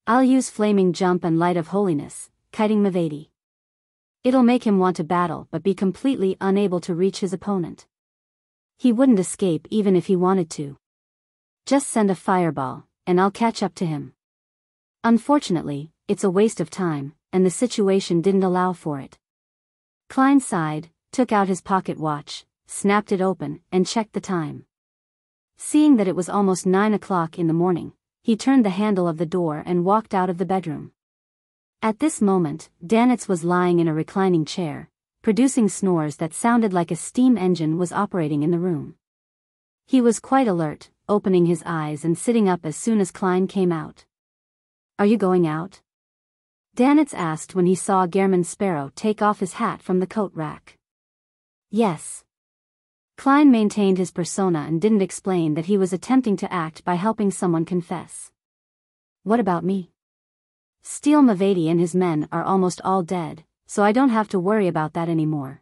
I'll use Flaming Jump and Light of Holiness, kiting Mavati. It'll make him want to battle but be completely unable to reach his opponent. He wouldn't escape even if he wanted to. Just send a fireball, and I'll catch up to him. Unfortunately, it's a waste of time, and the situation didn't allow for it. Klein sighed, took out his pocket watch, snapped it open, and checked the time. Seeing that it was almost 9 o'clock in the morning, he turned the handle of the door and walked out of the bedroom. At this moment, Danitz was lying in a reclining chair, producing snores that sounded like a steam engine was operating in the room. He was quite alert, opening his eyes and sitting up as soon as Klein came out. "Are you going out?" Danitz asked when he saw Gehrman Sparrow take off his hat from the coat rack. "Yes." Klein maintained his persona and didn't explain that he was attempting to act by helping someone confess. "What about me?" "Steel Mavati and his men are almost all dead, so I don't have to worry about that anymore.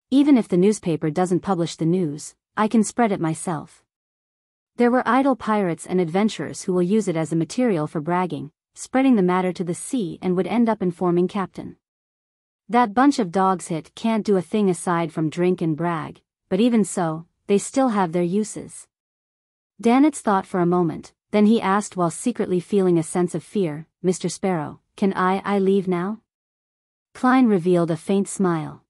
Even if the newspaper doesn't publish the news, I can spread it myself. There were idle pirates and adventurers who will use it as a material for bragging, spreading the matter to the sea and would end up informing Captain. That bunch of dogs hit can't do a thing aside from drink and brag, but even so, they still have their uses. Danitz thought for a moment, then he asked while secretly feeling a sense of fear, Mr. Sparrow, can I leave now? Klein revealed a faint smile.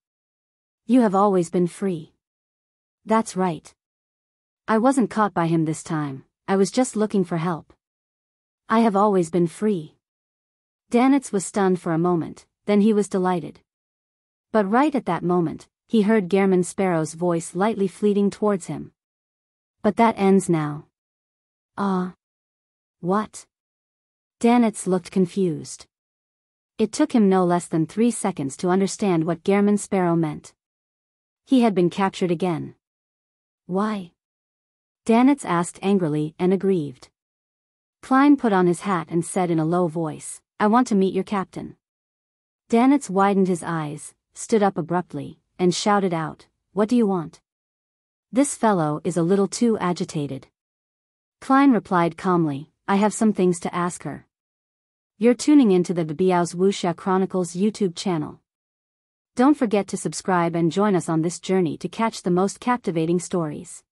You have always been free. That's right. I wasn't caught by him this time, I was just looking for help. I have always been free. Danitz was stunned for a moment, then he was delighted. But right at that moment, he heard Gehrman Sparrow's voice lightly fleeting towards him. But that ends now. What? Danitz looked confused. It took him no less than 3 seconds to understand what Gehrman Sparrow meant. He had been captured again. Why? Danitz asked angrily and aggrieved. Klein put on his hat and said in a low voice, I want to meet your captain. Danitz widened his eyes, stood up abruptly, and shouted out, What do you want? This fellow is a little too agitated. Klein replied calmly, I have some things to ask her. You're tuning into the Biyao's Wuxia Chronicles YouTube channel. Don't forget to subscribe and join us on this journey to catch the most captivating stories.